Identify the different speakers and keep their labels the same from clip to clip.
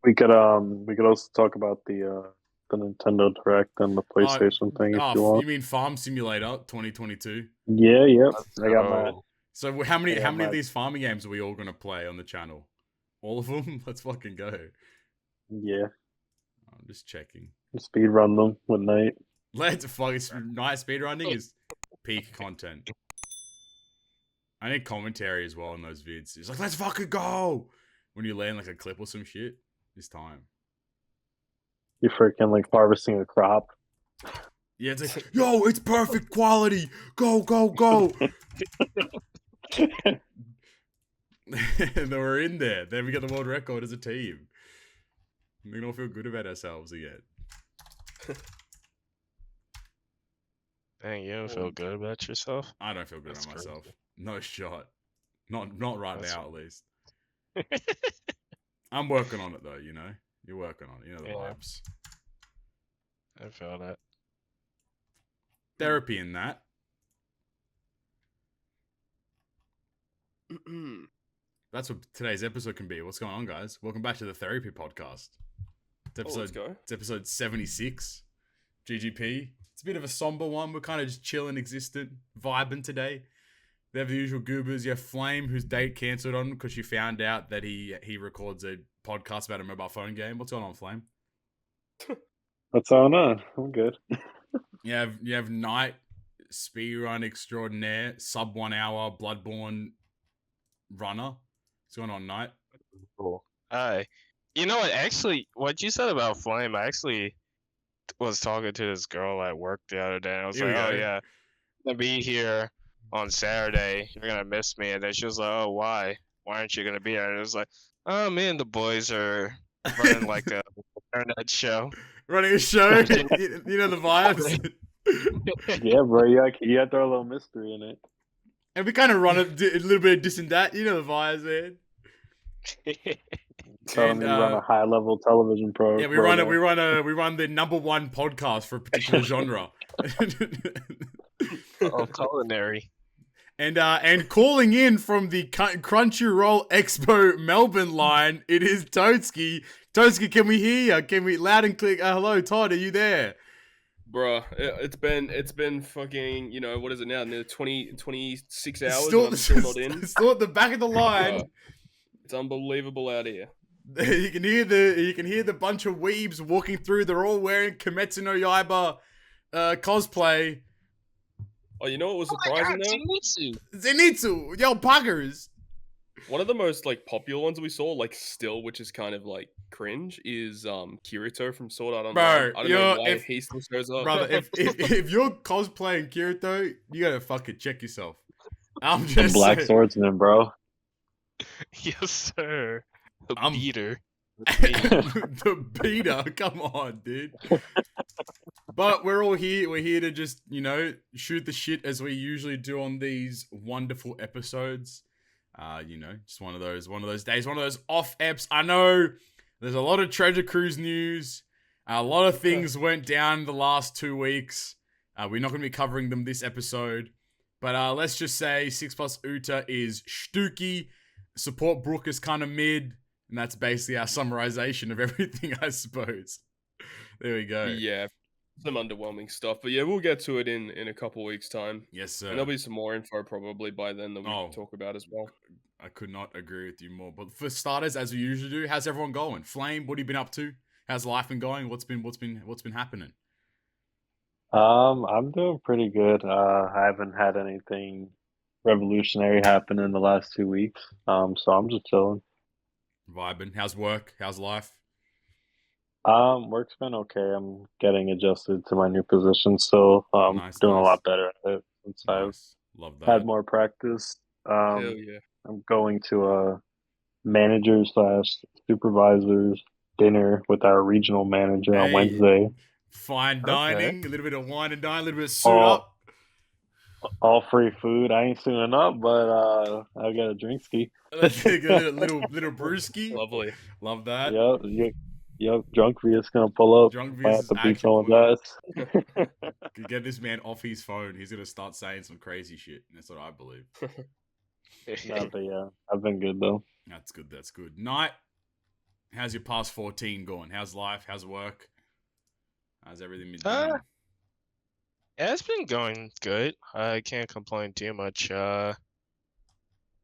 Speaker 1: we could also talk about the Nintendo Direct and the
Speaker 2: Oh,
Speaker 1: PlayStation thing if you
Speaker 2: you
Speaker 1: want.
Speaker 2: mean Farm Simulator 2022?
Speaker 1: Yeah, yep.
Speaker 3: Let's
Speaker 1: I got my
Speaker 3: go.
Speaker 2: So how many
Speaker 1: I
Speaker 2: how
Speaker 1: got
Speaker 2: many of
Speaker 1: my
Speaker 2: these farming games are we all gonna play on the channel? All of them? Let's fucking go.
Speaker 1: yeah.
Speaker 2: I'm just checking.
Speaker 1: Speed run them with night.
Speaker 2: Let's fucking night speedrunning is peak content. I need commentary as well in those vids. It's like, let's fucking go! When you land like a clip or some shit, it's time.
Speaker 1: You're freaking like harvesting a crop.
Speaker 2: Yeah, it's like, yo, it's perfect quality! Go, go, go! And then we're in there. Then we got the world record as a team. We can all feel good about ourselves again.
Speaker 3: Dang, you don't feel good about yourself?
Speaker 2: I don't feel good
Speaker 3: That's
Speaker 2: about myself.
Speaker 3: crazy.
Speaker 2: No shot. Not right
Speaker 3: That's-
Speaker 2: now, at least. I'm working on it though, you know? You're working on it, you know the
Speaker 3: Yeah.
Speaker 2: vibes.
Speaker 3: I feel that.
Speaker 2: Therapy in that. That's what today's episode can be. What's going on, guys? Welcome back to the Therapy Podcast.
Speaker 4: Let's go.
Speaker 2: It's episode 76. GGP. It's a bit of a somber one. We're kind of just chilling, existent, vibing today. We have the usual goobers. You have Flame, whose date cancelled on because she found out that he records a podcast about a mobile phone game. What's going on, Flame?
Speaker 1: What's going on? I'm good.
Speaker 2: You have Knight, speedrun extraordinaire, sub 1 hour, Bloodborne runner. What's going on, Knight?
Speaker 3: Cool. You know what? Actually, what you said about Flame, I actually was talking to this girl at work the other day. I was
Speaker 2: Here we
Speaker 3: like, "Oh
Speaker 2: go.
Speaker 3: yeah, I'm gonna be here on Saturday. You're gonna miss me." And then she was like, "Oh, why? Why aren't you gonna be here?" And it was like, "Oh, me and the boys are running like a internet show."
Speaker 2: Running a show. You know the vibes.
Speaker 1: Yeah, bro. You got to throw a little mystery in it.
Speaker 2: And we kind of run a little bit of this and that. You know the vibes, man.
Speaker 1: Tell them you run a high level television program.
Speaker 2: Yeah, we run the number one podcast for a particular genre.
Speaker 3: Oh, culinary.
Speaker 2: And calling in from the Crunchyroll Expo Melbourne line, it is Toadski. Toadski, can we hear you? Can we loud and clear? Hello, Todd, are you there?
Speaker 4: Bruh, it's been fucking, what is it now? Near 26 hours
Speaker 2: Still,
Speaker 4: and I'm still not in.
Speaker 2: Still at the back of the line.
Speaker 4: Bruh, it's unbelievable out here.
Speaker 2: You can hear the bunch of weebs walking through. They're all wearing Kimetsu no Yaiba cosplay.
Speaker 4: Oh, you know what was surprising though?
Speaker 2: Zenitsu, yo, puggers.
Speaker 4: One of the most popular ones we saw, still, which is kind of cringe, is Kirito from Sword Art Online.
Speaker 2: Bro,
Speaker 4: I don't know why he still shows up.
Speaker 2: Brother, if you're cosplaying Kirito, you gotta fucking check yourself. I'm just
Speaker 1: Black
Speaker 2: saying.
Speaker 1: Swordsman, bro.
Speaker 3: Yes, sir. The
Speaker 2: I'm-
Speaker 3: beater.
Speaker 2: The beater, come on, dude. But we're all here. We're here to just, shoot the shit as we usually do on these wonderful episodes. Just one of those days, one of those off eps. I know there's a lot of Treasure Cruise news. A lot of things went down the last 2 weeks. We're not going to be covering them this episode. But let's just say 6+ Uta is Stuki. Support Brook is kind of mid. And that's basically our summarization of everything, I suppose. There we go.
Speaker 4: Yeah, some underwhelming stuff. But yeah, we'll get to it in a couple weeks' time.
Speaker 2: Yes, sir.
Speaker 4: And there'll be some more info probably by then that we can talk about as well.
Speaker 2: I could not agree with you more. But for starters, as we usually do, how's everyone going? Flame, what have you been up to? How's life been going? What's been happening?
Speaker 1: I'm doing pretty good. I haven't had anything revolutionary happen in the last 2 weeks. So I'm just chilling.
Speaker 2: Vibing. How's work? How's life?
Speaker 1: Work's been okay. I'm getting adjusted to my new position, so
Speaker 2: Nice,
Speaker 1: doing a
Speaker 2: nice.
Speaker 1: lot better at it since
Speaker 2: Nice. Love
Speaker 1: I've
Speaker 2: that.
Speaker 1: had more practice.
Speaker 4: Hell yeah.
Speaker 1: I'm going to a manager/supervisor's dinner with our regional manager on
Speaker 2: Hey.
Speaker 1: Wednesday.
Speaker 2: Fine
Speaker 3: Okay.
Speaker 2: dining, a little bit of wine and dine, a little bit of suit
Speaker 1: All,
Speaker 2: up.
Speaker 1: all free food. I ain't suiting up, but I'll get a drink ski.
Speaker 2: Let's take a little brewski.
Speaker 4: Lovely.
Speaker 2: Love that.
Speaker 1: Yep. Drunk Via's gonna pull up.
Speaker 2: Drunk
Speaker 1: Might
Speaker 2: Via's
Speaker 1: have to beat
Speaker 2: actually
Speaker 1: someone's
Speaker 2: pulling
Speaker 1: ass.
Speaker 2: Could get this man off his phone. He's gonna start saying some crazy shit. That's what I believe.
Speaker 1: No, but yeah, I've been good though.
Speaker 2: That's good. That's good. Night. How's your past 14 going? How's life? How's work? How's everything been
Speaker 3: Uh,
Speaker 2: doing?
Speaker 3: yeah, it's been going good. I can't complain too much. Yeah,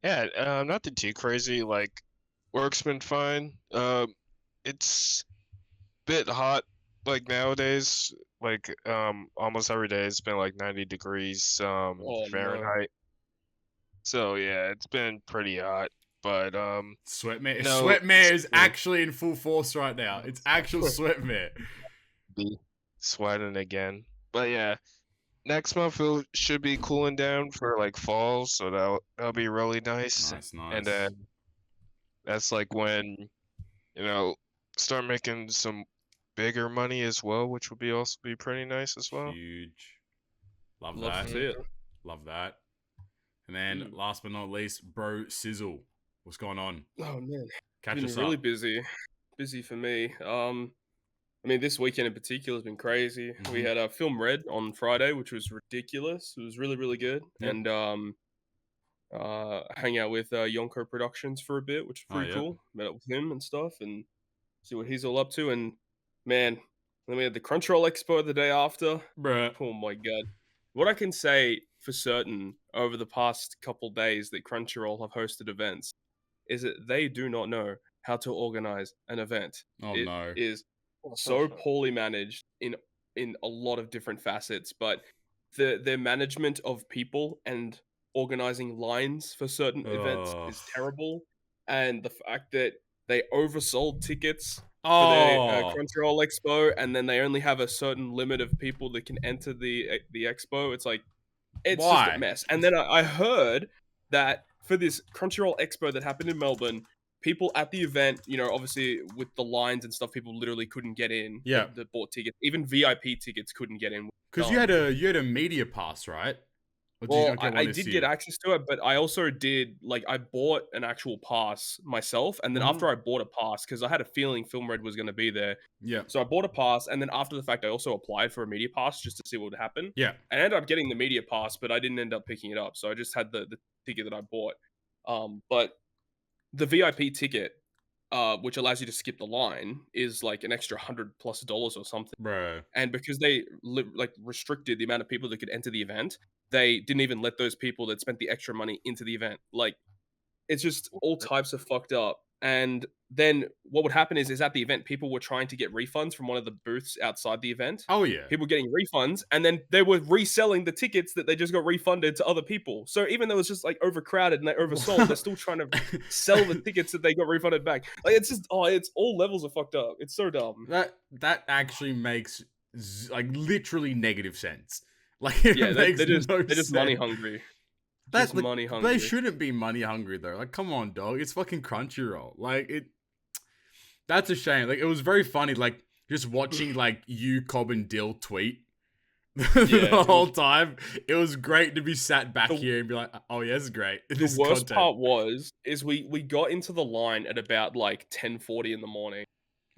Speaker 3: nothing too crazy. Like, work's been fine. It's a bit hot, like nowadays. Like, almost every day it's been like 90 degrees,
Speaker 4: Oh no.
Speaker 3: Fahrenheit. So yeah, it's been pretty hot. But
Speaker 2: Sweatmare.
Speaker 3: no,
Speaker 2: Sweatmare is actually in full force right now. It's actual Sweatmare.
Speaker 3: be sweating again. But yeah, next month should be cooling down for like fall, so that'll be really nice.
Speaker 2: Nice.
Speaker 3: And then that's like when, you know, start making some bigger money as well, which will be also be pretty nice as well.
Speaker 2: Huge. Love
Speaker 4: Love
Speaker 2: that.
Speaker 4: to see it.
Speaker 2: Love that. And then last but not least, Bro Sizzle. What's going on?
Speaker 4: Oh man,
Speaker 2: Catch
Speaker 4: been
Speaker 2: us
Speaker 4: really
Speaker 2: up.
Speaker 4: busy for me. I mean, this weekend in particular has been crazy. We had a film read on Friday, which was ridiculous. It was really, really good.
Speaker 2: Yep.
Speaker 4: And hang out with Yonko Productions for a bit, which was pretty
Speaker 2: yeah.
Speaker 4: cool. Met up with him and stuff, and see what he's all up to. And man, then we had the Crunchyroll Expo the day after.
Speaker 2: Bruh.
Speaker 4: Oh my god! What I can say for certain over the past couple days that Crunchyroll have hosted events is that they do not know how to organize an event.
Speaker 2: Oh
Speaker 4: It
Speaker 2: no.
Speaker 4: is so poorly managed in a lot of different facets, but their management of people and organizing lines for certain events is terrible, and the fact that they oversold tickets for their Crunchyroll Expo, and then they only have a certain limit of people that can enter the expo. It's like it's just a mess. And then I heard that for this Crunchyroll Expo that happened in Melbourne, people at the event, you know, obviously with the lines and stuff, people literally couldn't get in.
Speaker 2: Yeah.
Speaker 4: That bought tickets. Even VIP tickets couldn't get in.
Speaker 2: Because you had a media pass, right?
Speaker 4: Well, I did get access to it, but I also did, like, I bought an actual pass myself, and then after I bought a pass, because I had a feeling Film Red was going to be there.
Speaker 2: Yeah.
Speaker 4: So I bought a pass, and then after the fact, I also applied for a media pass just to see what would happen.
Speaker 2: Yeah.
Speaker 4: I ended up getting the media pass, but I didn't end up picking it up, so I just had the ticket that I bought. But the VIP ticket, which allows you to skip the line, is like an extra $100+ or something.
Speaker 2: Bro.
Speaker 4: And because they restricted the amount of people that could enter the event, they didn't even let those people that spent the extra money into the event. Like, it's just all types of fucked up. And then what would happen is at the event, people were trying to get refunds from one of the booths outside the event.
Speaker 2: Oh yeah.
Speaker 4: People getting refunds, and then they were reselling the tickets that they just got refunded to other people. So even though it's just like overcrowded and they oversold, they're still trying to sell the tickets that they got refunded back. Like, it's just it's all levels of fucked up. It's so dumb.
Speaker 2: That actually makes like literally negative sense. Like
Speaker 4: yeah, they're just money hungry.
Speaker 2: That's money hungry. They shouldn't be money hungry though. Like, come on, dog. It's fucking Crunchyroll. Like it. That's a shame. Like, it was very funny. Like, just watching like you, Cobb, and Dill tweet the whole time. It was great to be sat back here and be like, "Oh yeah, this is great."
Speaker 4: The worst part is we got into the line at about like 10:40 in the morning,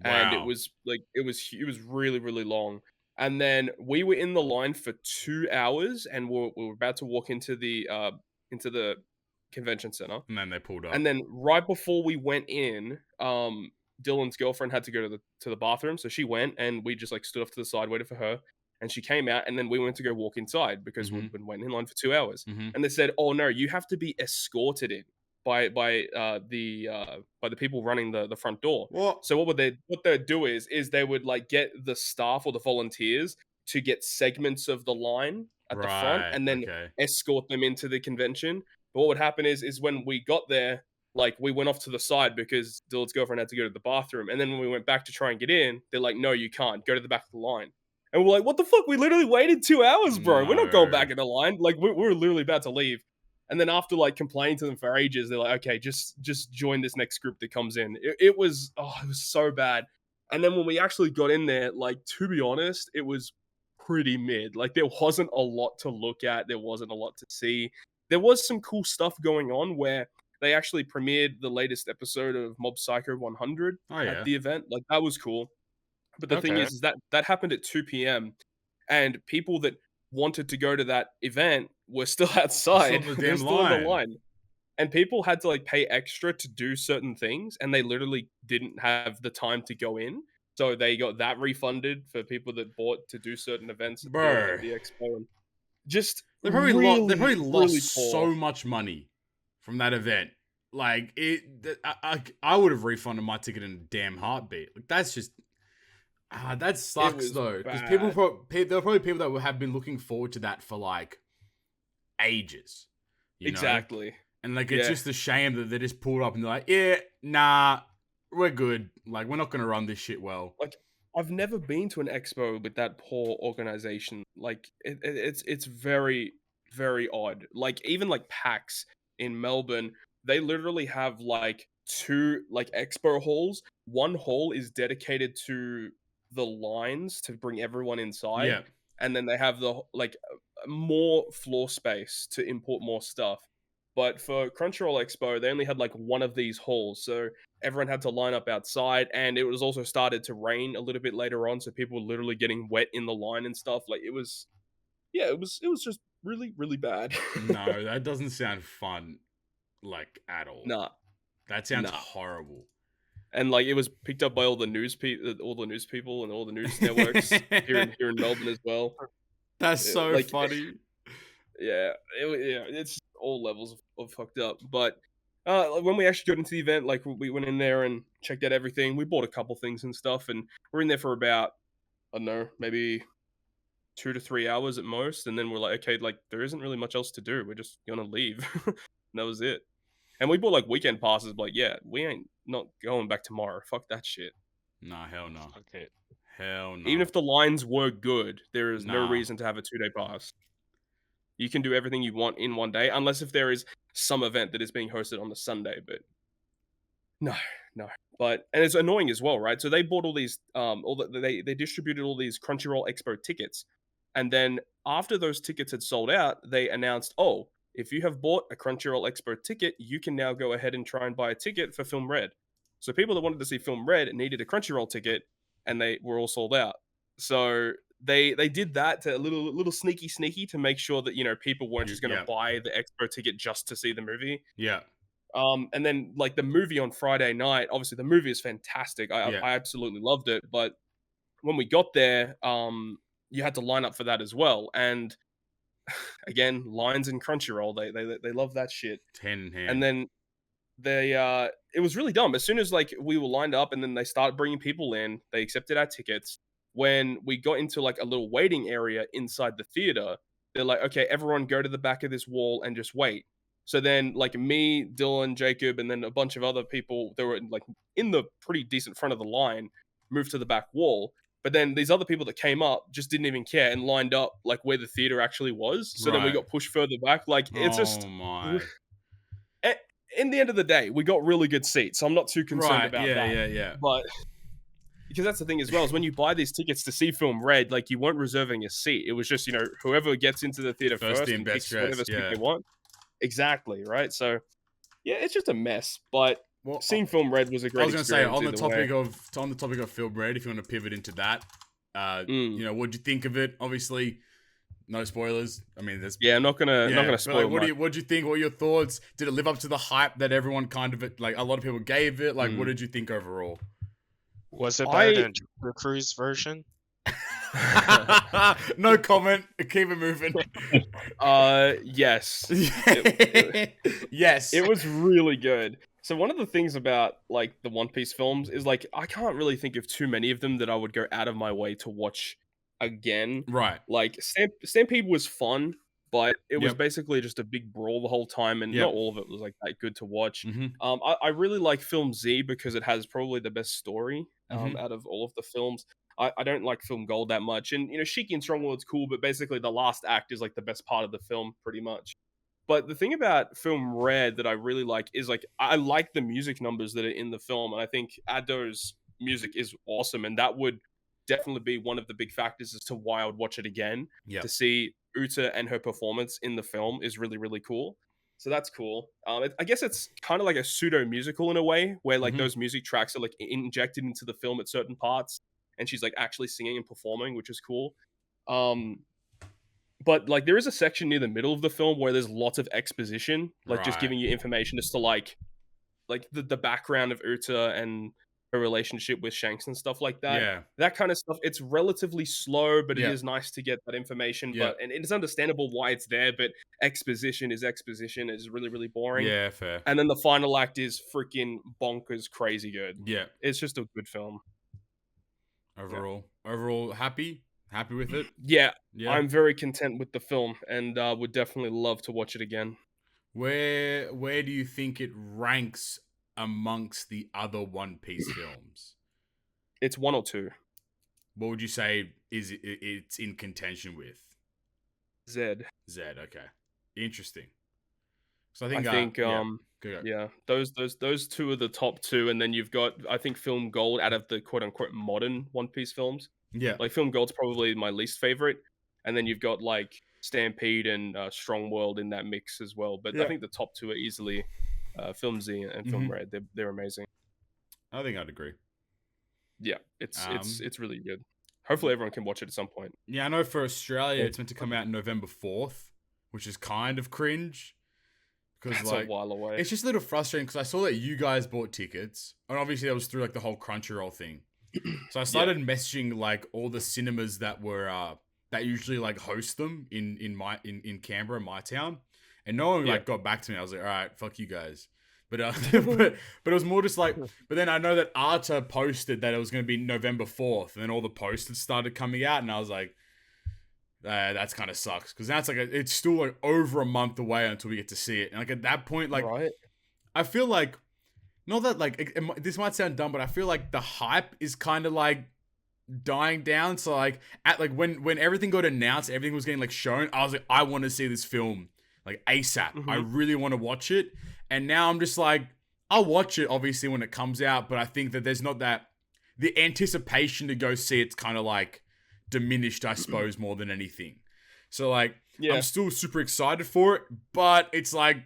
Speaker 4: and it was really, really long. And then we were in the line for 2 hours, and we were about to walk into the convention center.
Speaker 2: And then they pulled up.
Speaker 4: And then right before we went in, Dylan's girlfriend had to go to the bathroom, so she went, and we just like stood off to the side, waited for her, and she came out, and then we went to go walk inside because we've been waiting in line for 2 hours. And they said, "Oh no, you have to be escorted in by the people running the front door."
Speaker 2: What?
Speaker 4: So what they'd do is they would like get the staff or the volunteers to get segments of the line at the front and then escort them into the convention. But what would happen is when we got there, like, we went off to the side because Dylan's girlfriend had to go to the bathroom. And then when we went back to try and get in, they're like, "No, you can't. Go to the back of the line." And we're like, "What the fuck? We literally waited 2 hours, bro. We're not going back in the line. Like, we're literally about to leave." And then after like complaining to them for ages, they're like, "Okay, just join this next group that comes in." It was so bad. And then when we actually got in there, like, to be honest, it was pretty mid. Like, there wasn't a lot to look at. There wasn't a lot to see. There was some cool stuff going on where they actually premiered the latest episode of Mob Psycho 100 at the event. Like, that was cool. But the thing is that happened at 2 p.m. and people that wanted to go to that event were still outside. They're still in the line. and people had to like pay extra to do certain things, and they literally didn't have the time to go in, so they got that refunded for people that bought to do certain events at
Speaker 2: Bro,
Speaker 4: the expo. And just
Speaker 2: they
Speaker 4: really,
Speaker 2: probably
Speaker 4: really
Speaker 2: lost
Speaker 4: poor.
Speaker 2: so much money from that event. Like I would have refunded my ticket in a damn heartbeat. Like that's just that
Speaker 4: It
Speaker 2: sucks
Speaker 4: was
Speaker 2: though, because
Speaker 4: bad.
Speaker 2: there are probably people that have been looking forward to that for like ages, you know?
Speaker 4: Exactly.
Speaker 2: And like it's just a shame that they just pulled up and they're like, yeah, nah, we're good. Like we're not gonna run this shit well.
Speaker 4: Like I've never been to an expo with that poor organization. Like it's very, very odd. Like even like PAX in Melbourne, they literally have like two like expo halls. One hall is dedicated to the lines to bring everyone inside,
Speaker 2: Yeah.
Speaker 4: and then they have the like more floor space to import more stuff. But for Crunchyroll Expo, they only had like one of these halls, so everyone had to line up outside, and it was also started to rain a little bit later on, so people were literally getting wet in the line and stuff. Like it was, yeah, it was just really, really bad.
Speaker 2: No, that doesn't sound fun, like at all.
Speaker 4: Nah,
Speaker 2: That sounds
Speaker 4: nah.
Speaker 2: horrible.
Speaker 4: And like it was picked up by all the news people and all the news networks here in Melbourne as well.
Speaker 2: That's so
Speaker 4: like,
Speaker 2: funny.
Speaker 4: Yeah, it's all levels of fucked up. But when we actually got into the event, like we went in there and checked out everything. We bought a couple things and stuff, and we're in there for about, I don't know, maybe 2 to 3 hours at most, and then we're like, okay, like there isn't really much else to do. We're just gonna leave. And that was it. And we bought like weekend passes, but like, yeah, we ain't not going back tomorrow. Fuck that shit.
Speaker 2: Nah, hell no.
Speaker 3: Okay.
Speaker 2: Hell no.
Speaker 4: Even if the lines were good, there is no
Speaker 2: Nah.
Speaker 4: reason to have a 2-day pass. You can do everything you want in one day, unless if there is some event that is being hosted on the Sunday. But no. But and it's annoying as well, right? So they bought all these, they distributed all these Crunchyroll Expo tickets, and then after those tickets had sold out, they announced, oh, if you have bought a Crunchyroll Expo ticket, you can now go ahead and try and buy a ticket for Film Red. So people that wanted to see Film Red needed a Crunchyroll ticket, and they were all sold out. So they did that to a little sneaky to make sure that people weren't just going to buy the expo ticket just to see the movie.
Speaker 2: Yeah.
Speaker 4: And then like the movie on Friday night, obviously the movie is fantastic. I absolutely loved it. But when we got there, you had to line up for that as well. And again, lines in Crunchyroll, they love that shit.
Speaker 2: Hand in hand.
Speaker 4: And then it was really dumb. As soon as like we were lined up, and then they started bringing people in, they accepted our tickets. When we got into like a little waiting area inside the theater, they're like, okay, everyone go to the back of this wall and just wait. So then like me, Dylan, Jacob, and then a bunch of other people that were like in the pretty decent front of the line moved to the back wall. But then these other people that came up just didn't even care and lined up like where the theater actually was. So then we got pushed further back. Like it's just
Speaker 2: my.
Speaker 4: In the end of the day, we got really good seats. So I'm not too concerned about that.
Speaker 2: Yeah.
Speaker 4: But because that's the thing as well, is when you buy these tickets to see Film Red, like you weren't reserving a seat. It was just, whoever gets into the theater first and picks whatever seat they want. Exactly, right? So yeah, it's just a mess. But seeing Film Red was a great experience.
Speaker 2: I was going to say, on the topic of Film Red, if you want to pivot into that, what'd you think of it? Obviously, no spoilers. I mean,
Speaker 4: I'm not gonna spoil.
Speaker 2: Like, what'd you think? What were your thoughts? Did it live up to the hype that everyone kind of like a lot of people gave it? Like, what did you think overall?
Speaker 3: Was it better than the Cruise version?
Speaker 2: No comment. Keep it moving.
Speaker 4: Yes.
Speaker 2: Yes.
Speaker 4: It was really good. So one of the things about like the One Piece films is like I can't really think of too many of them that I would go out of my way to watch again.
Speaker 2: Right.
Speaker 4: Like Stampede was fun, but it was basically just a big brawl the whole time, and not all of it was like that good to watch. I really like Film Z because it has probably the best story out of all of the films. I don't like Film Gold that much, and Shiki and Strongworld's cool, but basically the last act is like the best part of the film, pretty much. But the thing about Film Red that I really like is like I like the music numbers that are in the film, and I think Ado's music is awesome, and that would definitely be one of the big factors as to why I would watch it again. To see Uta and her performance in the film is really, really cool. So that's cool. I guess it's kind of like a pseudo musical in a way, where like those music tracks are like injected into the film at certain parts, and she's like actually singing and performing, which is cool. but like there is a section near the middle of the film where there's lots of exposition, like just giving you information as to like the background of Uta and her relationship with Shanks and stuff like that.
Speaker 2: Yeah.
Speaker 4: That kind of stuff. It's relatively slow, but
Speaker 2: Yeah.
Speaker 4: it is nice to get that information.
Speaker 2: Yeah.
Speaker 4: And it's understandable why it's there, but exposition is really, really boring.
Speaker 2: Yeah, fair.
Speaker 4: And then the final act is freaking bonkers crazy good.
Speaker 2: Yeah.
Speaker 4: It's just a good film.
Speaker 2: Overall happy with it.
Speaker 4: Yeah.
Speaker 2: Yeah.
Speaker 4: I'm very content with the film and would definitely love to watch it again.
Speaker 2: Where do you think it ranks amongst the other One Piece films?
Speaker 4: It's 1 or 2.
Speaker 2: What would you say it's in contention with?
Speaker 4: Zed.
Speaker 2: Okay. Interesting. So
Speaker 4: I think
Speaker 2: yeah,
Speaker 4: those two are the top 2, and then you've got I think Film Gold out of the quote unquote modern One Piece films.
Speaker 2: Yeah.
Speaker 4: Like Film Gold's probably my least favorite, and then you've got like Stampede and Strong World in that mix as well. But I think the top 2 are easily Film Z and Film Red. They're amazing.
Speaker 2: I think I'd agree.
Speaker 4: Yeah, it's really good. Hopefully everyone can watch it at some point.
Speaker 2: Yeah, I know for Australia it's meant to come out November 4th, which is kind of cringe. Because
Speaker 4: That's
Speaker 2: like,
Speaker 4: a while away.
Speaker 2: It's just a little frustrating because I saw that you guys bought tickets, and obviously that was through like the whole Crunchyroll thing. So I started messaging like all the cinemas that were that usually like host them in Canberra, my town, and no one like got back to me. I was like, all right, fuck you guys. But but it was more just like. But then I know that Arta posted that it was going to be November 4th, and then all the posters started coming out, and I was like, that's kind of sucks because now it's still like over a month away until we get to see it, and like at that point, like I feel like not that like this might sound dumb, but I feel like the hype is kind of like dying down. So like at like when everything got announced, everything was getting like shown. I was like, I want to see this film like ASAP. I really want to watch it, and now I'm just like, I'll watch it obviously when it comes out, but I think that there's not that the anticipation to go see it's kind of like diminished, I suppose, more than anything. So like I'm still super excited for it, but it's like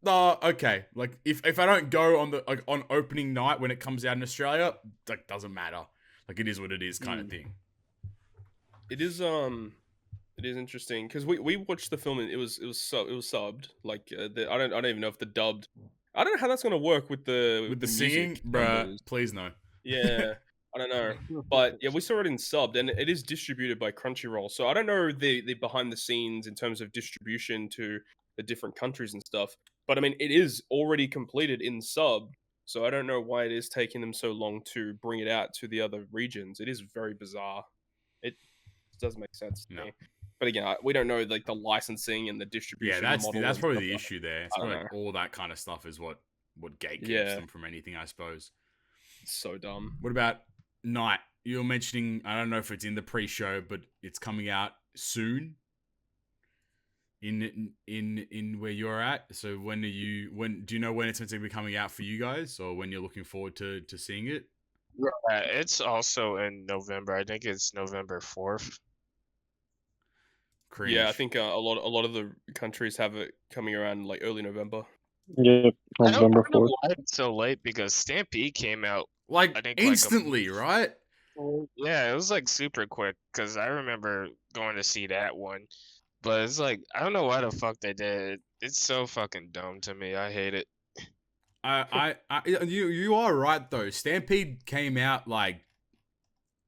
Speaker 2: okay, like if I don't go on the like on opening night when it comes out in Australia, like doesn't matter, like it is what it is kind of thing.
Speaker 4: It is interesting because we watched the film and it was subbed, like I don't even know if the dubbed, I don't know how that's gonna work with the
Speaker 2: singing, bruh, please no.
Speaker 4: Yeah. I don't know, but yeah, we saw it in subbed, and it is distributed by Crunchyroll. So I don't know the behind the scenes in terms of distribution to the different countries and stuff. But I mean, it is already completed in sub, so I don't know why it is taking them so long to bring it out to the other regions. It is very bizarre. It does make sense to me. But again, we don't know like the licensing and the distribution.
Speaker 2: Yeah,
Speaker 4: model
Speaker 2: that's probably the issue there. It's probably
Speaker 4: know.
Speaker 2: like all that kind of stuff is what gatekeeps them from anything, I suppose.
Speaker 4: It's so dumb.
Speaker 2: What about Night? You were mentioning, I don't know if it's in the pre-show, but it's coming out soon. In where you're at. So when do you know when it's meant to be coming out for you guys, or when you're looking forward to seeing it?
Speaker 3: It's also in November. I think it's November 4th.
Speaker 2: Cringe.
Speaker 4: Yeah, I think a lot of the countries have it coming around like early November.
Speaker 1: Yeah, November 4th.
Speaker 3: Why it's so late, because Stampede came out
Speaker 2: like
Speaker 3: I think
Speaker 2: instantly, right?
Speaker 3: Yeah, it was like super quick because I remember going to see that one, but it's like I don't know why the fuck they did it. It's so fucking dumb to me. I hate it.
Speaker 2: You are right though. Stampede came out like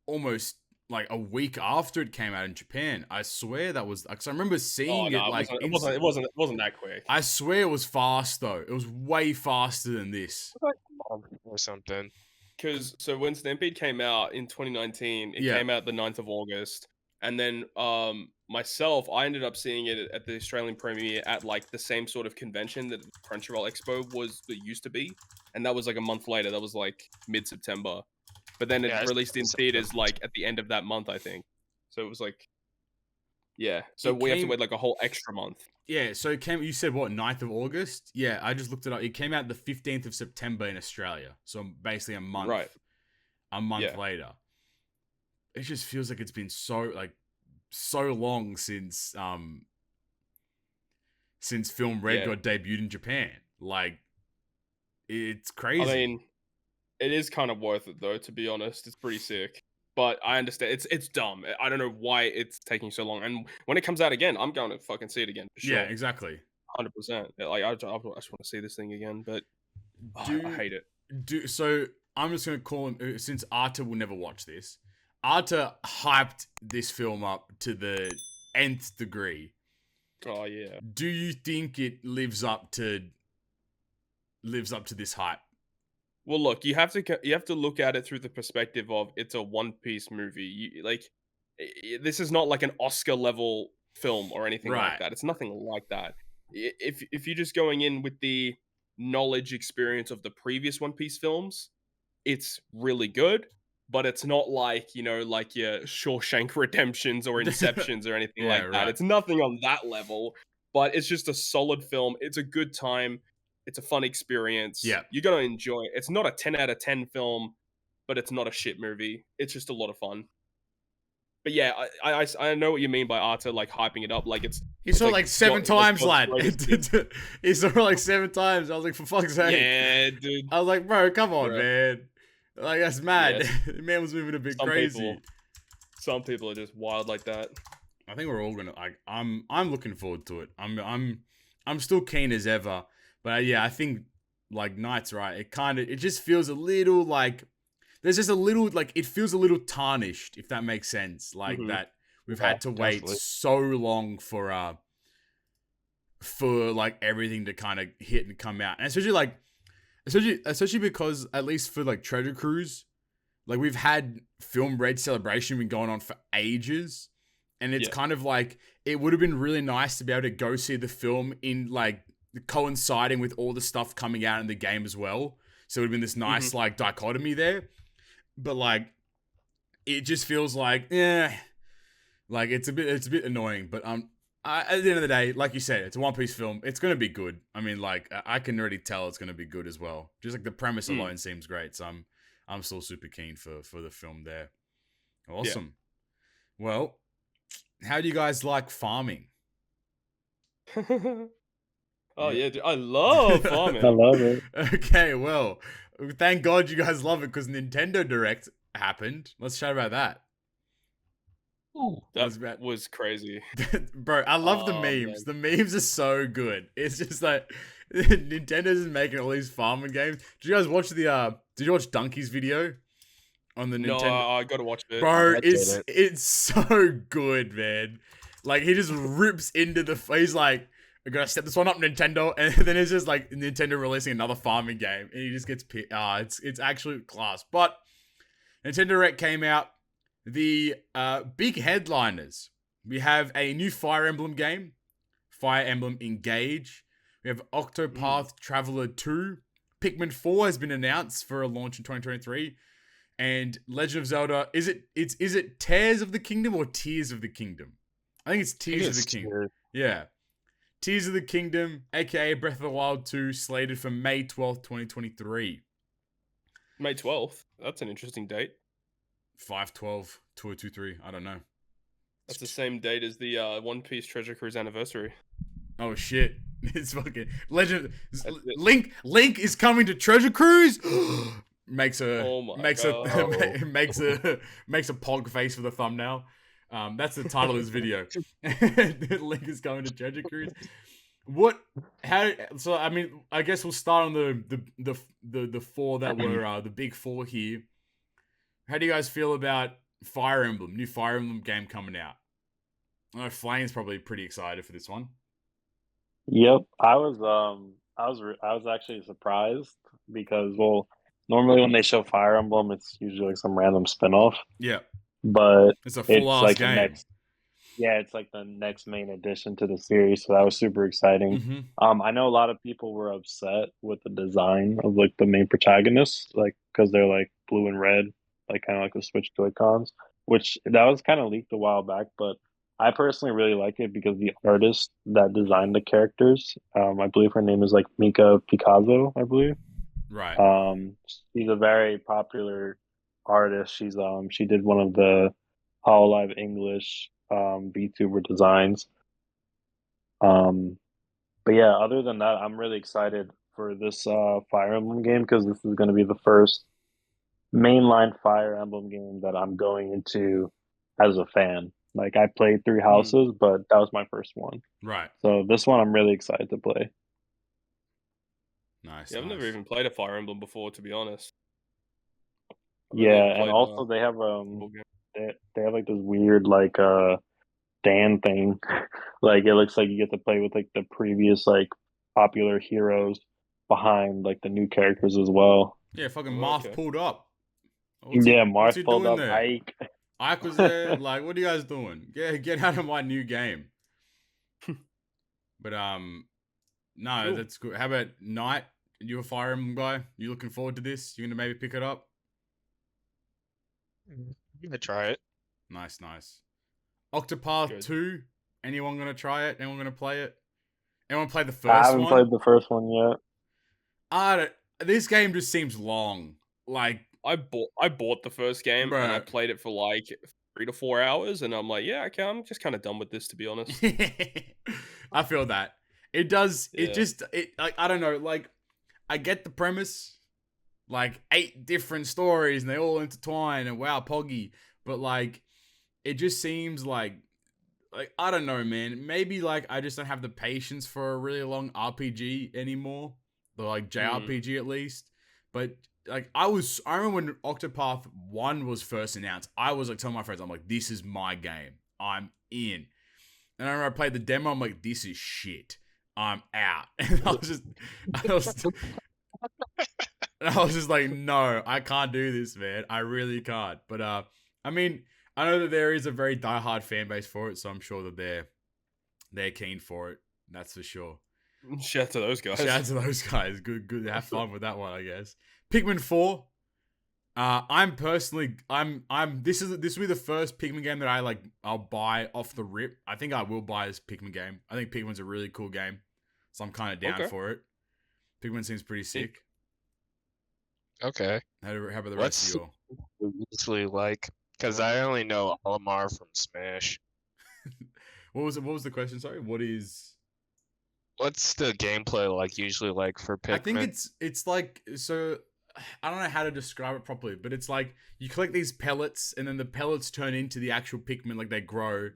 Speaker 2: almost like a week after it came out in Japan. I swear that was because I remember seeing it like
Speaker 4: it wasn't that quick.
Speaker 2: I swear it was fast though. It was way faster than this.
Speaker 3: Or something.
Speaker 4: Because so when Stampede came out in 2019, it came out the 9th of August, and then myself, I ended up seeing it at the Australian premiere at like the same sort of convention that Crunchyroll Expo used to be, and that was like a month later. That was like mid-September, but then it released in theaters like at the end of that month, I think. So it was like, so we have to wait like a whole extra month.
Speaker 2: Yeah, so it came. You said what, 9th of August? Yeah, I just looked it up. It came out the 15th of September in Australia, so basically a month.
Speaker 4: Right.
Speaker 2: A month later. It just feels like it's been so long since Film Red got debuted in Japan. Like, it's crazy.
Speaker 4: I mean, it is kind of worth it though. To be honest, it's pretty sick. but I understand it's dumb. I don't know why it's taking so long. And when it comes out again, I'm going to fucking see it again for sure.
Speaker 2: Yeah, exactly.
Speaker 4: 100%. Like I just want to see this thing again, but I hate it.
Speaker 2: So I'm just gonna call him, since Arta will never watch this. Arta hyped this film up to the nth degree.
Speaker 4: Oh yeah.
Speaker 2: Do you think it lives up to this hype?
Speaker 4: Well, look, you have to look at it through the perspective of it's a One Piece movie. This is not like an Oscar level film or anything like that. It's nothing like that. If you're just going in with the knowledge experience of the previous One Piece films, it's really good, but it's not like, like your Shawshank Redemptions or Inceptions or anything like that.
Speaker 2: Right.
Speaker 4: It's nothing on that level, but it's just a solid film. It's a good time. It's a fun experience.
Speaker 2: Yeah.
Speaker 4: You're going to enjoy it. It's not a 10 out of 10 film, but it's not a shit movie. It's just a lot of fun. But yeah, I know what you mean by Arta, like hyping it up. Like
Speaker 2: he saw like 7 times, lad. He saw it like 7 times. I was like, for fuck's sake.
Speaker 4: Yeah, dude.
Speaker 2: I was like, bro, come on, man. Like, that's mad. Yeah. The man was moving a bit crazy.
Speaker 4: Some people are just wild like that.
Speaker 2: I think we're all gonna like. I'm looking forward to it. I'm still keen as ever. But yeah, I think like Knight's right. It just feels a little like there's just a little like it feels a little tarnished, if that makes sense. Like that we've had to wait so long for like everything to kind of hit and come out, and especially because at least for like Treasure Cruise, like we've had Film Red Celebration been going on for ages, and it's kind of like it would have been really nice to be able to go see the film in like coinciding with all the stuff coming out in the game as well. So it would have been this nice like dichotomy there. But like it just feels like like it's a bit annoying. But at the end of the day, like you said, it's a One Piece film. It's gonna be good. I mean, like I can already tell it's gonna be good as well. Just like the premise alone seems great. So I'm still super keen for the film there. Awesome. Yeah. Well, how do you guys like farming?
Speaker 4: Oh yeah, dude, I love farming.
Speaker 1: I love it.
Speaker 2: Okay, well, thank God you guys love it because Nintendo Direct happened. Let's chat about that.
Speaker 4: Ooh, that was crazy.
Speaker 2: Bro, I love the memes. Man. The memes are so good. It's just like Nintendo's making all these farming games. Did you guys watch did you watch Donkey's video on the Nintendo?
Speaker 4: No, I gotta watch it.
Speaker 2: Bro, it's so good, man. Like he just rips into he's like, I gotta step this one up, Nintendo, and then it's just like Nintendo releasing another farming game, and he just gets pissed. It's actually class. But Nintendo Direct came out. The big headliners. We have a new Fire Emblem game, Fire Emblem Engage. We have Octopath Traveler 2. Pikmin 4 has been announced for a launch in 2023, and Legend of Zelda. Is it Tears of the Kingdom or Tears of the Kingdom? I think it's Tears of the Kingdom. Yeah. Tears of the Kingdom, aka Breath of the Wild 2, slated for May 12th, 2023.
Speaker 4: May 12th? That's an interesting date.
Speaker 2: 5/12/2023. I don't know.
Speaker 4: That's the same date as the One Piece Treasure Cruise anniversary.
Speaker 2: Oh shit. It's fucking Legend. Link is coming to Treasure Cruise. makes a pog face for the thumbnail. That's the title of this video. Link is coming to Treasure Cruise. So I mean, I guess we'll start on the four that were the big four here. How do you guys feel about Fire Emblem, new Fire Emblem game coming out? I know Flame's probably pretty excited for this one.
Speaker 1: Yep, I was actually surprised because normally when they show Fire Emblem, it's usually like some random spinoff.
Speaker 2: Yeah.
Speaker 1: But
Speaker 2: it's a full-ass game.
Speaker 1: It's like the next main addition to the series, so that was super exciting. I know a lot of people were upset with the design of like the main protagonists, like because they're like blue and red, like kind of like the Switch Joy-Cons, which that was kind of leaked a while back, but I personally really like it because the artist that designed the characters, I believe her name is like Mika Picasso, I believe.
Speaker 2: Right.
Speaker 1: She's a very popular artist. She did one of the Hololive English VTuber designs. But yeah, other than that, I'm really excited for this Fire Emblem game because this is going to be the first mainline Fire Emblem game that I'm going into as a fan. Like I played Three Houses, but that was my first one.
Speaker 2: Right.
Speaker 1: So this one I'm really excited to play.
Speaker 2: Nice.
Speaker 4: Yeah, I've
Speaker 2: nice.
Speaker 4: never even played a Fire Emblem before, to be honest.
Speaker 1: Yeah, and also they have they have like this weird like Dan thing. Like it looks like you get to play with like the previous like popular heroes behind like the new characters as well.
Speaker 2: Yeah, fucking Marth pulled up.
Speaker 1: What's
Speaker 2: What's he
Speaker 1: Marth pulled
Speaker 2: doing
Speaker 1: up.
Speaker 2: there?
Speaker 1: Ike.
Speaker 2: Ike was there. Like, what are you guys doing? Get out of my new game. But no,
Speaker 4: Cool.
Speaker 2: that's good. How about Knight? You a Fire Emblem guy? You looking forward to this? You gonna maybe pick it up?
Speaker 3: I'm gonna try it.
Speaker 2: Nice. Octopath
Speaker 4: Good.
Speaker 2: 2. Anyone gonna try it? Anyone gonna play it? Anyone play the first
Speaker 1: I haven't
Speaker 2: one?
Speaker 1: played the first one yet.
Speaker 2: This game just seems long. Like
Speaker 4: I bought the first game and I played it for like 3 to 4 hours, and I'm like, yeah, okay, I'm just kind of done with this, to be honest.
Speaker 2: I feel that. It does.
Speaker 4: Yeah.
Speaker 2: It like I don't know. Like I get the premise. Like 8 different stories and they all intertwine and wow, Poggy. But like, it just seems like I don't know, man. Maybe like I just don't have the patience for a really long RPG anymore. Or like JRPG at least. But like I remember when Octopath 1 was first announced, I was like telling my friends, I'm like, this is my game. I'm in. And I remember I played the demo, I'm like, this is shit. I'm out. And I was just like, no, I can't do this, man. I really can't. But I mean, I know that there is a very diehard fan base for it, so I'm sure that they're keen for it. That's for sure.
Speaker 4: Shout out to those guys.
Speaker 2: Shout out to those guys. Good. Have fun with that one, I guess. Pikmin 4. This will be the first Pikmin game that I'll buy off the rip. I think I will buy this Pikmin game. I think Pikmin's a really cool game, so I'm kind of down for it. Pikmin seems pretty sick.
Speaker 3: Okay.
Speaker 2: How about the rest of you?
Speaker 3: Usually like, because I only know Olimar from Smash.
Speaker 2: What was the question? Sorry.
Speaker 3: What's the gameplay like usually like for Pikmin?
Speaker 2: I think it's like, so I don't know how to describe it properly, but it's like you collect these pellets and then the pellets turn into the actual Pikmin, like they grow,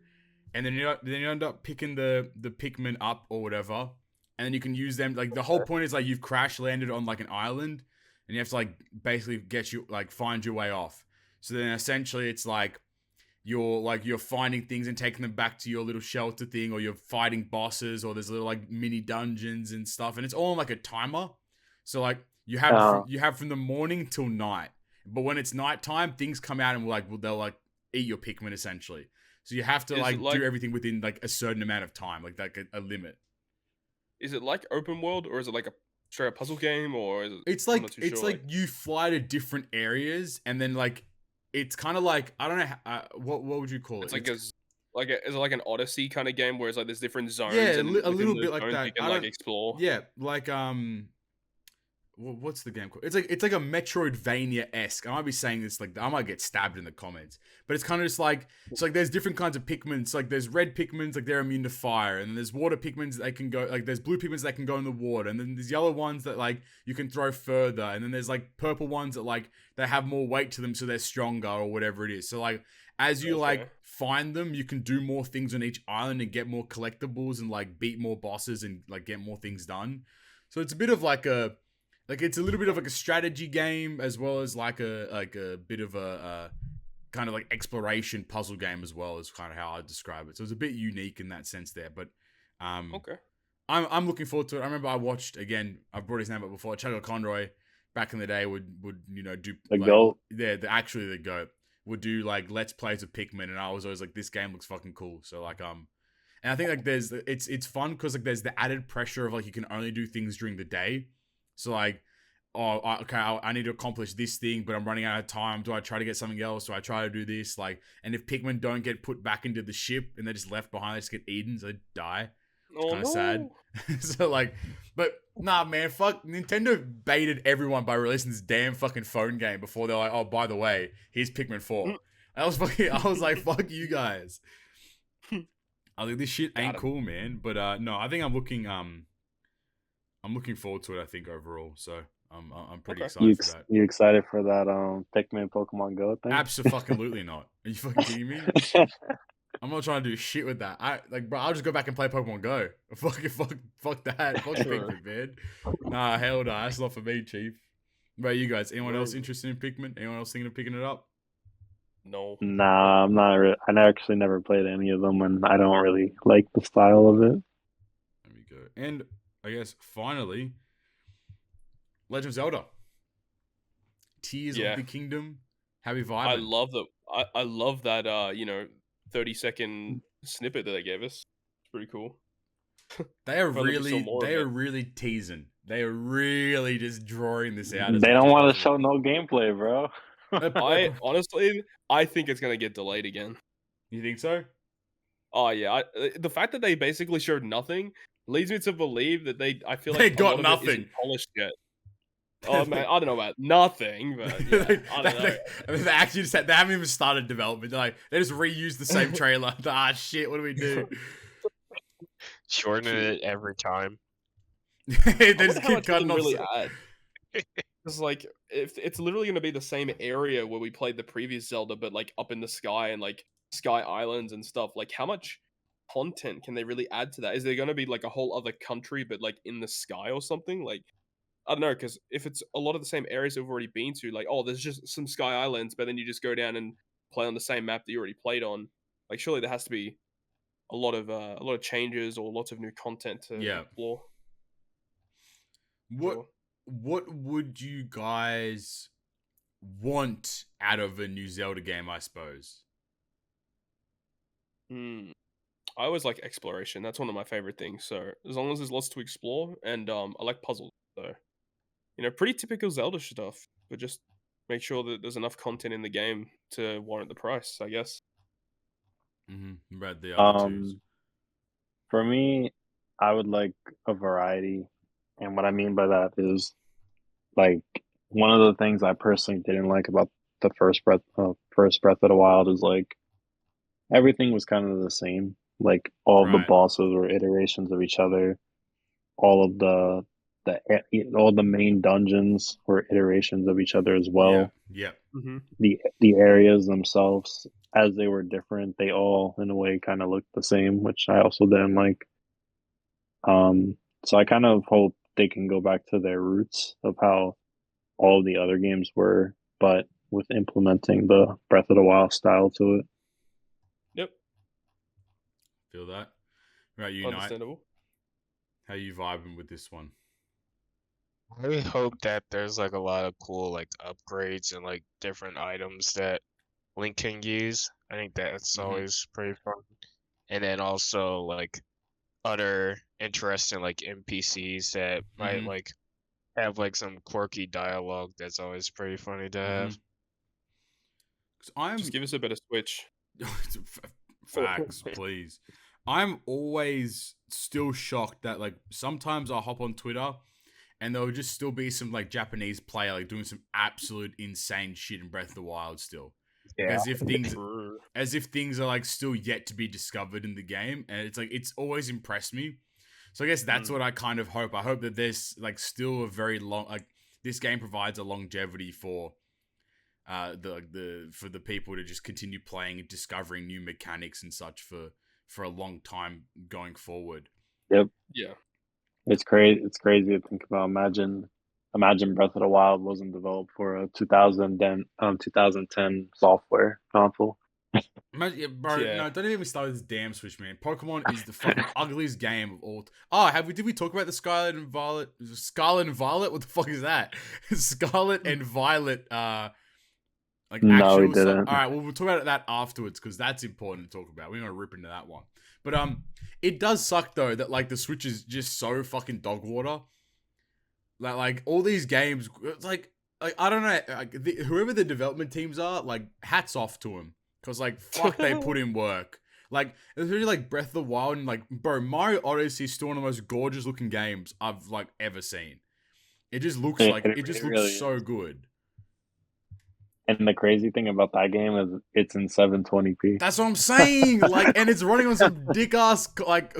Speaker 2: and then you end up picking the Pikmin up or whatever, and then you can use them. Like the whole point is like you've crash landed on like an island, and you have to like basically find your way off. So then essentially it's like you're finding things and taking them back to your little shelter thing, or you're fighting bosses, or there's little like mini dungeons and stuff, and it's all on like a timer. So like you have from the morning till night, but when it's nighttime, things come out and they'll like eat your Pikmin essentially. So you have to do everything within like a certain amount of time, like a limit.
Speaker 4: Is it like open world, or is it like a straight up puzzle game, or is it?
Speaker 2: It's like you fly to different areas, and then like it's kind of like, I don't know what would you call it?
Speaker 4: Is it like an Odyssey kind of game where it's like there's different zones?
Speaker 2: Yeah,
Speaker 4: and
Speaker 2: a little bit like that.
Speaker 4: You can like explore.
Speaker 2: Yeah, like what's the game called? It's like a Metroidvania-esque. I might be saying this like I might get stabbed in the comments, but it's kind of just like it's like there's different kinds of Pikmins. Like there's red Pikmins, like they're immune to fire, and then there's water Pikmins that can go, like there's blue Pikmins that can go in the water, and then there's yellow ones that like you can throw further, and then there's like purple ones that like they have more weight to them, so they're stronger or whatever it is. So like as you like find them, you can do more things on each island and get more collectibles and like beat more bosses and like get more things done. So it's a bit of it's a little bit of like a strategy game, as well as like a bit of a kind of like exploration puzzle game as well, is kind of how I describe it. So it's a bit unique in that sense there, but I'm looking forward to it. I remember I watched, again, I've brought his name up before, Chugga Conroy back in the day would do
Speaker 1: the GOAT.
Speaker 2: Yeah, actually the GOAT would do like let's plays of Pikmin, and I was always like, this game looks fucking cool. So like and I think like it's fun because like there's the added pressure of like you can only do things during the day. So like, I need to accomplish this thing, but I'm running out of time. Do I try to get something else? Do I try to do this? Like, and if Pikmin don't get put back into the ship and they're just left behind, they just get eaten, so they die. It's kind of sad. So like, but nah, man, fuck. Nintendo baited everyone by releasing this damn fucking phone game before they're like, oh, by the way, here's Pikmin 4. I was like, fuck you guys. I was like, this shit ain't cool, man. But no, I think I'm looking forward to it, I think, overall. So I'm pretty excited for that.
Speaker 1: You excited for that Pikmin Pokemon Go thing?
Speaker 2: Absolutely not. Are you fucking kidding me? I'm not trying to do shit with that. Bro, I'll just go back and play Pokemon Go. Fuck that. Fuck Pikmin, man. Nah, hell no. That's not for me, Chief. What about you guys? Anyone else interested in Pikmin? Anyone else thinking of picking it up?
Speaker 4: No.
Speaker 1: Nah, I'm not. I actually never played any of them, and I don't really like the style of it.
Speaker 2: There we go. And I guess finally, Legend of Zelda. Tears of the Kingdom. How we vibing?
Speaker 4: I love that 30-second snippet that they gave us. It's pretty cool.
Speaker 2: They are really teasing. They are really just drawing this out.
Speaker 1: They don't want to show no gameplay, bro.
Speaker 4: I think it's gonna get delayed again.
Speaker 2: You think so?
Speaker 4: Oh yeah, the fact that they basically showed nothing leads me to believe that I feel like
Speaker 2: they got nothing
Speaker 4: isn't polished yet. Oh man, I don't know about nothing, but yeah, I don't know.
Speaker 2: They actually just they haven't even started development. They just reused the same trailer. Shit, what do we do?
Speaker 3: Shorten it every time.
Speaker 2: They just keep cutting off.
Speaker 4: It's like if it's literally going to be the same area where we played the previous Zelda, but like up in the sky and like sky islands and stuff. Like, how much content can they really add to that? Is there going to be like a whole other country, but like in the sky or something? Like, I don't know, because if it's a lot of the same areas we've already been to, like, oh, there's just some sky islands, but then you just go down and play on the same map that you already played on. Like, surely there has to be a lot of changes or lots of new content to explore.
Speaker 2: What would you guys want out of a new Zelda game, I suppose?
Speaker 4: I always like exploration. That's one of my favorite things. So as long as there's lots to explore, and I like puzzles. So, pretty typical Zelda stuff, but just make sure that there's enough content in the game to warrant the price, I guess.
Speaker 2: Read the other twos.
Speaker 1: For me, I would like a variety. And what I mean by that is, like, one of the things I personally didn't like about the first Breath of the Wild is, like, everything was kind of the same. Like, all of the bosses were iterations of each other. All of the main dungeons were iterations of each other as well.
Speaker 2: Yeah.
Speaker 1: The areas themselves, as they were different, they all in a way kind of looked the same, which I also didn't like. So I kind of hope they can go back to their roots of how all the other games were, but with implementing the Breath of the Wild style to it.
Speaker 4: Yep.
Speaker 2: Feel that. Right, you
Speaker 4: Understandable.
Speaker 2: How you vibing with this one?
Speaker 3: I hope that there's like a lot of cool like upgrades and like different items that Link can use. I think that's always pretty fun. And then also like other interesting like NPCs that might like have like some quirky dialogue that's always pretty funny to have.
Speaker 4: Just give us a bit of Switch.
Speaker 2: Facts, please. I'm always still shocked that like sometimes I'll hop on Twitter and there'll just still be some like Japanese player like doing some absolute insane shit in Breath of the Wild still. Yeah. As if things are like still yet to be discovered in the game, and it's like it's always impressed me. So I guess that's what I kind of hope. I hope that there's like still a very long like this game provides a longevity for the people to just continue playing and discovering new mechanics and such for a long time going forward.
Speaker 1: Yep.
Speaker 4: Yeah.
Speaker 1: It's crazy. It's crazy to think about. Imagine Breath of the Wild wasn't developed for a 2010 software console.
Speaker 2: No, don't even start with this damn Switch, man. Pokemon is the fucking ugliest game of all. Did we talk about the Scarlet and Violet? Scarlet and Violet? What the fuck is that? Scarlet and Violet.
Speaker 1: No, we didn't.
Speaker 2: All right, well, we'll talk about that afterwards because that's important to talk about. We're gonna rip into that one, but it does suck though that like the Switch is just so fucking dog water. Like all these games, it's like I don't know, whoever the development teams are, like hats off to them. Because, like, fuck, they put in work. Like, it's really like Breath of the Wild and, like, bro, Mario Odyssey is still one of the most gorgeous looking games I've, like, ever seen. It just looks looks really so good.
Speaker 1: And the crazy thing about that game is it's in 720p.
Speaker 2: That's what I'm saying. Like, and it's running on some dick-ass, like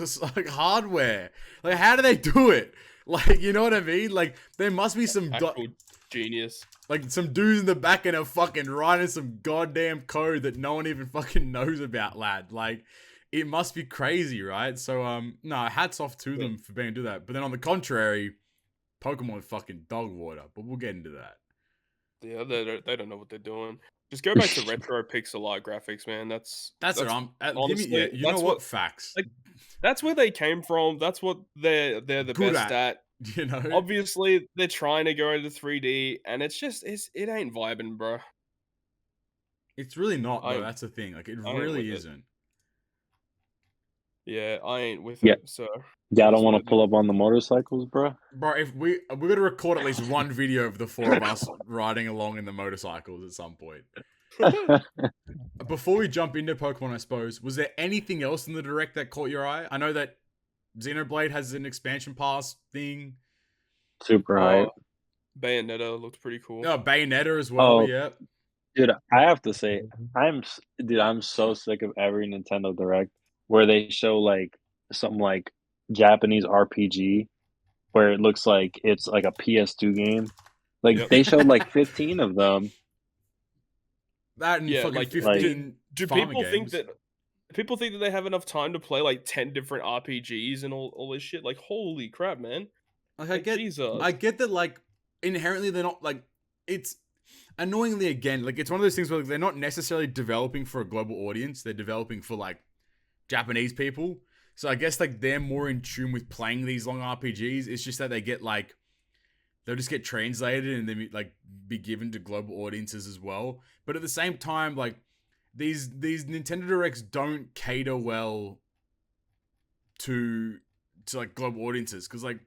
Speaker 2: hardware. Like, how do they do it? Like, you know what I mean? Like, there must be some
Speaker 4: actual genius.
Speaker 2: Like, some dudes in the back end are fucking writing some goddamn code that no one even fucking knows about, lad. Like, it must be crazy, right? So, no, hats off to them for being able to do that. But then on the contrary, Pokemon fucking dog water. But we'll get into that.
Speaker 4: Yeah, they don't know what they're doing. Just go back to retro pixel art graphics, man. That's
Speaker 2: what I'm.
Speaker 4: Honestly,
Speaker 2: you know what? Facts.
Speaker 4: Like, that's where they came from. That's what they're the
Speaker 2: good
Speaker 4: best at.
Speaker 2: You know,
Speaker 4: obviously they're trying to go into 3D, and it ain't vibing, bro.
Speaker 2: It's really not, though. That's the thing. Like, it really isn't.
Speaker 4: Yeah, I ain't with it. So
Speaker 1: yeah, I don't want to pull up on the motorcycles, bro.
Speaker 2: Bro, if we're gonna record at least one video of the four of us riding along in the motorcycles at some point. Before we jump into Pokemon, I suppose, was there anything else in the Direct that caught your eye? I know that Xenoblade has an expansion pass thing.
Speaker 1: Super hype.
Speaker 4: Bayonetta looked pretty cool.
Speaker 2: Oh, Bayonetta as well, yeah.
Speaker 1: Dude, I have to say, I'm so sick of every Nintendo Direct where they show like something like Japanese RPG where it looks like it's like a PS2 game. Like they showed like 15 of them.
Speaker 2: That and fucking like 15.
Speaker 4: Do people think that they have enough time to play like 10 different RPGs and all this shit? Like, holy crap, man!
Speaker 2: Like, I get that. Like, inherently they're not like, it's annoyingly, again, like, it's one of those things where, like, they're not necessarily developing for a global audience. They're developing for like Japanese people. So I guess like they're more in tune with playing these long RPGs. It's just that they get like, they'll just get translated and then like be given to global audiences as well. But at the same time, like, these Nintendo Directs don't cater well to like global audiences, because like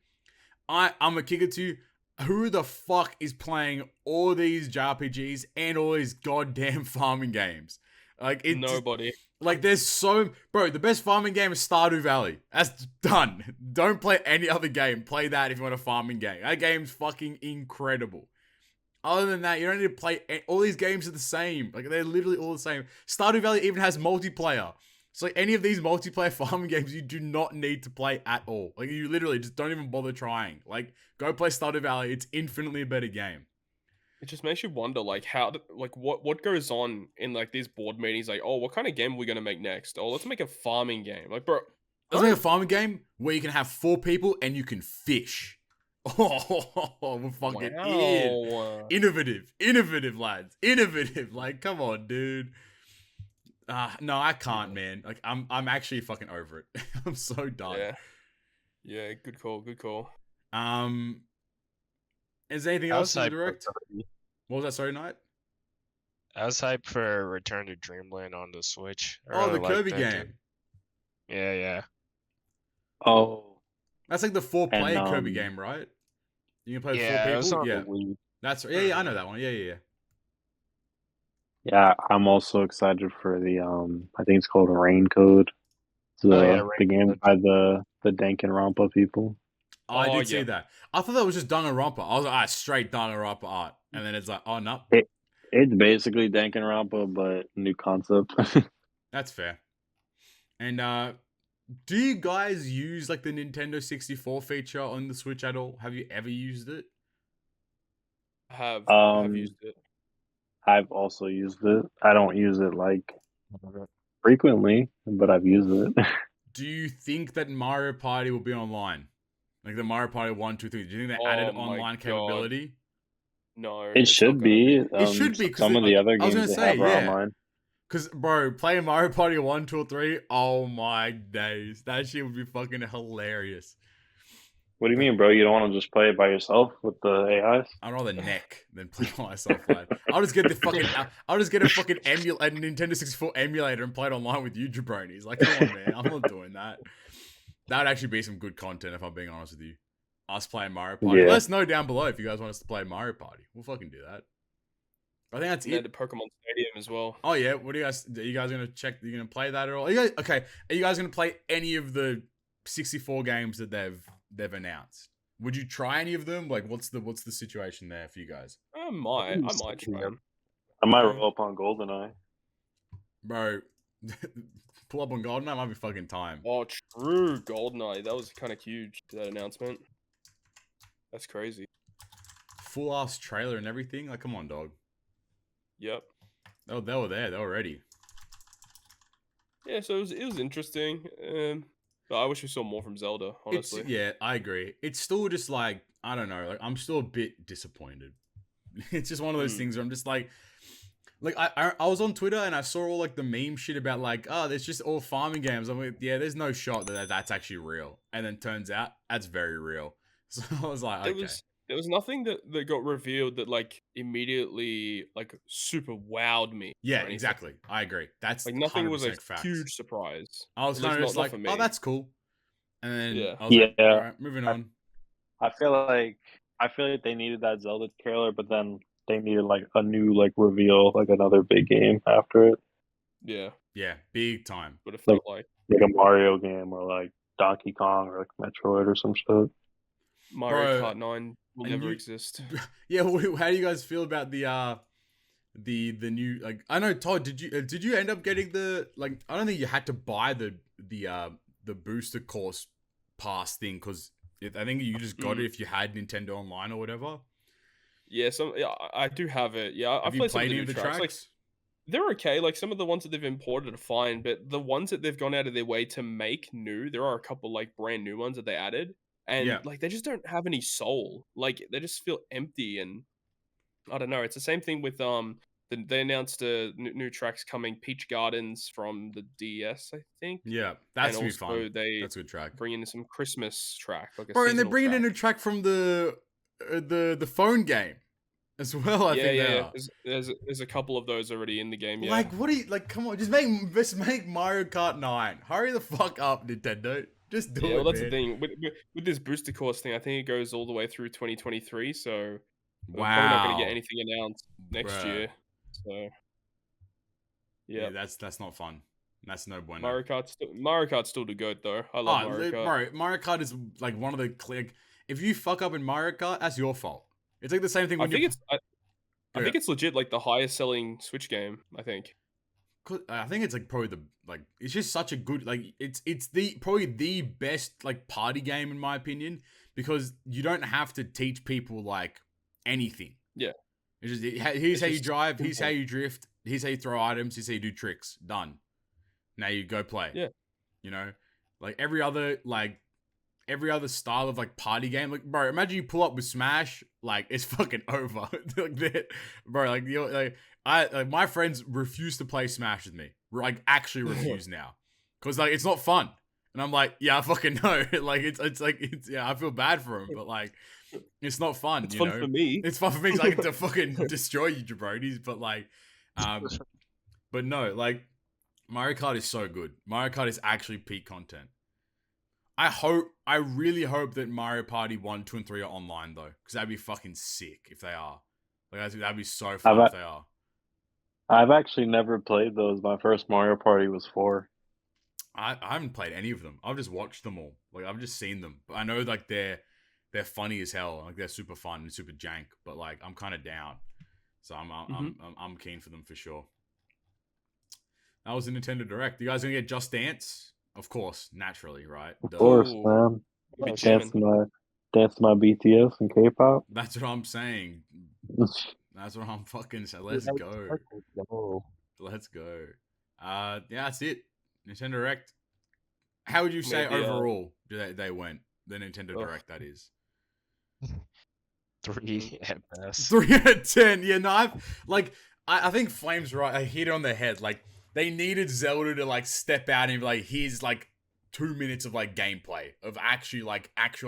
Speaker 2: I'm a kicker to you. Who the fuck is playing all these JRPGs and all these goddamn farming games? Like, it's
Speaker 4: nobody.
Speaker 2: Like, there's bro, the best farming game is Stardew Valley. That's done. Don't play any other game. Play that if you want a farming game. That game's fucking incredible. Other than that, you don't need to play. All these games are the same. Like, they're literally all the same. Stardew Valley even has multiplayer. So, like, any of these multiplayer farming games, you do not need to play at all. Like, you literally just don't even bother trying. Like, go play Stardew Valley. It's infinitely a better game.
Speaker 4: It just makes you wonder, like, what goes on in, like, these board meetings. Like, oh, what kind of game are we going to make next? Oh, let's make a farming game. Like, bro.
Speaker 2: Let's make a farming game where you can have 4 people and you can fish. Oh, we're fucking innovative, lads. Innovative. Like, come on, dude. No, I can't, man. Like, I'm actually fucking over it. I'm so done.
Speaker 4: Yeah, good call.
Speaker 2: Is there anything else in the Direct? What was that, sorry, Knight?
Speaker 3: I was hyped for Return to Dreamland on the Switch.
Speaker 2: The Kirby game.
Speaker 3: Yeah.
Speaker 1: Oh.
Speaker 2: That's like the 4-player Kirby game, right? You can play with 4 people? Yeah. That's right. Yeah, I know that one. Yeah.
Speaker 1: Yeah, I'm also excited for the I think it's called Rain Code. It's the game by the Danganronpa people.
Speaker 2: Oh, I did see that. I thought that was just Danganronpa. I was like, straight Danganronpa art. And then it's like, oh, no.
Speaker 1: It's basically Danganronpa, but new concept.
Speaker 2: That's fair. And do you guys use like the Nintendo 64 feature on the Switch at all? Have you ever used it?
Speaker 4: I've used it.
Speaker 1: I've also used it. I don't use it like frequently, but I've used it.
Speaker 2: Do you think that Mario Party will be online? Like the Mario Party 1, 2, 3. Do you think they added online capability?
Speaker 4: No.
Speaker 1: It should be.
Speaker 2: It should be.
Speaker 1: Some of the other games they have are online.
Speaker 2: Because, bro, playing Mario Party 1, 2, or 3, oh my days. That shit would be fucking hilarious.
Speaker 1: What do you mean, bro? You don't want to just play it by yourself with the AIs?
Speaker 2: I'd rather neck than play by myself, lad. I'll just get a fucking a Nintendo 64 emulator and play it online with you jabronis. Like, come on, man. I'm not doing that. That would actually be some good content, if I'm being honest with you. Us playing Mario Party.
Speaker 1: Yeah.
Speaker 2: Let us know down below if you guys want us to play Mario Party. We'll fucking do that. I think that's it.
Speaker 4: The Pokemon Stadium as well.
Speaker 2: Oh yeah, what do you guys? Are you guys gonna check? Are you gonna play that at all? Are you guys gonna play any of the 64 games that they've announced? Would you try any of them? Like, what's the situation there for you guys?
Speaker 4: I might try them.
Speaker 1: I might roll up on GoldenEye.
Speaker 2: Bro, pull up on GoldenEye might be fucking time.
Speaker 4: Oh, true, GoldenEye. That was kind of huge, that announcement. That's crazy.
Speaker 2: Full ass trailer and everything. Like, come on, dog.
Speaker 4: Yep.
Speaker 2: Oh, they were there. They were ready.
Speaker 4: Yeah, so it was interesting. But I wish we saw more from Zelda, honestly.
Speaker 2: Yeah, I agree. It's still just like, I don't know. Like, I'm still a bit disappointed. It's just one of those things where I'm just like I was on Twitter and I saw all like the meme shit about like, oh, there's just all farming games. I'm like, yeah, there's no shot that that's actually real. And then turns out that's very real. So I was like, okay.
Speaker 4: There was nothing that got revealed that like immediately like super wowed me.
Speaker 2: Yeah, exactly. I agree. That's
Speaker 4: like nothing was a
Speaker 2: facts.
Speaker 4: huge surprise.
Speaker 2: I was kind of just like, oh, that's cool. And then I was like, all right, moving on.
Speaker 1: I feel like they needed that Zelda trailer, but then they needed like a new like reveal, like another big game after it.
Speaker 4: Yeah.
Speaker 2: Yeah, big time.
Speaker 4: But it felt like
Speaker 1: a Mario game or like Donkey Kong or like Metroid or some shit.
Speaker 4: Mario Kart 9 will never exist.
Speaker 2: Yeah, how do you guys feel about the new, like, I know, Todd, did you end up getting the, like, I don't think you had to buy the booster course pass thing, because I think you just got it if you had Nintendo Online or whatever.
Speaker 4: Yeah, I do have it. Yeah, I've played some of the new tracks. Like, they're okay. Like, some of the ones that they've imported are fine, but the ones that they've gone out of their way to make new, there are a couple like brand new ones that they added, and like they just don't have any soul. Like, they just feel empty, and I don't know. It's the same thing with they announced new tracks coming, Peach Gardens from the DS, I think.
Speaker 2: Yeah, that's gonna be fun. That's a good track.
Speaker 4: Bring in some Christmas track, like a
Speaker 2: bro, and they're bringing in a track from the phone game as well. I think.
Speaker 4: Yeah. There's a couple of those already in the game. Yeah.
Speaker 2: Like, what do you like? Come on, just make Mario Kart 9. Hurry the fuck up, Nintendo. Just do it.
Speaker 4: Well, that's
Speaker 2: man.
Speaker 4: the thing with this booster course thing. I think it goes all the way through 2023. So we're
Speaker 2: wow,
Speaker 4: probably not going to get anything announced next year. So yeah,
Speaker 2: that's not fun. That's no bueno.
Speaker 4: Mario Kart's still the goat though. I love Mario Kart.
Speaker 2: Bro, Mario Kart is like one of the if you fuck up in Mario Kart, that's your fault. It's like the same thing when
Speaker 4: I think it's legit like the highest selling Switch game, I think.
Speaker 2: I think it's like probably it's just such a good, like, it's probably the best like party game in my opinion, because you don't have to teach people like anything.
Speaker 4: Yeah.
Speaker 2: It's just, here's how you drive, here's how you drift, here's how you throw items, here's how you do tricks. Done. Now you go play.
Speaker 4: Yeah.
Speaker 2: You know? Like every other style of like party game, like, bro, imagine you pull up with Smash, like it's fucking over. Bro, like my friends refuse to play Smash with me. Like actually refuse now. Cause like it's not fun. And I'm like, yeah, I fucking know. Like it's yeah, I feel bad for him, but like it's not fun.
Speaker 4: It's fun for me.
Speaker 2: It's fun for me because I get to fucking destroy you, jabronis. But like, but no, like Mario Kart is so good. Mario Kart is actually peak content. I really hope that Mario Party 1, 2, and 3 are online though, because that'd be fucking sick if they are. Like that'd be so fun if they are.
Speaker 1: I've actually never played those. My first Mario Party was 4.
Speaker 2: I haven't played any of them. I've just watched them all. Like I've just seen them. But I know like they're funny as hell. Like they're super fun and super jank. But like I'm kind of down, so I'm keen for them for sure. That was the Nintendo Direct. You guys gonna get Just Dance? Of course, naturally, right?
Speaker 1: Of course, man. Dance to my BTS and K-pop.
Speaker 2: That's what I'm saying. That's what I'm fucking saying. Let's go. Let's go. Yeah, that's it. Nintendo Direct. How would you say overall they went? The Nintendo Direct, that is.
Speaker 3: 3 at best.
Speaker 2: 3 out of 10. Yeah, no, I think Flame's right. I hit it on the head. Like, they needed Zelda to like step out and be like, here's like 2 minutes of like gameplay of actually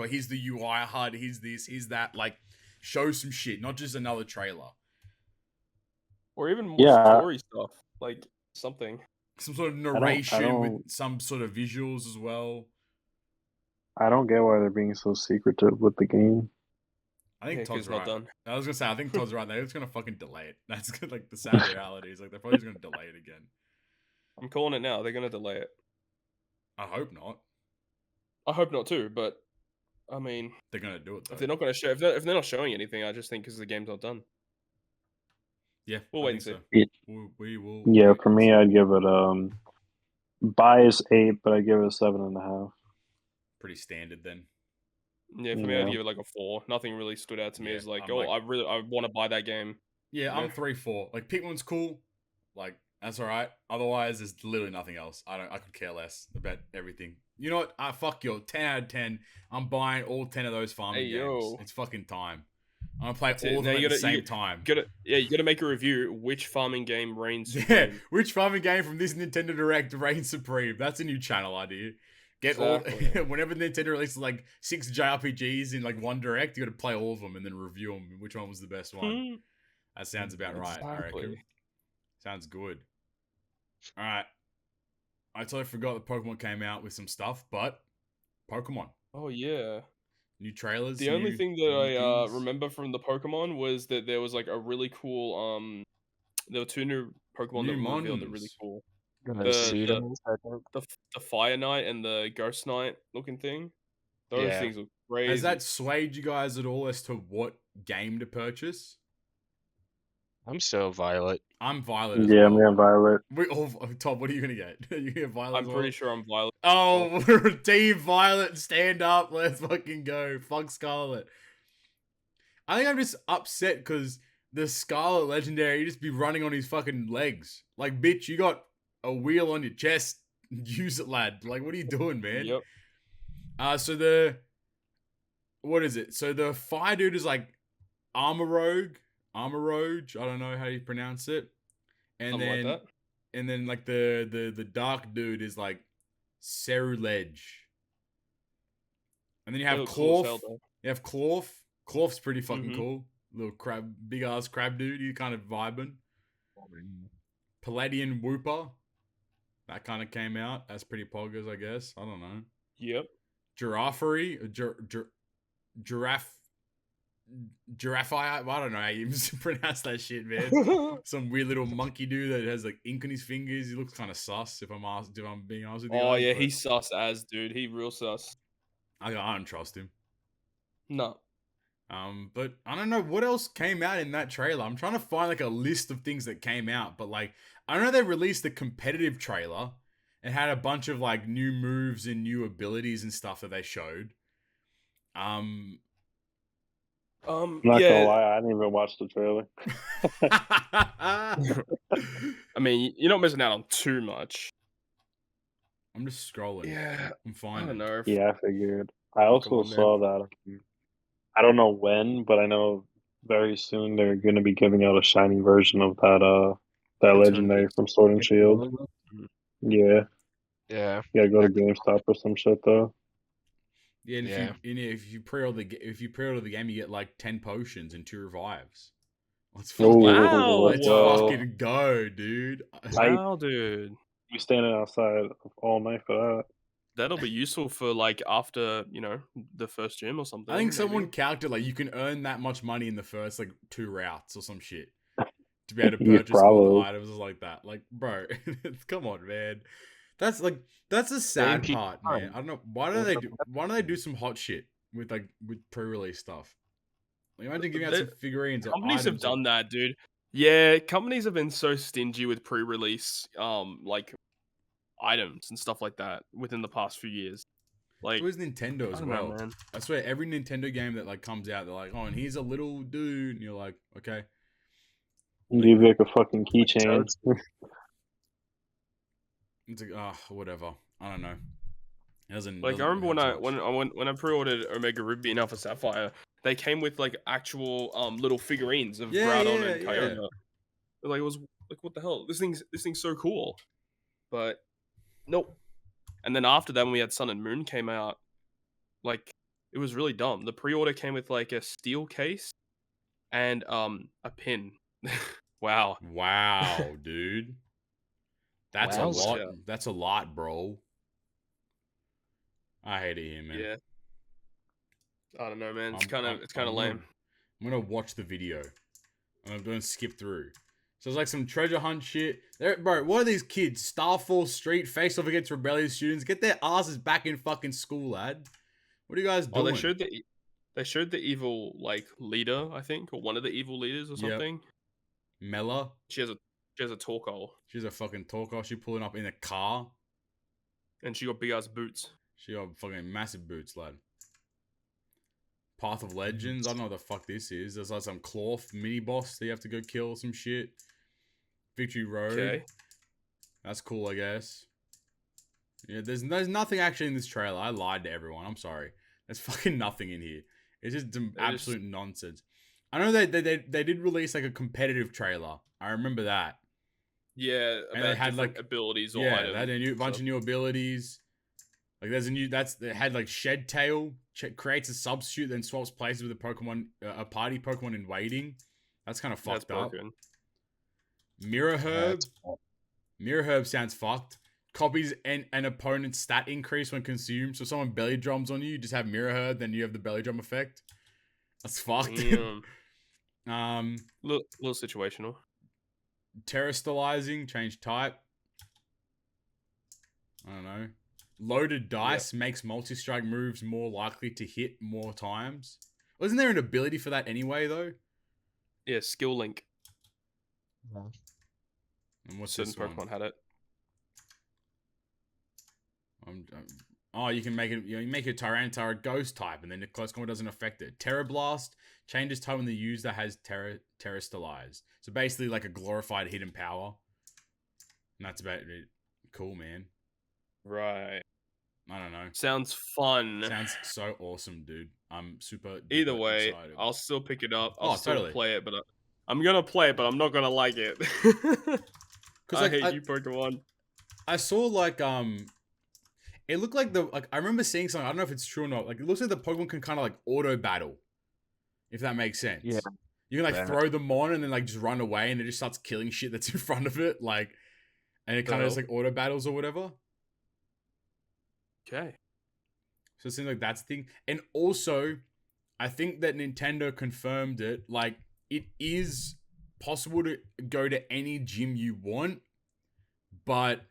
Speaker 2: here's the UI HUD, here's this, here's that. Like, show some shit, not just another trailer.
Speaker 4: Or even more story stuff, like something.
Speaker 2: Some sort of narration with some sort of visuals as well.
Speaker 1: I don't get why they're being so secretive with the game.
Speaker 2: I think Todd's right. Not done. I was gonna say, I think Todd's right. They're just gonna fucking delay it. That's like the sad reality. Is like they're probably just gonna delay it again.
Speaker 4: I'm calling it now. They're gonna delay it.
Speaker 2: I hope not.
Speaker 4: I hope not too, but I mean,
Speaker 2: they're gonna do it though.
Speaker 4: If they're not gonna show, if they're not showing anything, I just think because the game's not done.
Speaker 2: Yeah,
Speaker 4: we'll wait and see.
Speaker 2: We will.
Speaker 1: Yeah, for me, I'd give it bias 8, but I give it a 7.5.
Speaker 2: Pretty standard then.
Speaker 4: Yeah, for me, I'd give it like a 4. Nothing really stood out to me as like, I want to buy that game.
Speaker 2: Yeah, I'm 3-4. Like Pikmin's cool, like that's all right. Otherwise, there's literally nothing else. I could care less about everything. You know what? Fuck you. 10 out of 10. I'm buying all 10 of those farming games. It's fucking time. I'm gonna play all of them at the same time.
Speaker 4: You gotta make a review. Which farming game reigns supreme?
Speaker 2: Yeah, which farming game from this Nintendo Direct reigns supreme? That's a new channel idea. Get exactly. all whenever Nintendo releases like 6 JRPGs in like one Direct, you gotta play all of them and then review them. Which one was the best one? That sounds about right. I reckon. Sounds good. All right. I totally forgot that Pokemon came out with some stuff, but Pokemon.
Speaker 4: Oh yeah.
Speaker 2: New trailers.
Speaker 4: The only thing that I remember from the Pokemon was that there was like a really cool there were 2 new Pokemon that were revealed that really cool. The Fire Knight and the Ghost Knight looking thing. Those things look crazy.
Speaker 2: Has that swayed you guys at all as to what game to purchase?
Speaker 3: I'm still Violet.
Speaker 2: I'm Violet as well. Yeah,
Speaker 1: I'm getting Violet.
Speaker 2: Todd, what are you going to get? Are you getting Violet
Speaker 4: I'm pretty sure I'm Violet.
Speaker 2: Oh, Team Violet, stand up. Let's fucking go. Fuck Scarlet. I think I'm just upset because the Scarlet Legendary, you just be running on his fucking legs. Like, bitch, you got a wheel on your chest. Use it, lad. Like, what are you doing, man?
Speaker 4: Yep.
Speaker 2: What is it? So the fire dude is like Armoroge. I don't know how you pronounce it. And
Speaker 4: something
Speaker 2: then
Speaker 4: like that.
Speaker 2: And then like the dark dude is like Cerulege. And then you have Clorf. You have Clorf. Clorf's pretty fucking cool. Little crab, big ass crab dude. You kind of vibing. Palladian Wooper. That kind of came out. That's pretty poggers, I guess. I don't know.
Speaker 4: Yep.
Speaker 2: Giraffe. Giraffe, I don't know how you pronounce that shit, man. Some weird little monkey dude that has like ink on his fingers. He looks kind of sus. If I'm being honest with you.
Speaker 4: Oh yeah, he's sus as dude. He real sus.
Speaker 2: I don't trust him.
Speaker 4: No.
Speaker 2: But I don't know what else came out in that trailer. I'm trying to find like a list of things that came out, but like I know they released the competitive trailer and had a bunch of like new moves and new abilities and stuff that they showed.
Speaker 1: I'm not gonna lie, I didn't even watch the trailer.
Speaker 4: I mean, you're not missing out on too much.
Speaker 2: I'm just scrolling.
Speaker 4: Yeah,
Speaker 2: I'm fine.
Speaker 4: I don't know.
Speaker 1: Yeah, I figured. I also saw that. I don't know when, but I know very soon they're going to be giving out a shiny version of that legendary from Sword and Shield. Yeah.
Speaker 3: Yeah.
Speaker 1: You gotta go to GameStop or some shit though.
Speaker 2: Yeah, and if you pre-order the game, you get like 10 potions and 2 revives. Let's fucking go, dude.
Speaker 4: Wow, dude.
Speaker 1: You standing outside all night for that.
Speaker 4: That'll be useful for like after, the first gym or something.
Speaker 2: I think someone calculated like you can earn that much money in the first like 2 routes or some shit to be able to purchase all the items like that. Like, bro, come on, man. That's the sad part, man. I don't know why don't they do some hot shit with pre-release stuff? Like, imagine giving out some figurines.
Speaker 4: Companies have done that, dude. Yeah, companies have been so stingy with pre-release, items and stuff like that within the past few years. Like,
Speaker 2: so is Nintendo as well. Man. I swear, every Nintendo game that comes out, they're like, "Oh, and here's a little dude," and you're like, "Okay."
Speaker 1: Leave like a fucking keychain.
Speaker 2: It's like, whatever. I don't know.
Speaker 4: I remember when I pre-ordered Omega Ruby and Alpha Sapphire, they came with like actual little figurines of Groudon and Kyogre. Yeah. Like, it was like, what the hell? This thing's so cool, but nope. And then after that, when we had Sun and Moon came out, like, it was really dumb. The pre-order came with like a steel case and a pin. Wow,
Speaker 2: dude. That's a lot. Yeah. That's a lot, bro. I hate it here, man.
Speaker 4: Yeah. I don't know, man. It's kind of lame.
Speaker 2: I'm gonna watch the video. I'm gonna skip through. So it's like some treasure hunt shit. Bro, what are these kids? Starfall Street, face off against rebellious students. Get their asses back in fucking school, lad. What are you guys doing?
Speaker 4: Oh, they showed the evil leader, I think, or one of the evil leaders or something.
Speaker 2: Yep. Mela.
Speaker 4: She has a Torkoal.
Speaker 2: She's a fucking Torkoal. She pulling up in a car.
Speaker 4: And she got big ass boots.
Speaker 2: She got fucking massive boots, lad. Path of Legends. I don't know what the fuck this is. There's like some Cloth mini boss that you have to go kill some shit. Victory Road.
Speaker 4: Okay.
Speaker 2: That's cool, I guess. Yeah, there's nothing actually in this trailer. I lied to everyone. I'm sorry. There's fucking nothing in here. It's just absolute nonsense. I know they did release like a competitive trailer. I remember that.
Speaker 4: Yeah,
Speaker 2: and they had like
Speaker 4: abilities. Or
Speaker 2: items, they had a bunch of new abilities. Like there's a new they had like Shed Tail creates a substitute, then swaps places with a Pokemon, a party Pokemon in waiting. That's kind of fucked up. Mirror Herb. Mirror Herb sounds fucked. Copies an opponent's stat increase when consumed. So if someone belly drums on you, you just have Mirror Herb, then you have the belly drum effect. That's fucked.
Speaker 4: Little situational.
Speaker 2: Terrestrializing, change type. I don't know. Loaded dice makes multi-strike moves more likely to hit more times. Wasn't there an ability for that anyway, though?
Speaker 4: Yeah, skill link.
Speaker 2: And what's
Speaker 4: certain
Speaker 2: this one?
Speaker 4: Pokemon had it.
Speaker 2: Oh, you can make it. You make a Tyranitar ghost type, and then the close combat doesn't affect it. Terra Blast changes type when the user has Terrestrialized. So basically, like a glorified hidden power. And that's about it. Cool, man.
Speaker 4: Right.
Speaker 2: I don't know.
Speaker 4: Sounds fun.
Speaker 2: Sounds so awesome, dude. I'm super.
Speaker 4: Either way,
Speaker 2: excited.
Speaker 4: I'll still pick it up. I'll still
Speaker 2: totally
Speaker 4: play it, but I'm gonna play it, but I'm not gonna like it. Because I hate you, Pokemon.
Speaker 2: I saw like it looked like I remember seeing something. I don't know if it's true or not. Like it looks like the Pokemon can kind of like auto battle, if that makes sense.
Speaker 1: Yeah.
Speaker 2: You can like throw them on and then like just run away, and it just starts killing shit that's in front of it, like, and it kind of just like auto battles or whatever.
Speaker 4: Okay.
Speaker 2: So it seems like that's the thing. And also, I think that Nintendo confirmed it. Like, it is possible to go to any gym you want, but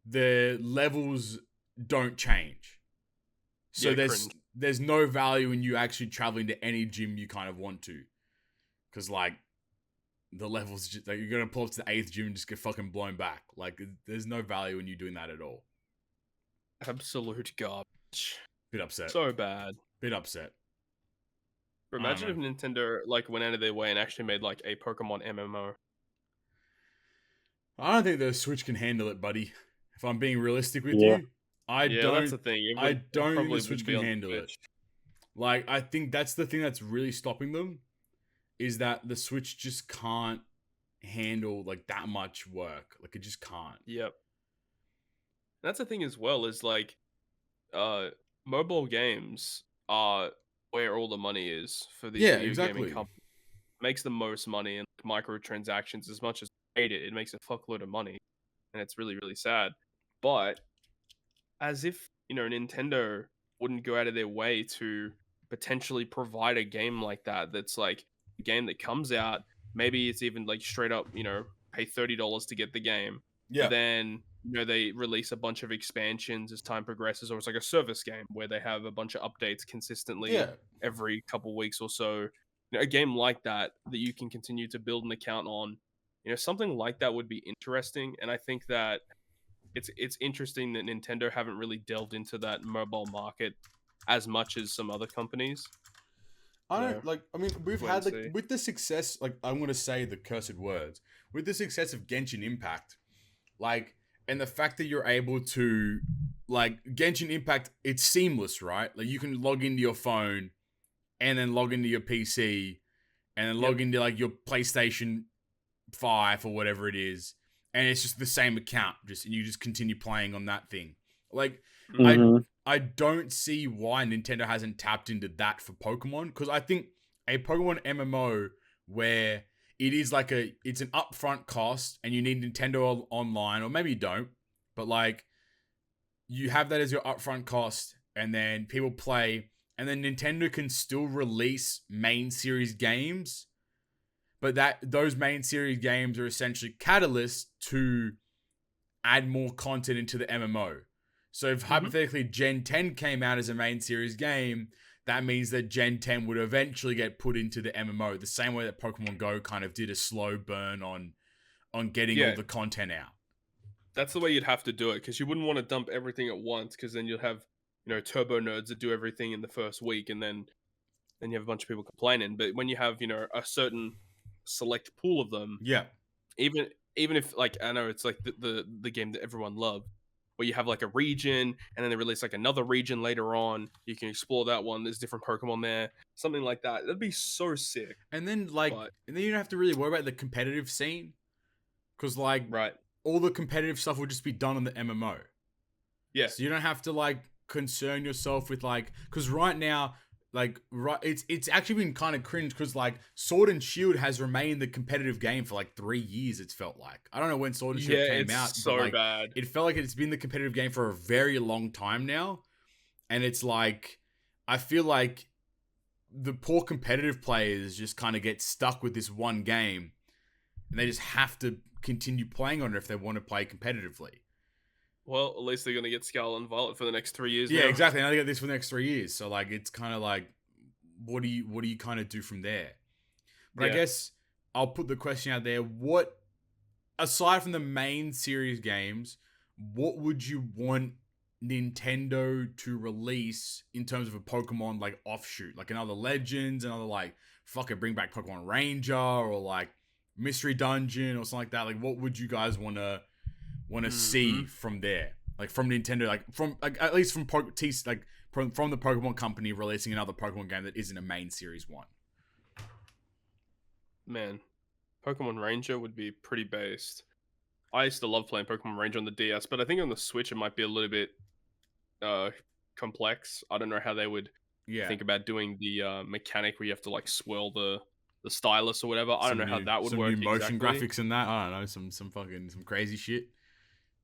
Speaker 2: the levels don't change. So there's no value in you actually traveling to any gym you kind of want to. Because, like, the levels, just, like, you're going to pull up to the 8th gym and just get fucking blown back. Like, there's no value in you doing that at all.
Speaker 4: Absolute garbage.
Speaker 2: Bit upset.
Speaker 4: So bad.
Speaker 2: Bit upset.
Speaker 4: But imagine if Nintendo like went out of their way and actually made like a Pokemon MMO.
Speaker 2: I don't think the Switch can handle it, buddy. If I'm being realistic with you, I don't.
Speaker 4: That's the thing.
Speaker 2: I don't think the Switch can handle it. Like, I think that's the thing that's really stopping them, is that the Switch just can't handle like that much work. Like, it just can't.
Speaker 4: Yep. That's the thing as well, is like mobile games are where all the money is for these video gaming companies. Makes the most money, and microtransactions, as much as I hate it, it makes a fuckload of money, and it's really, really sad. But as if, Nintendo wouldn't go out of their way to potentially provide a game like that, that's like a game that comes out, maybe it's even like straight up, pay $30 to get the game. Yeah. Then they release a bunch of expansions as time progresses, or it's like a service game where they have a bunch of updates consistently every couple weeks or so. A game like that you can continue to build an account on, something like that would be interesting. And I think that it's interesting that Nintendo haven't really delved into that mobile market as much as some other companies.
Speaker 2: We've had with the success, like, I'm going to say the cursed words, with the success of Genshin Impact, like, and the fact that you're able to, like, Genshin Impact, it's seamless, right? Like, you can log into your phone and then log into your PC and then log into, like, your PlayStation 5 or whatever it is. And it's just the same account, and you just continue playing on that thing. Like, I don't see why Nintendo hasn't tapped into that for Pokemon, because I think a Pokemon MMO where it is like it's an upfront cost and you need Nintendo Online, or maybe you don't, but like you have that as your upfront cost, and then people play, and then Nintendo can still release main series games, but those main series games are essentially catalysts to add more content into the MMO. So if hypothetically Gen 10 came out as a main series game, that means that Gen 10 would eventually get put into the MMO, the same way that Pokemon Go kind of did a slow burn on getting all the content out.
Speaker 4: That's the way you'd have to do it, because you wouldn't want to dump everything at once, because then you'll have, turbo nerds that do everything in the first week, and then then you have a bunch of people complaining. But when you have, you know, a certain select pool of them,
Speaker 2: yeah,
Speaker 4: even if like I know it's like the game that everyone loved, where you have like a region and then they release like another region later on, you can explore that one. There's different Pokemon there, something like that. That'd be so sick.
Speaker 2: And then and then you don't have to really worry about the competitive scene, because like
Speaker 4: right,
Speaker 2: all the competitive stuff will just be done on the MMO.
Speaker 4: yeah.
Speaker 2: So you don't have to like concern yourself with like, because right now, like it's actually been kind of cringe, because like Sword and Shield has remained the competitive game for like 3 years. It's felt like, I don't know when Sword and Shield came out,
Speaker 4: so
Speaker 2: but like
Speaker 4: bad.
Speaker 2: it felt like it's been the competitive game for a very long time now, and it's like I feel like the poor competitive players just kind of get stuck with this one game, and they just have to continue playing on it if they want to play competitively.
Speaker 4: Well, at least they're gonna get Scarlet and Violet for the next 3 years.
Speaker 2: Yeah,
Speaker 4: now.
Speaker 2: exactly. Now they get this for the next 3 years. So like, it's kind of like, what do you kind of do from there? But I guess I'll put the question out there: what, aside from the main series games, what would you want Nintendo to release in terms of a Pokemon like offshoot, like another Legends, another like fucking bring back Pokemon Ranger, or like Mystery Dungeon or something like that? Like, what would you guys want to see from there, like from Nintendo, like from like at least from from the Pokemon company releasing another Pokemon game that isn't a main series one?
Speaker 4: Man, Pokemon Ranger would be pretty based. I used to love playing Pokemon Ranger on the DS, but I think on the Switch it might be a little bit complex. I don't know how they would think about doing the mechanic where you have to like swirl the stylus or whatever. I don't know how that would work.
Speaker 2: Some new motion graphics and that. I don't know, some crazy shit.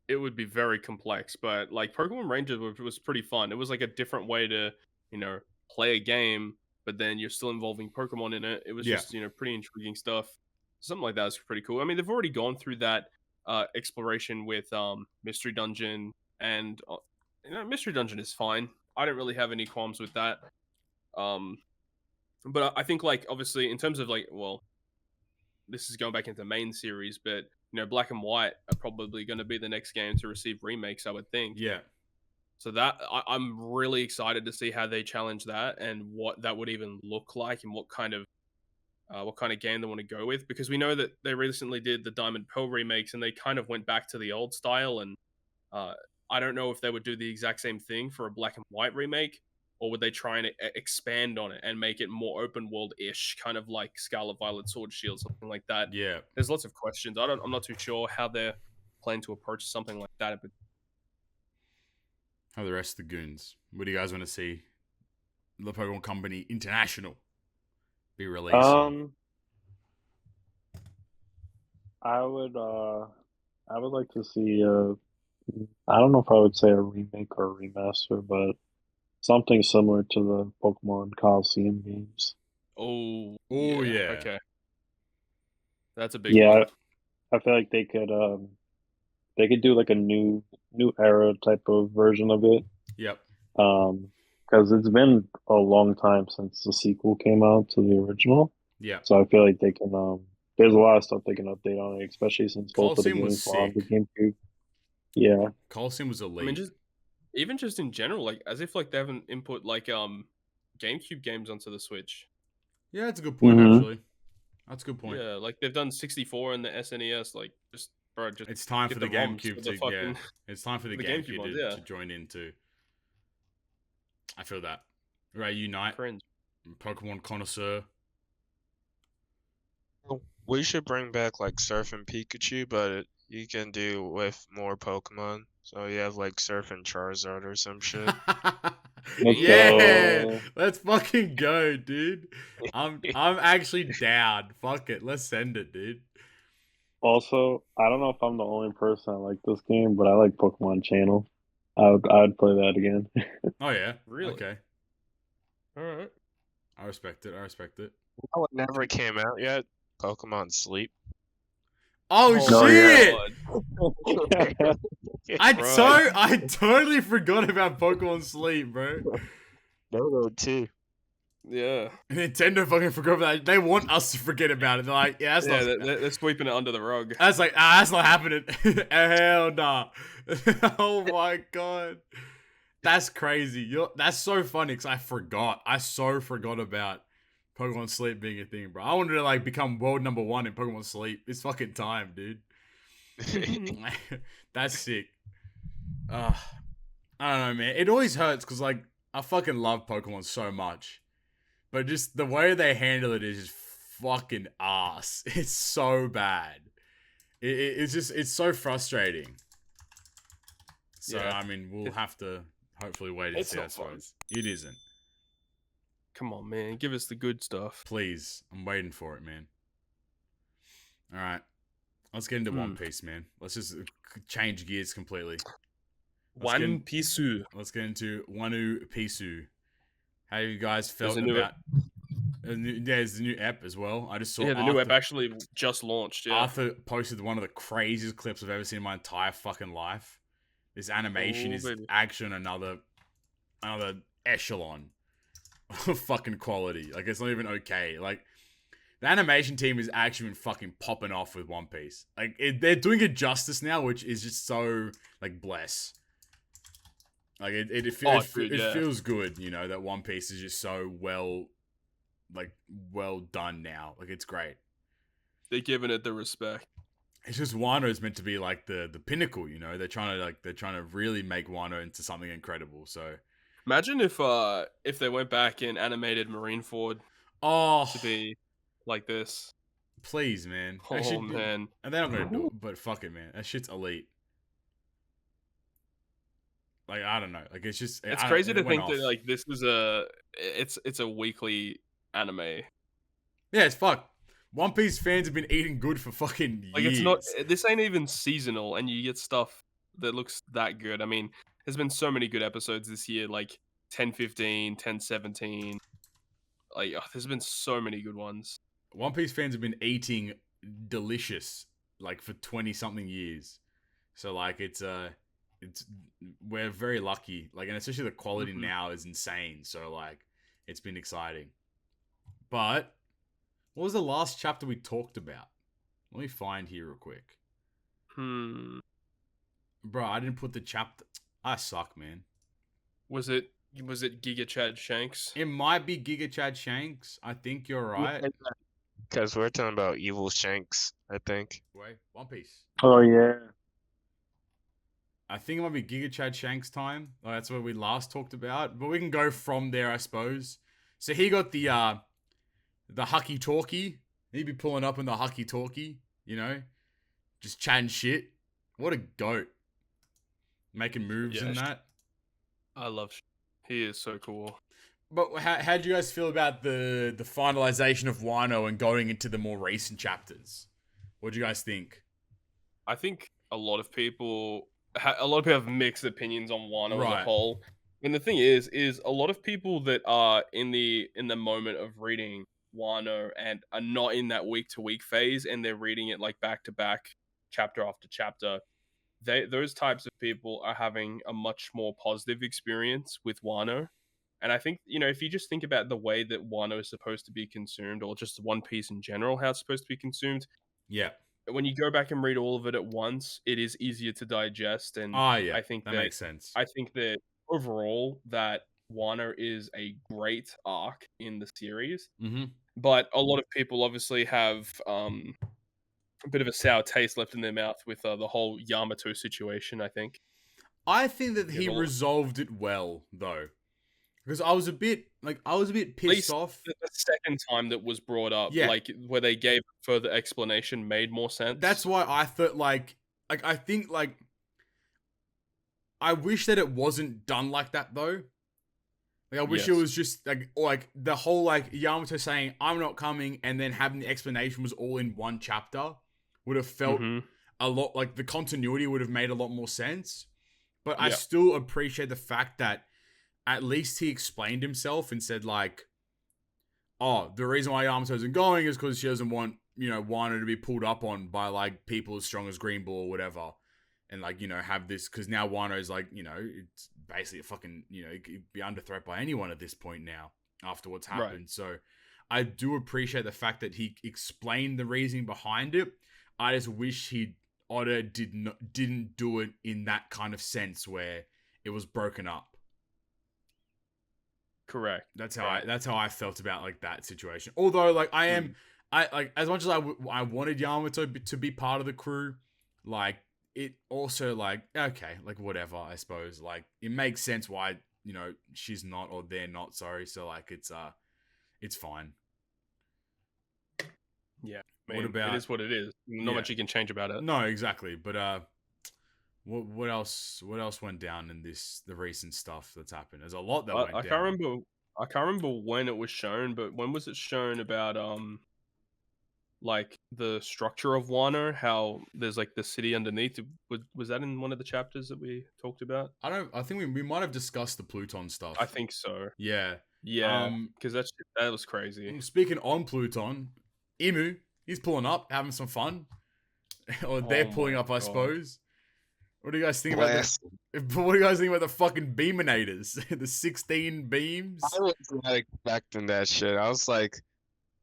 Speaker 4: It would be very complex, but like Pokemon Ranger was pretty fun. It was like a different way to, you know, play a game, but then you're still involving Pokemon in it. It was just, you know, pretty intriguing stuff. Something like that is pretty cool. I mean, they've already gone through that exploration with Mystery Dungeon, and you know, Mystery Dungeon is fine. I don't really have any qualms with that. But I think like obviously in terms of like, well, this is going back into the main series, but you know, Black and White are probably going to be the next game to receive remakes, I would think.
Speaker 2: Yeah.
Speaker 4: So that I'm really excited to see how they challenge that and what that would even look like, and what kind of game they want to go with, because we know that they recently did the Diamond Pearl remakes and they kind of went back to the old style, and I don't know if they would do the exact same thing for a Black and White remake, or would they try and expand on it and make it more open world-ish, kind of like Scarlet, Violet, Sword, Shield, something like that?
Speaker 2: Yeah.
Speaker 4: There's lots of questions. I'm not too sure how they're planning to approach something like that. But
Speaker 2: how the rest of the goons? What do you guys want to see the Pokemon Company International be releasing?
Speaker 1: I would like to see I don't know if I would say a remake or a remaster, but something similar to the Pokemon Coliseum games.
Speaker 4: Oh
Speaker 2: yeah.
Speaker 4: Okay. That's a big one.
Speaker 1: I feel like they could do like a new era type of version of it.
Speaker 2: Yep.
Speaker 1: Because it's been a long time since the sequel came out to the original.
Speaker 2: Yeah.
Speaker 1: So I feel like they can there's a lot of stuff they can update on it, especially since both of the games were on the GameCube. Yeah.
Speaker 2: Coliseum was elite.
Speaker 4: I mean, even just in general, like as if like they haven't input like GameCube games onto the Switch.
Speaker 2: Yeah, that's a good point, actually. That's a good point.
Speaker 4: Yeah, like they've done 64 and the SNES. Like, just
Speaker 2: it's time for the GameCube to it's time for the GameCube to join in too. I feel that. Right, Unite,
Speaker 4: Cringe.
Speaker 2: Pokemon connoisseur.
Speaker 3: We should bring back like Surf and Pikachu, but you can do with more Pokemon. So you have like Surf and Charizard or some shit.
Speaker 2: Yeah, let's fucking go, dude. I'm actually down. Fuck it, let's send it, dude.
Speaker 1: Also, I don't know if I'm the only person that like this game, but I like Pokemon Channel. I would play that again.
Speaker 2: Oh yeah,
Speaker 4: really?
Speaker 2: Okay.
Speaker 4: All right.
Speaker 2: I respect it.
Speaker 3: Oh, it never came out yet. Pokemon Sleep.
Speaker 2: Oh shit! I totally forgot about Pokemon Sleep, bro.
Speaker 3: No, too.
Speaker 4: Yeah.
Speaker 2: Nintendo fucking forgot about that. They want us to forget about it. They're like, yeah,
Speaker 4: they're sweeping it under the rug.
Speaker 2: That's like, that's not happening. Hell nah. Oh my god. That's crazy. That's so funny because I so forgot about Pokemon Sleep being a thing, bro. I wanted to like become world number 1 in Pokemon Sleep. It's fucking time, dude. That's sick. I don't know, man. It always hurts because like I fucking love Pokemon so much, but just the way they handle it is just fucking ass. It's so bad. It's so frustrating. So I mean, we'll have to hopefully wait and see. I suppose it isn't.
Speaker 4: Come on, man. Give us the good stuff.
Speaker 2: Please. I'm waiting for it, man. Alright. Let's get into One Piece, man. Let's just change gears completely.
Speaker 4: One Piece.
Speaker 2: Let's get into One Piece. How you guys felt about... There's the new ep as well. I just saw...
Speaker 4: Yeah, the new ep actually just launched, yeah.
Speaker 2: Arthur posted one of the craziest clips I've ever seen in my entire fucking life. This animation is actually another echelon of fucking quality. Like, it's not even okay. Like, the animation team has actually been fucking popping off with One Piece. Like, they're doing it justice now, which is just so, like, bless. Like, it feels good, you know, that One Piece is just so well done now. Like, it's great.
Speaker 4: They're giving it the respect.
Speaker 2: It's just Wano is meant to be like the pinnacle, you know. They're trying to really make Wano into something incredible. So
Speaker 4: imagine if they went back and animated Marineford to be like this.
Speaker 2: Please, man.
Speaker 4: Oh man.
Speaker 2: And they're not gonna do it, but fuck it, man. That shit's elite. Like, I don't know. Like, it's just
Speaker 4: it's crazy to think that like this is it's a weekly anime.
Speaker 2: Yeah, it's fuck. One Piece fans have been eating good for fucking years.
Speaker 4: Like, it's not. This ain't even seasonal, and you get stuff that looks that good. I mean, there's been so many good episodes this year, like 10-15, 10-17. Like, there's been so many good ones.
Speaker 2: One Piece fans have been eating delicious, like, for 20-something years. So, like, we're very lucky. Like, and especially the quality now is insane. So, like, it's been exciting. But what was the last chapter we talked about? Let me find here real quick. Bro, I didn't put the chapter. I suck, man.
Speaker 4: Was it Giga Chad Shanks?
Speaker 2: It might be Giga Chad Shanks. I think you're right.
Speaker 3: Because we're talking about Evil Shanks, I think.
Speaker 2: Wait, One Piece.
Speaker 1: Oh, yeah.
Speaker 2: I think it might be Giga Chad Shanks time. Oh, that's what we last talked about. But we can go from there, I suppose. So he got the Hucky Talkie. He'd be pulling up in the Hucky Talkie, you know? Just chatting shit. What a goat. Making moves and that.
Speaker 4: I love he is so cool.
Speaker 2: But how do you guys feel about the finalization of Wano and going into the more recent chapters? What do you guys think?
Speaker 4: I think a lot of people have mixed opinions on Wano as a whole. And the thing is a lot of people that are in the moment of reading Wano and are not in that week to week phase, and they're reading it like back to back, chapter after chapter. Those types of people are having a much more positive experience with Wano. And I think, you know, if you just think about the way that Wano is supposed to be consumed, or just One Piece in general, how it's supposed to be consumed.
Speaker 2: Yeah.
Speaker 4: When you go back and read all of it at once, it is easier to digest. And I think that
Speaker 2: makes sense.
Speaker 4: I think that overall that Wano is a great arc in the series.
Speaker 2: Mm-hmm.
Speaker 4: But a lot of people obviously have a bit of a sour taste left in their mouth with the whole Yamato situation, I think.
Speaker 2: I think that he resolved it well, though. Because I was a bit pissed off.
Speaker 4: The second time that was brought up, like, where they gave further explanation made more sense.
Speaker 2: That's why I thought, I think, I wish that it wasn't done like that, though. Like, I wish it was just, like, the whole, like, Yamato saying, I'm not coming, and then having the explanation was all in one chapter would have felt a lot, like, the continuity would have made a lot more sense. But I still appreciate the fact that at least he explained himself and said, like, oh, the reason why Yamato isn't going is because she doesn't want, you know, Wano to be pulled up on by, like, people as strong as Green Bull or whatever. And, like, you know, have this, because now Wano's, like, you know, it's basically a fucking, you know, it could be under threat by anyone at this point now after what's happened. Right. So I do appreciate the fact that he explained the reasoning behind it. I just wish Oda didn't do it in that kind of sense where it was broken up.
Speaker 4: Correct.
Speaker 2: That's how I felt about like that situation. Although like I like as much as I wanted Yamato to be part of the crew, like it also like okay, like whatever, I suppose. Like it makes sense why, she's not or they're not, sorry. So like it's fine.
Speaker 4: Yeah. I mean, it is what it is. Not much you can change about it.
Speaker 2: No, exactly. But what else went down in the recent stuff that's happened? There's a lot that went down.
Speaker 4: I can't remember when it was shown, but when was it shown about like the structure of Wano, how there's like the city underneath? Was that in one of the chapters that we talked about?
Speaker 2: I think we might have discussed the Pluton stuff.
Speaker 4: I think so.
Speaker 2: Yeah.
Speaker 4: Yeah. Because that was crazy.
Speaker 2: Speaking on Pluton, Imu, he's pulling up, having some fun. Or they're pulling up, I suppose. What do you guys think about this? What do you guys think about the fucking beaminators? The 16 beams?
Speaker 3: I was not expecting that shit. I was like,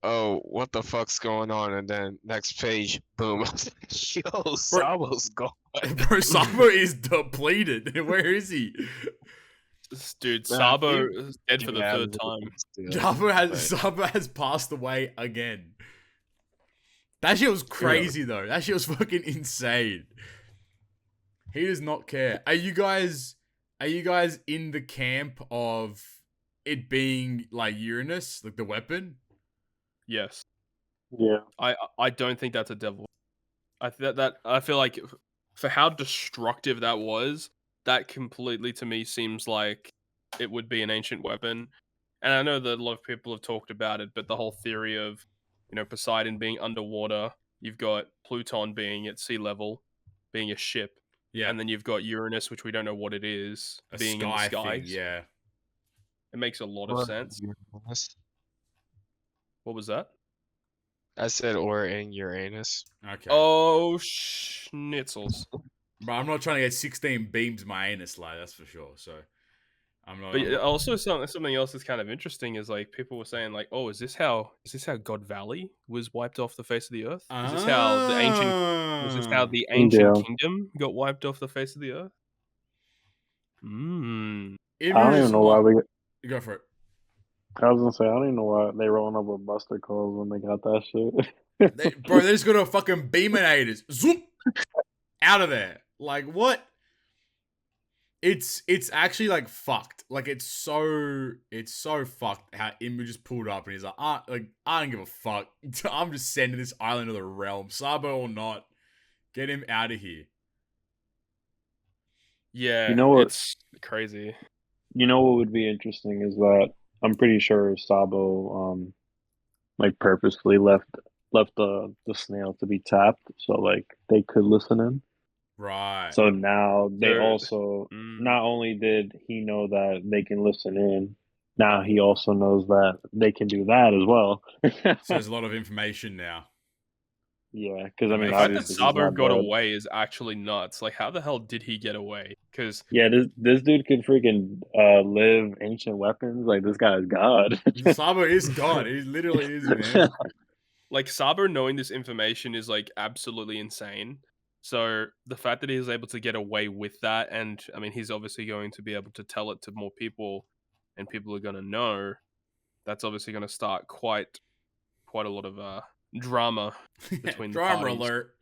Speaker 3: oh, what the fuck's going on? And then next page, boom. Yo, Sabo's gone.
Speaker 2: Bro, Sabo is depleted. Where is he?
Speaker 4: Dude, Sabo is dead for the third time.
Speaker 2: Sabo has passed away again. That shit was crazy though. That shit was fucking insane. He does not care. Are you guys in the camp of it being like Uranus, like the weapon?
Speaker 4: Yes.
Speaker 1: Yeah.
Speaker 4: I don't think that's a devil. I feel like for how destructive that was, that completely to me seems like it would be an ancient weapon. And I know that a lot of people have talked about it, but the whole theory of, Poseidon being underwater, you've got Pluton being at sea level, being a ship.
Speaker 2: Yeah.
Speaker 4: And then you've got Uranus, which we don't know what it is, being in the skies.
Speaker 2: Yeah.
Speaker 4: It makes a lot of sense. What was that?
Speaker 3: I said or in Uranus.
Speaker 2: Okay.
Speaker 4: Oh, schnitzels.
Speaker 2: Bro, I'm not trying to get 16 beams in my anus, like, that's for sure. So, I'm not.
Speaker 4: But also something else that's kind of interesting is like people were saying like, oh, is this how God Valley was wiped off the face of the earth? Is this how the ancient kingdom got wiped off the face of the earth?
Speaker 1: I don't even know why we
Speaker 2: go for it.
Speaker 1: I was gonna say I don't even know why they rolling up with Buster Calls when they got that shit.
Speaker 2: Bro, they just got a fucking beaminators. Zoop! Out of there. Like what? It's actually like fucked. Like it's so fucked how Imu just pulled up and he's like, I don't give a fuck. I'm just sending this island to the realm, Sabo or not. Get him out of here.
Speaker 4: Yeah, it's crazy.
Speaker 1: You know what would be interesting is that I'm pretty sure Sabo like purposefully left the snail to be tapped so like they could listen in.
Speaker 2: Right.
Speaker 1: So now they also not only did he know that they can listen in, now he also knows that they can do that as well.
Speaker 2: So there's a lot of information now.
Speaker 1: Yeah, because I mean,
Speaker 4: the fact that Sabo got away is actually nuts. Like, how the hell did he get away? Because
Speaker 1: this dude could freaking live ancient weapons. Like this guy is God.
Speaker 2: Sabo is God. He literally is, man.
Speaker 4: Like Sabo knowing this information is like absolutely insane. So the fact that he was able to get away with that, and I mean, he's obviously going to be able to tell it to more people, and people are going to know. That's obviously going to start quite a lot of drama between the
Speaker 2: drama
Speaker 4: parties.
Speaker 2: alert.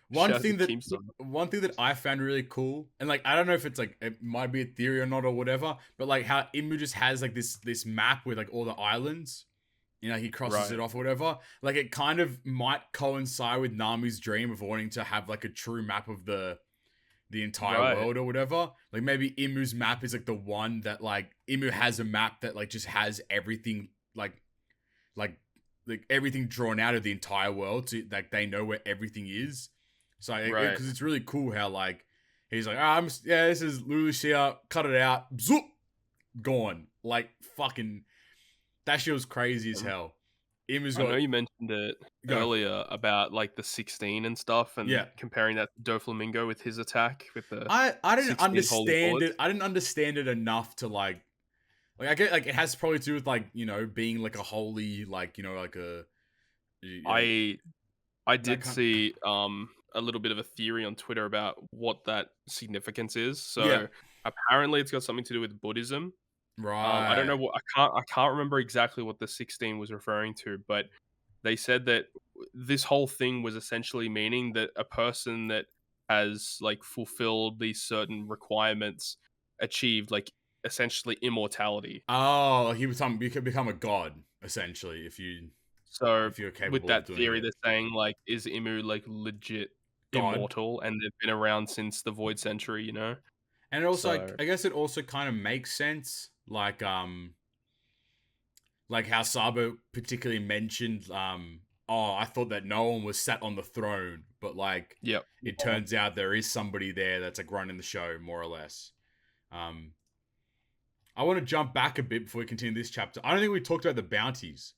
Speaker 2: One thing that I found really cool, and like I don't know if it's like it might be a theory or not or whatever, but like how Imu just has like this map with like all the islands. He crosses it off or whatever. Like, it kind of might coincide with Nami's dream of wanting to have, like, a true map of the entire world or whatever. Like, maybe Imu's map is, like, the one that, like, Imu has a map that, like, just has everything, like everything drawn out of the entire world. So, like, they know where everything is. So, because it's really cool how, like, he's like, this is LordShiro, cut it out. Zoop! Gone. Like, fucking... That shit was crazy as hell.
Speaker 4: I know you mentioned it earlier about like the 16 and stuff, and comparing that to Doflamingo with his attack with the.
Speaker 2: I didn't understand it. I didn't understand it enough to like I get like it has probably to do with like being like a holy like like a.
Speaker 4: I did see a little bit of a theory on Twitter about what that significance is. So apparently it's got something to do with Buddhism. I don't know
Speaker 2: Right.
Speaker 4: what I can't remember exactly what the 16 was referring to, but they said that this whole thing was essentially meaning that a person that has like fulfilled these certain requirements achieved like essentially immortality.
Speaker 2: Oh, you could become a god essentially
Speaker 4: So
Speaker 2: if you're
Speaker 4: with
Speaker 2: capable of
Speaker 4: that
Speaker 2: doing
Speaker 4: theory,
Speaker 2: it.
Speaker 4: they're saying like, is Imu like legit
Speaker 2: God.
Speaker 4: immortal, and they've been around since the Void Century, you know?
Speaker 2: And it also,
Speaker 4: So
Speaker 2: I guess it also kind of makes sense, like how Sabo particularly mentioned, oh, I thought that no one was sat on the throne, but like,
Speaker 4: yep.
Speaker 2: it turns out there is somebody there that's like running the show, more or less. I want to jump back a bit before we continue this chapter. I don't think we talked about the bounties.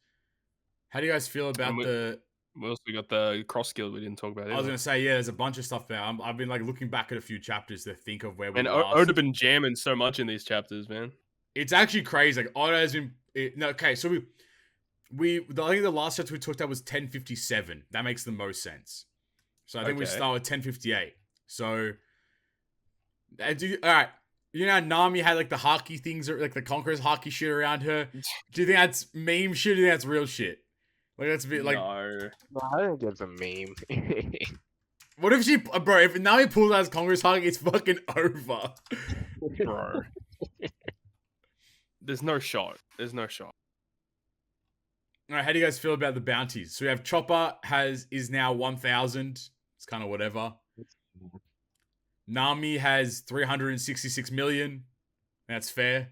Speaker 2: How do you guys feel about the?
Speaker 4: We also got the cross guild we didn't talk about either.
Speaker 2: I was gonna say, yeah, there's a bunch of stuff there. I've been like looking back at a few chapters to think of where we
Speaker 4: and
Speaker 2: last.
Speaker 4: Oda been jamming so much in these chapters, man.
Speaker 2: It's actually crazy. Like Oda has been. No, okay, so I think the last chapter we talked about was 1057. That makes the most sense. So I think we start with 1058. So, all right. You know how Nami had like the hockey things, or like the Conqueror's hockey shit around her? Do you think that's meme shit? Or do you think that's real shit? Like that's a bit like.
Speaker 4: No,
Speaker 3: I think it's a meme.
Speaker 2: What if she, bro? If Nami pulls out his Conqueror's hockey, it's fucking over,
Speaker 4: bro. There's no shot. There's no shot.
Speaker 2: All right, how do you guys feel about the bounties? So we have Chopper is now 1,000. It's kind of whatever. Nami has 366 million. That's fair.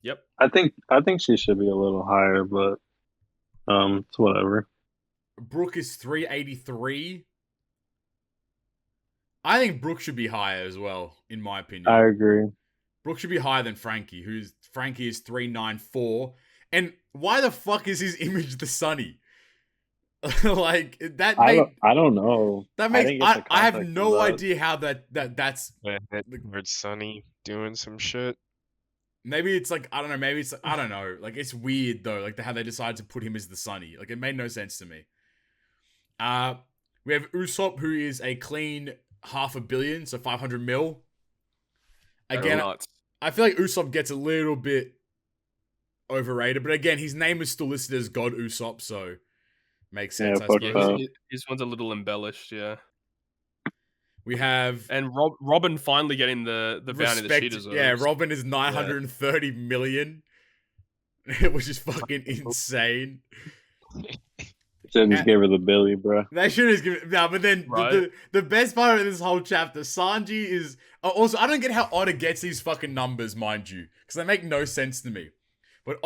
Speaker 4: Yep.
Speaker 1: I think she should be a little higher, but it's whatever.
Speaker 2: Brooke is 383. I think Brooke should be higher as well, in my opinion.
Speaker 1: I agree.
Speaker 2: Brooke should be higher than Frankie, Frankie is 394. And why the fuck is his image the Sunny? Like that
Speaker 1: I don't know.
Speaker 2: That makes I have no idea how that's
Speaker 3: Edward Sunny doing some shit.
Speaker 2: Maybe it's like I don't know, maybe it's I don't know. Like it's weird though, like how they decided to put him as the Sunny. Like it made no sense to me. We have Usopp, who is a clean 500 million, so 500 mil. Again, I feel like Usopp gets a little bit overrated, but again, his name is still listed as God Usopp, so makes sense.
Speaker 1: Yeah,
Speaker 2: I suppose.
Speaker 4: His one's a little embellished, yeah.
Speaker 2: We have
Speaker 4: Robin finally getting the bounty that she deserves.
Speaker 2: Yeah, Robin is 930 million, which is fucking insane.
Speaker 1: Should just give her the Billy, bro.
Speaker 2: They should have given but then the best part of this whole chapter, Sanji is also I don't get how Oda gets these fucking numbers, mind you, because they make no sense to me. But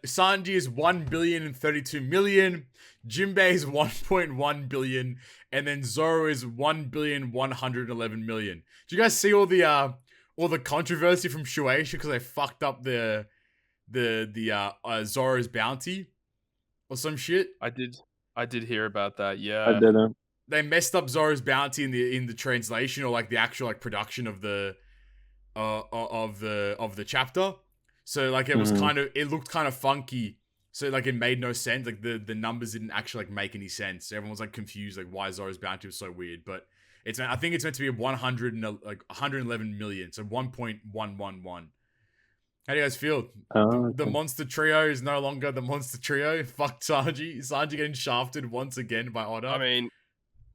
Speaker 2: Sanji is 1,032 million, Jinbei is 1.1 billion, and then Zoro is 1,111 million. Do you guys see all the controversy from Shueisha because they fucked up the Zoro's bounty or some shit?
Speaker 4: I did hear about that. Yeah,
Speaker 1: I didn't.
Speaker 2: They messed up Zoro's bounty in the translation or like the actual like production of the chapter. So like it was it looked kind of funky. So like it made no sense. Like the numbers didn't actually like make any sense. Everyone was like confused like why Zoro's bounty was so weird. But I think it's meant to be 111 million. So 1.111. How do you guys feel? The monster trio is no longer the monster trio. Fuck Sanji. Sanji getting shafted once again by Oda.
Speaker 4: I mean,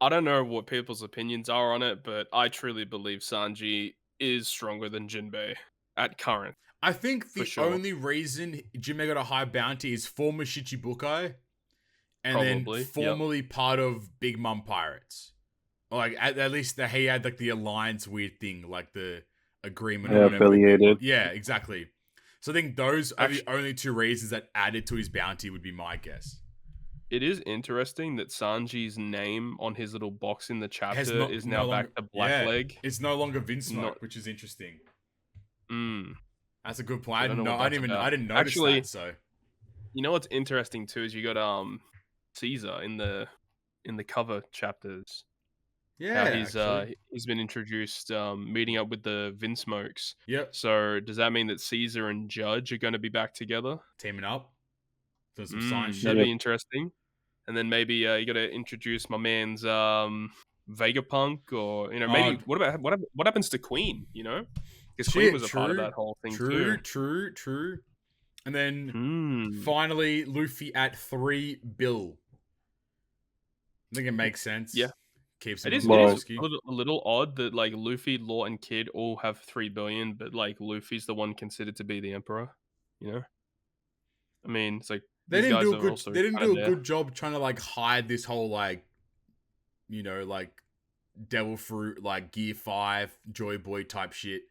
Speaker 4: I don't know what people's opinions are on it, but I truly believe Sanji is stronger than Jinbei at current.
Speaker 2: I think the only reason Jinbei got a high bounty is former Shichibukai, and then formerly part of Big Mom Pirates. Or like at least he had like the alliance weird thing, like the agreement.
Speaker 1: Yeah, affiliated.
Speaker 2: Yeah, exactly. So I think those are the only two reasons that added to his bounty would be my guess.
Speaker 4: It is interesting that Sanji's name on his little box in the chapter is now back to Blackleg.
Speaker 2: Yeah, it's no longer Vinsmoke, which is interesting. That's a good point. I didn't notice that. So,
Speaker 4: you know what's interesting too is you got Caesar in the cover chapters.
Speaker 2: Yeah,
Speaker 4: he's been introduced meeting up with the Vinsmokes.
Speaker 2: Yep.
Speaker 4: So does that mean that Caesar and Judge are going to be back together,
Speaker 2: teaming up? Doing some science shit.
Speaker 4: That'd be interesting. And then maybe you got to introduce my man's Vegapunk, or maybe what happens to Queen? Because Queen was a part of that whole thing too.
Speaker 2: True. And then finally, Luffy at 3 bill. I think it makes sense.
Speaker 4: Yeah,
Speaker 2: keeps
Speaker 4: it is a little odd that like Luffy, Law, and Kid all have 3 billion, but like Luffy's the one considered to be the emperor. I mean, it's like
Speaker 2: they didn't do a good job trying to like hide this whole like, like Devil Fruit, like Gear 5, Joy Boy type shit.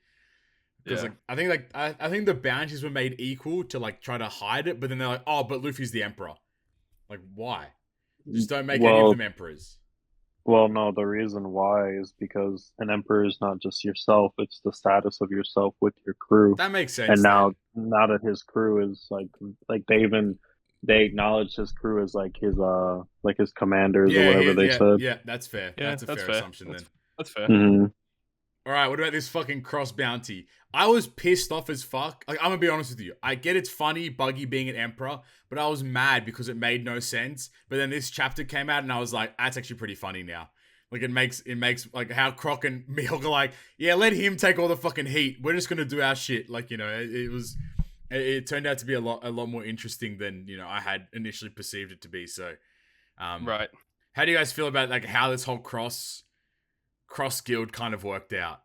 Speaker 2: Because I think the bounties were made equal to like try to hide it, but then they're like, oh, but Luffy's the emperor. Like, why? Just don't make any of them emperors.
Speaker 1: Well, no, the reason why is because an emperor is not just yourself; it's the status of yourself with your crew.
Speaker 2: That makes sense.
Speaker 1: And now that his crew is like they acknowledge his crew as like his commanders or whatever they said.
Speaker 2: Yeah, that's fair. Yeah, that's a fair assumption.
Speaker 4: That's fair.
Speaker 1: Mm-hmm.
Speaker 2: All right, what about this fucking cross bounty? I was pissed off as fuck. Like, I'm gonna be honest with you. I get it's funny, Buggy being an emperor, but I was mad because it made no sense. But then this chapter came out, and I was like, that's actually pretty funny now. Like, it makes like how Croc and Mihawk are like, yeah, let him take all the fucking heat. We're just gonna do our shit. Like, it turned out to be a lot more interesting than I had initially perceived it to be. So,
Speaker 4: right.
Speaker 2: How do you guys feel about like how this whole cross guild kind of worked out?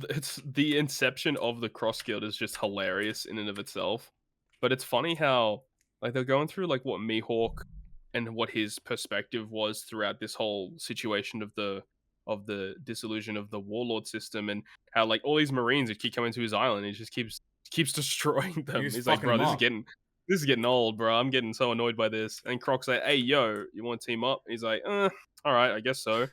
Speaker 4: It's the inception of the cross guild is just hilarious in and of itself, but it's funny how like they're going through like what Mihawk and what his perspective was throughout this whole situation of the dissolution of the warlord system, and how like all these Marines that keep coming to his island, he just keeps destroying them. He's like, bro, this is getting old, bro. I'm getting so annoyed by this. And Croc's like, hey, yo, you want to team up? He's like, all right, I guess so.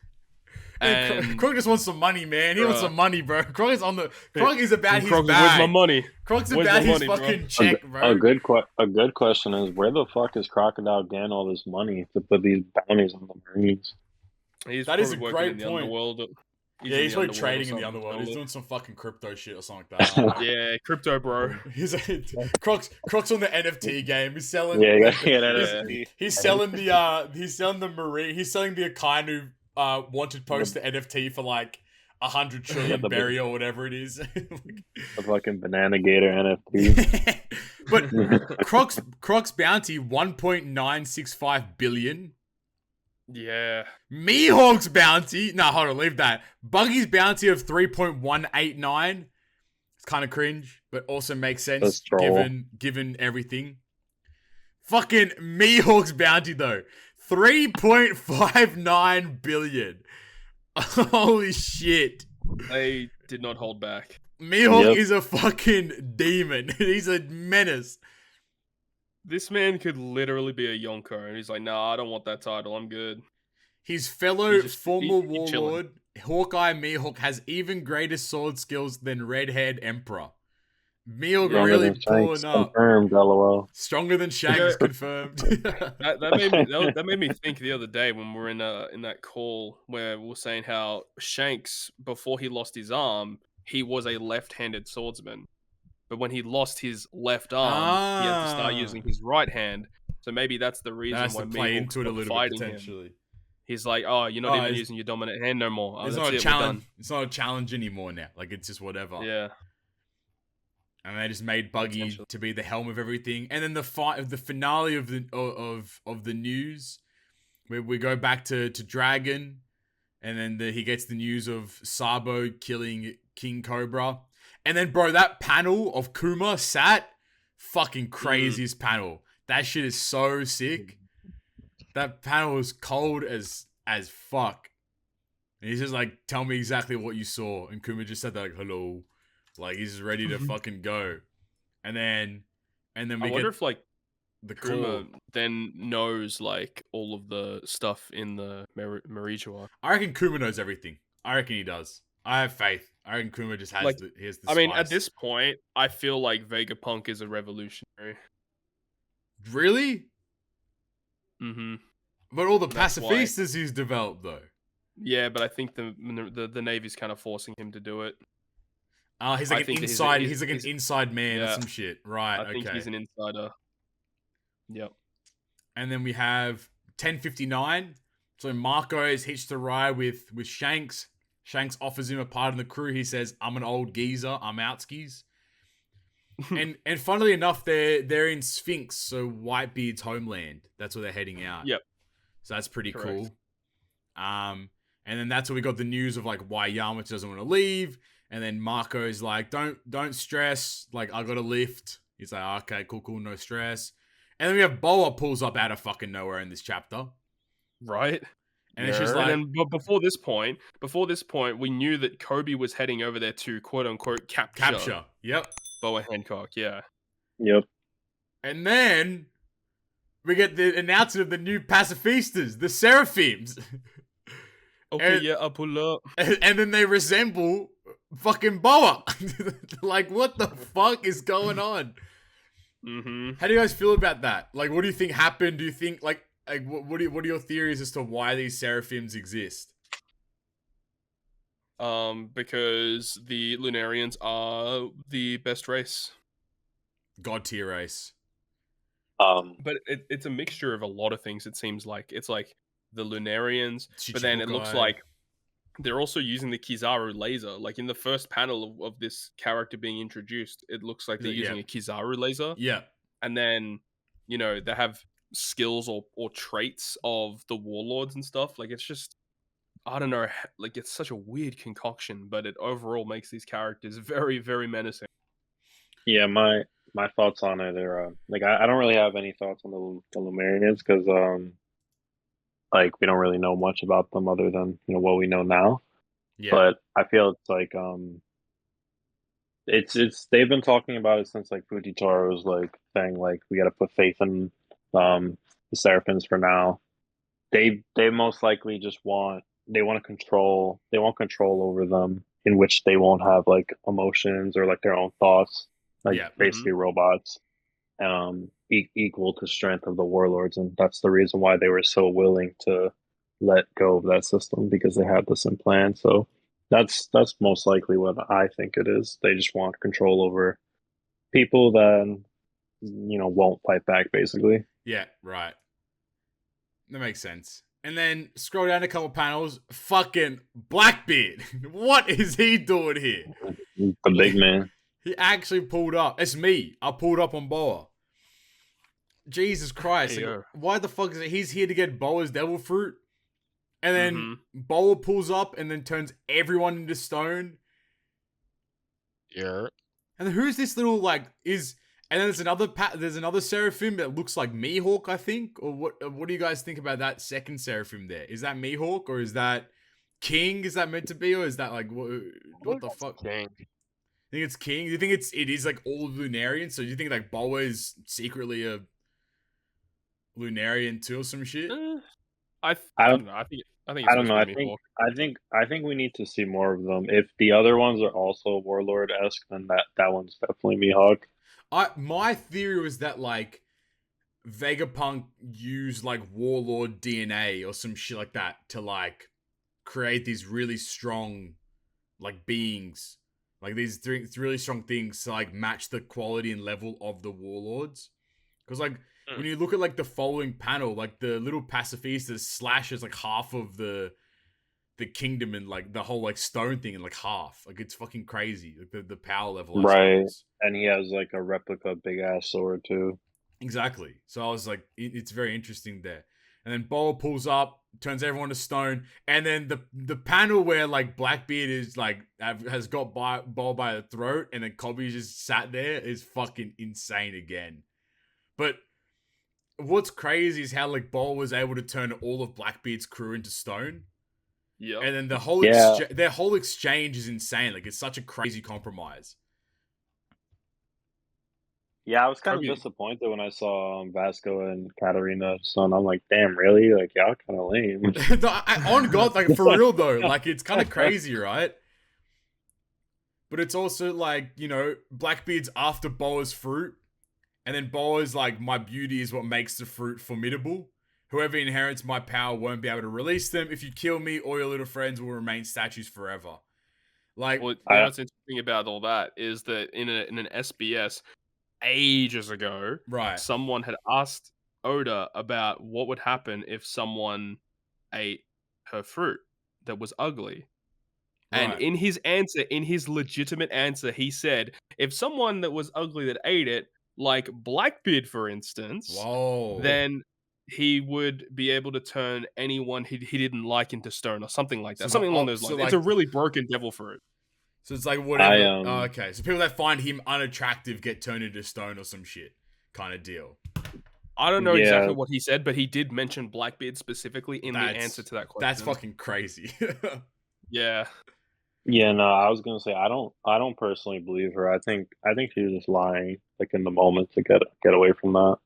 Speaker 2: And Croc just wants some money, man. He wants some money, bro. Croc is about his bag.
Speaker 4: Where's my money?
Speaker 2: Croc's about his fucking check, bro.
Speaker 1: A good question is, where the fuck is Crocodile getting all this money to put these bounties on the Marines?
Speaker 2: That is a great point. He's probably trading in the underworld. He's doing some fucking crypto shit or something like that.
Speaker 4: Yeah, crypto, bro.
Speaker 2: Croc's on the NFT game. He's selling. He's selling the Marine. He's selling the Akainu wanted post to NFT for like 100 trillion berry or whatever it is.
Speaker 1: The fucking Banana Gator NFT.
Speaker 2: But Croc's bounty 1.965 billion.
Speaker 4: Yeah.
Speaker 2: Mihawk's bounty. No, hold on, leave that. Buggy's bounty of 3.189. It's kind of cringe, but also makes sense given everything. Fucking Mihawk's bounty though. 3.59 billion. Holy shit.
Speaker 4: They did not hold back.
Speaker 2: Mihawk is a fucking demon. He's a menace.
Speaker 4: This man could literally be a Yonko, and he's like, nah, I don't want that title. I'm good.
Speaker 2: His fellow former warlord, Hawkeye Mihawk, has even greater sword skills than Red-Haired Emperor. Mihawk really pulling up.
Speaker 1: Confirmed, LOL.
Speaker 2: Stronger than Shanks, confirmed.
Speaker 4: that made me think the other day when we were in that call where we were saying how Shanks, before he lost his arm, he was a left-handed swordsman. But when he lost his left arm, he had to start using his right hand. So maybe that's the reason why
Speaker 2: play into it a little bit potentially.
Speaker 4: Him. He's like, oh, you're not even using your dominant hand no more.
Speaker 2: It's not a challenge. It's not a challenge anymore now. Like, it's just whatever.
Speaker 4: Yeah.
Speaker 2: And they just made Buggy to be the helm of everything. And then the finale of the news, where we go back to Dragon, and then he gets the news of Sabo killing King Cobra. And then, bro, that panel of Kuma fucking craziest panel. That shit is so sick. That panel was cold as fuck. And he's just like, tell me exactly what you saw. And Kuma just said that, like, hello. Like, he's ready to fucking go. And then we
Speaker 4: wonder if, like, the Kuma then knows, like, all of the stuff in the Marichua.
Speaker 2: I reckon Kuma knows everything. I reckon he does. I have faith. I reckon Kuma just has the
Speaker 4: I mean, at this point, I feel like Vegapunk is a revolutionary.
Speaker 2: Really?
Speaker 4: Mm-hmm.
Speaker 2: But all the pacifistas he's developed, though.
Speaker 4: Yeah, but I think the Navy's kind of forcing him to do it.
Speaker 2: He's like an inside. He's like an inside man or some shit, right?
Speaker 4: I think he's an insider. Yep.
Speaker 2: And then we have 1059. So Marco is hitched a ride with Shanks. Shanks offers him a part in the crew. He says, "I'm an old geezer. I'm outskis." and funnily enough, they're in Sphinx, so Whitebeard's homeland. That's where they're heading out.
Speaker 4: Yep.
Speaker 2: So that's pretty
Speaker 4: Correct.
Speaker 2: cool. And then that's where we got the news of like why Yamcha doesn't want to leave. And then Marco's like, don't stress. Like, I got a lift. He's like, okay, cool, no stress. And then we have Boa pulls up out of fucking nowhere in this chapter.
Speaker 4: Right.
Speaker 2: And it's just like,
Speaker 4: and then, but before this point, we knew that Kobe was heading over there to quote unquote capture.
Speaker 2: Yep.
Speaker 4: Boa Hancock. Yeah.
Speaker 1: Yep.
Speaker 2: And then we get the announcement of the new pacifistas, the Seraphims.
Speaker 4: Okay, I'll pull up.
Speaker 2: And then they resemble fucking Boa. Like, what the fuck is going on?
Speaker 4: Mm-hmm.
Speaker 2: How do you guys feel about that? Like, what do you think happened? Do you think, like what are your theories as to why these Seraphims exist?
Speaker 4: Because the Lunarians are the best race.
Speaker 2: God tier race.
Speaker 4: But it's a mixture of a lot of things, it seems like. It's like the Lunarians, but then it looks like they're also using the Kizaru laser. Like in the first panel of this character being introduced, it looks like they're using a Kizaru laser.
Speaker 2: Yeah.
Speaker 4: And then, they have skills or traits of the warlords and stuff. Like, it's just, I don't know, like, it's such a weird concoction, but it overall makes these characters very, very menacing.
Speaker 1: Yeah, my thoughts on it are like I don't really have any thoughts on the Lumerians because like we don't really know much about them other than what we know now. Yeah. But I feel it's like it's they've been talking about it since like Fujitaro was like saying like we got to put faith in the Seraphims for now. They most likely just want control over them in which they won't have like emotions or like their own thoughts, like basically robots, equal to strength of the warlords, and that's the reason why they were so willing to let go of that system, because they had this in plan. So that's most likely what I think it is. They just want control over people that won't fight back, basically.
Speaker 2: Yeah, right. That makes sense. And then scroll down a couple panels. Fucking Blackbeard. What is he doing here?
Speaker 1: The big man.
Speaker 2: He actually pulled up. It's me. I pulled up on Boa. Jesus Christ.
Speaker 4: Hey,
Speaker 2: like, why the fuck is it? He's here to get Boa's devil fruit. And then Boa pulls up and then turns everyone into stone.
Speaker 3: Yeah.
Speaker 2: And then who's this little And then there's another Seraphim that looks like Mihawk, I think. Or what do you guys think about that second Seraphim there? Is that Mihawk or is that King? Is that meant to be, or is that like what the fuck?
Speaker 3: King.
Speaker 2: I think it's King. Do you think it is like all Lunarians? So do you think like Boa is secretly a Lunarian too or some shit?
Speaker 4: I don't know. I think I don't know.
Speaker 1: I think we need to see more of them. If the other ones are also Warlord-esque, then that one's definitely Mihawk.
Speaker 2: My theory was that like Vegapunk used like Warlord DNA or some shit like that to like create these really strong like beings, like these three really strong things to like match the quality and level of the Warlords. Because like when you look at like the following panel, like the little pacifista slashes like half of the kingdom and like the whole like stone thing in like half. Like it's fucking crazy. Like the power level.
Speaker 1: Right. And he has like a replica big ass sword too.
Speaker 2: Exactly. So I was like, it's very interesting there. And then Boa pulls up, turns everyone to stone, and then the panel where like Blackbeard is like has got Boa by the throat, and then Kobe just sat there is fucking insane again. But what's crazy is how like Boa was able to turn all of Blackbeard's crew into stone.
Speaker 4: Yeah.
Speaker 2: And then the whole their whole exchange is insane. Like it's such a crazy compromise.
Speaker 1: Yeah, I was kind of disappointed when I saw Vasco and Katarina. So I'm like, damn, really? Like, y'all kind of lame.
Speaker 2: On God, like for real though, like it's kind of crazy, right? But it's also like, Blackbeard's after Boa's fruit, and then Boa's like, my beauty is what makes the fruit formidable. Whoever inherits my power won't be able to release them. If you kill me, all your little friends will remain statues forever. Like,
Speaker 4: what's interesting about all that is that in an SBS ages ago,
Speaker 2: right,
Speaker 4: someone had asked Oda about what would happen if someone ate her fruit that was ugly.
Speaker 2: Right.
Speaker 4: And in his answer, in his legitimate answer, he said, if someone that was ugly that ate it, like Blackbeard, for instance, then he would be able to turn anyone he didn't like into stone or something like that. Something along those lines. It's a really broken devil fruit.
Speaker 2: So it's like whatever. Okay, so people that find him unattractive get turned into stone or some shit kind of deal.
Speaker 4: I don't know exactly what he said, but he did mention Blackbeard specifically in the answer to that question.
Speaker 2: That's fucking crazy.
Speaker 4: Yeah.
Speaker 1: Yeah, no, I was gonna say I don't personally believe her. I think she's just lying, like in the moment to get away from that.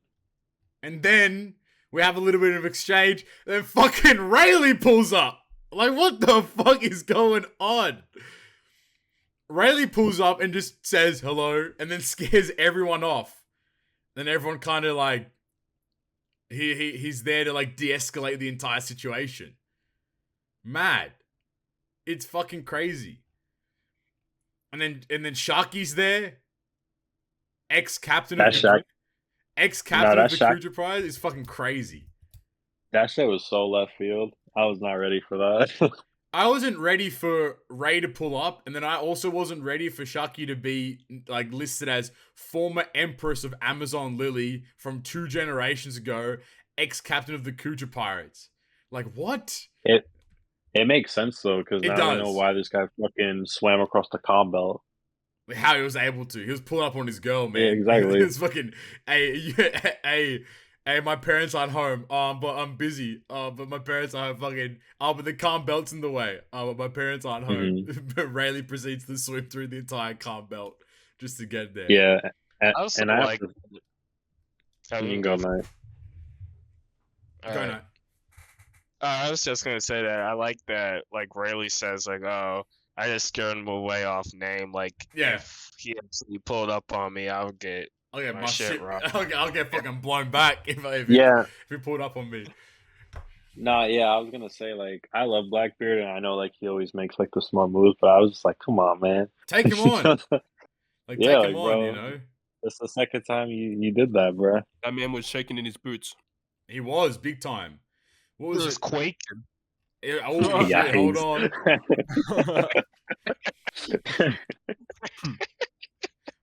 Speaker 2: And then we have a little bit of exchange. Then fucking Rayleigh pulls up. Like, what the fuck is going on? Rayleigh pulls up and just says hello, and then scares everyone off. Then everyone kind of like he's there to like de-escalate the entire situation. Mad. It's fucking crazy. And then Sharky's there. Ex-captain of the Kuja Prize is fucking crazy.
Speaker 1: That shit was so left field. I was not ready for that.
Speaker 2: I wasn't ready for Ray to pull up, and then I also wasn't ready for Sharky to be like listed as former Empress of Amazon Lily from 2 generations ago, ex-captain of the Kuja Pirates. Like, what?
Speaker 1: It makes sense though, because now I know why this guy fucking swam across the comm belt.
Speaker 2: How he was able to. He was pulling up on his girl, man.
Speaker 1: Yeah, exactly.
Speaker 2: He was fucking, hey, my parents aren't home. But I'm busy. But my parents are fucking. But the comm belt's in the way. But my parents aren't home. But Rayleigh proceeds to swim through the entire comm belt just to get there.
Speaker 1: Yeah,
Speaker 3: I also like.
Speaker 1: You can go, mate.
Speaker 2: Go, Nate.
Speaker 3: I was just gonna say that I like that, like Rayleigh says, like, "Oh, I just scared him away off name." Like, if he actually pulled up on me, I'll get my shit rocked.
Speaker 2: I'll get fucking blown back if he pulled up on me.
Speaker 1: Nah, yeah, I was gonna say, like, I love Blackbeard, and I know, like, he always makes like the smart moves, but I was just like, come on, man,
Speaker 2: take him on. Like,
Speaker 1: yeah,
Speaker 2: take him on,
Speaker 1: bro.
Speaker 2: You know.
Speaker 1: It's the second time you did that, bro.
Speaker 4: That man was shaking in his boots.
Speaker 2: He was big time. What was
Speaker 3: it? Quaking.
Speaker 2: Oh, shit, hold on.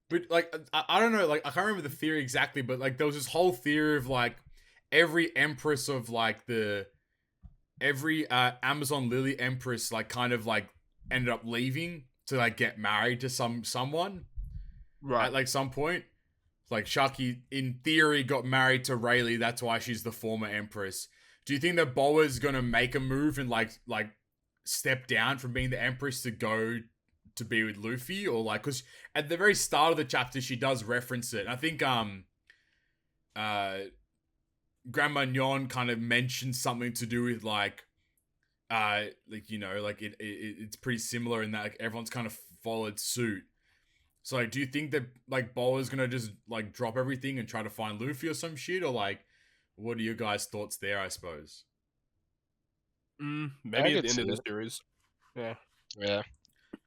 Speaker 2: But like, I don't know, like I can't remember the theory exactly, but like there was this whole theory of like every empress of like every Amazon Lily empress like kind of like ended up leaving to like get married to someone, right? At like some point, like Sharky in theory got married to Rayleigh. That's why she's the former empress. Do you think that Boa's gonna make a move and like step down from being the empress to go to be with Luffy, or like, because at the very start of the chapter she does reference it. I think Grandma Nyon kind of mentions something to do with like you know, like it's pretty similar in that like everyone's kind of followed suit. So like, do you think that like Boa's gonna just like drop everything and try to find Luffy or some shit, or like, what are your guys' thoughts there? I suppose.
Speaker 4: Maybe at the end of the series.
Speaker 3: Yeah.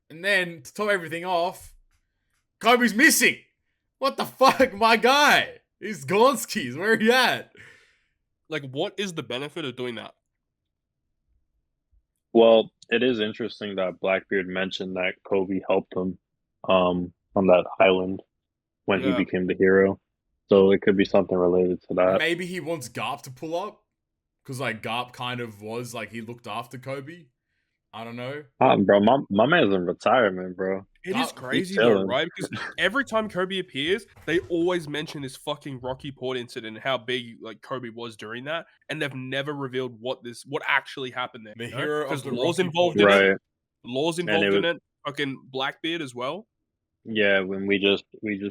Speaker 2: And then to top everything off, Kobe's missing. What the fuck, my guy? He's Gonskis. Where are you at?
Speaker 4: Like, what is the benefit of doing that?
Speaker 1: Well, it is interesting that Blackbeard mentioned that Kobe helped him on that island when he became the hero. So it could be something related to that.
Speaker 2: Maybe he wants Garp to pull up, because like Garp kind of was like he looked after Kobe. I don't know.
Speaker 1: Bro, my man's in retirement, bro.
Speaker 4: It is crazy though, right? Because every time Kobe appears, they always mention this fucking Rocky Port incident and how big like Kobe was during that, and they've never revealed what actually happened there.
Speaker 2: The hero, because
Speaker 4: Law's involved in it. Law's involved in it. Fucking Blackbeard as well.
Speaker 1: Yeah, when we just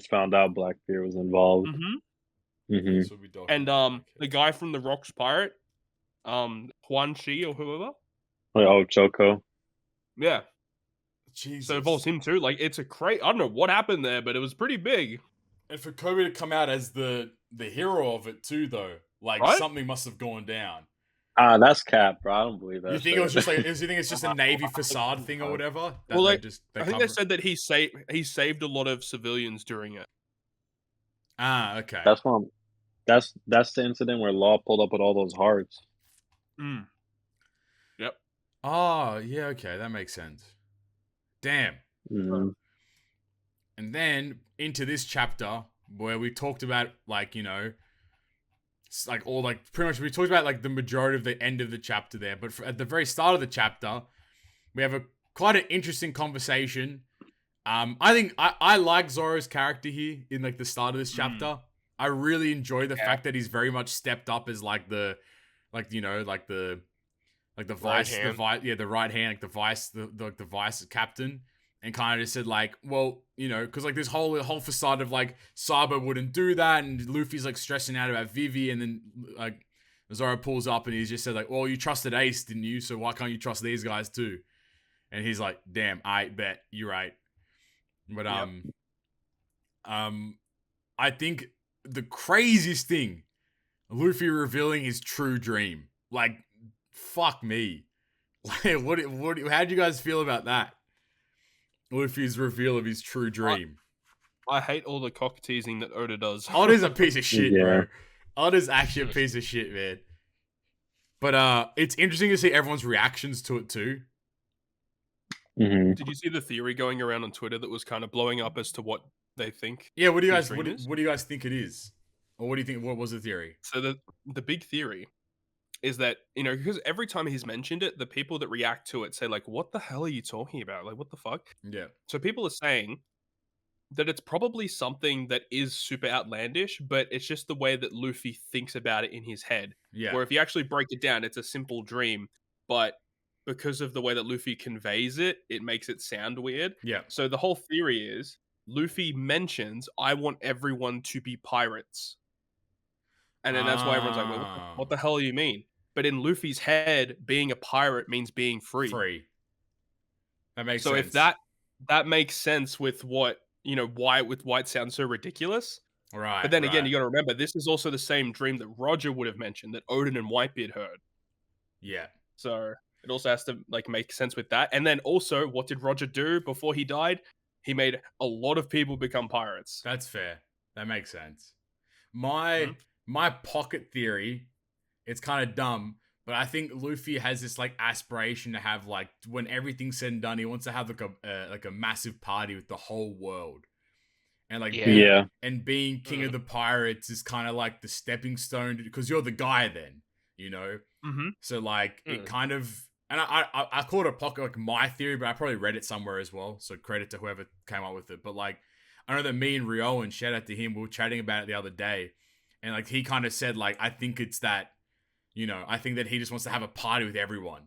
Speaker 1: found out Blackbeard was involved.
Speaker 2: And
Speaker 4: the guy from the Rocks Pirate, Huan Shi or whoever.
Speaker 1: Oh, Choco.
Speaker 4: Yeah.
Speaker 2: Jesus.
Speaker 4: So it involves him too. Like, it's a I don't know what happened there, but it was pretty big.
Speaker 2: And for Kobe to come out as the hero of it too, though, like something must have gone down.
Speaker 1: That's cap, bro. I don't believe that.
Speaker 2: You think it was just like? You think it's just a Navy facade thing or whatever?
Speaker 4: Well, like, I think they said that he saved a lot of civilians during it.
Speaker 2: Okay.
Speaker 1: That's the incident where Law pulled up with all those hearts.
Speaker 2: Oh, yeah, okay, that makes sense. Damn.
Speaker 1: Mm-hmm.
Speaker 2: And then into this chapter where we talked about, like, you know, like all like pretty much we talked about like the majority of the end of the chapter there, but at the very start of the chapter, we have a quite an interesting conversation. I think I like Zoro's character here in like the start of this chapter. I really enjoy the fact that he's very much stepped up as like the, like, you know, like the
Speaker 3: Right
Speaker 2: vice,
Speaker 3: hand.
Speaker 2: the right hand, like the vice, the vice captain, and kind of just said like, well, you know, because like this whole facade of like Sabo wouldn't do that, and Luffy's like stressing out about Vivi, and then like Zoro pulls up and he's just said like, well, you trusted Ace, didn't you? So why can't you trust these guys too? And he's like, damn, I bet you're right. But I think the craziest thing, Luffy revealing his true dream. Like, fuck me. Like, how'd you guys feel about that? Luffy's reveal of his true dream.
Speaker 4: I hate all the cock teasing that Oda does.
Speaker 2: Oda's a piece of shit,
Speaker 1: Yeah.
Speaker 2: bro. Oda's actually a piece of shit, man. But it's interesting to see everyone's reactions to it too.
Speaker 1: Mm-hmm.
Speaker 4: Did you see the theory going around on Twitter that was kind of blowing up as to what they think?
Speaker 2: Yeah, what do you
Speaker 4: his
Speaker 2: guys
Speaker 4: dream is?
Speaker 2: what do you guys think it is? Or what do you think, what was the theory?
Speaker 4: So the big theory is that, you know, because every time he's mentioned it, the people that react to it say like, what the hell are you talking about? Like, what the fuck?
Speaker 2: Yeah.
Speaker 4: So people are saying that it's probably something that is super outlandish, but it's just the way that Luffy thinks about it in his head.
Speaker 2: Yeah.
Speaker 4: Where if you actually break it down, it's a simple dream, but because of the way that Luffy conveys it, it makes it sound weird.
Speaker 2: Yeah.
Speaker 4: So the whole theory is Luffy mentions, I want everyone to be pirates. And then that's why everyone's like, well, what the hell do you mean? But in Luffy's head, being a pirate means being free.
Speaker 2: Free. That makes
Speaker 4: So
Speaker 2: sense.
Speaker 4: if that makes sense with what, you know, why it sounds so ridiculous.
Speaker 2: Right.
Speaker 4: But then again, you got to remember, this is also the same dream that Roger would have mentioned that Odin and Whitebeard heard.
Speaker 2: Yeah.
Speaker 4: So it also has to like make sense with that. And then also, what did Roger do before he died? He made a lot of people become pirates.
Speaker 2: That's fair. That makes sense. My pocket theory, it's kind of dumb, but I think Luffy has this like aspiration to have like, when everything's said and done, he wants to have like a massive party with the whole world. And like being king of the pirates is kind of like the stepping stone, because you're the guy then, you know. So like it kind of, and I call it a pocket, like my theory, but I probably read it somewhere as well. So credit to whoever came up with it. But like I know that me and Rio, and shout out to him, we were chatting about it the other day, and like he kind of said like, I think it's that, you know, I think that he just wants to have a party with everyone,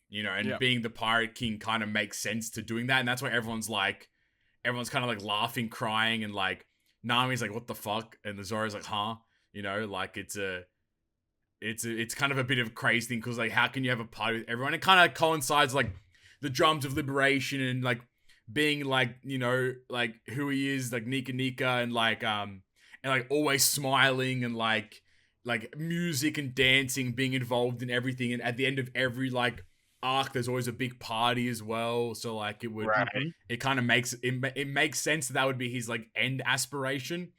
Speaker 2: you know, and being the pirate king kind of makes sense to doing that, and that's why everyone's kind of like laughing, crying, and like Nami's like, what the fuck? And the Zoro's like, huh? You know, like it's kind of a bit of a crazy thing, because like, how can you have a party with everyone? It kind of coincides like the drums of liberation and like being like, you know, like who he is, like Nika, and like always smiling, and like music and dancing, being involved in everything, and at the end of every like arc there's always a big party as well. So like it would it kind of makes it makes sense that would be his like end aspiration.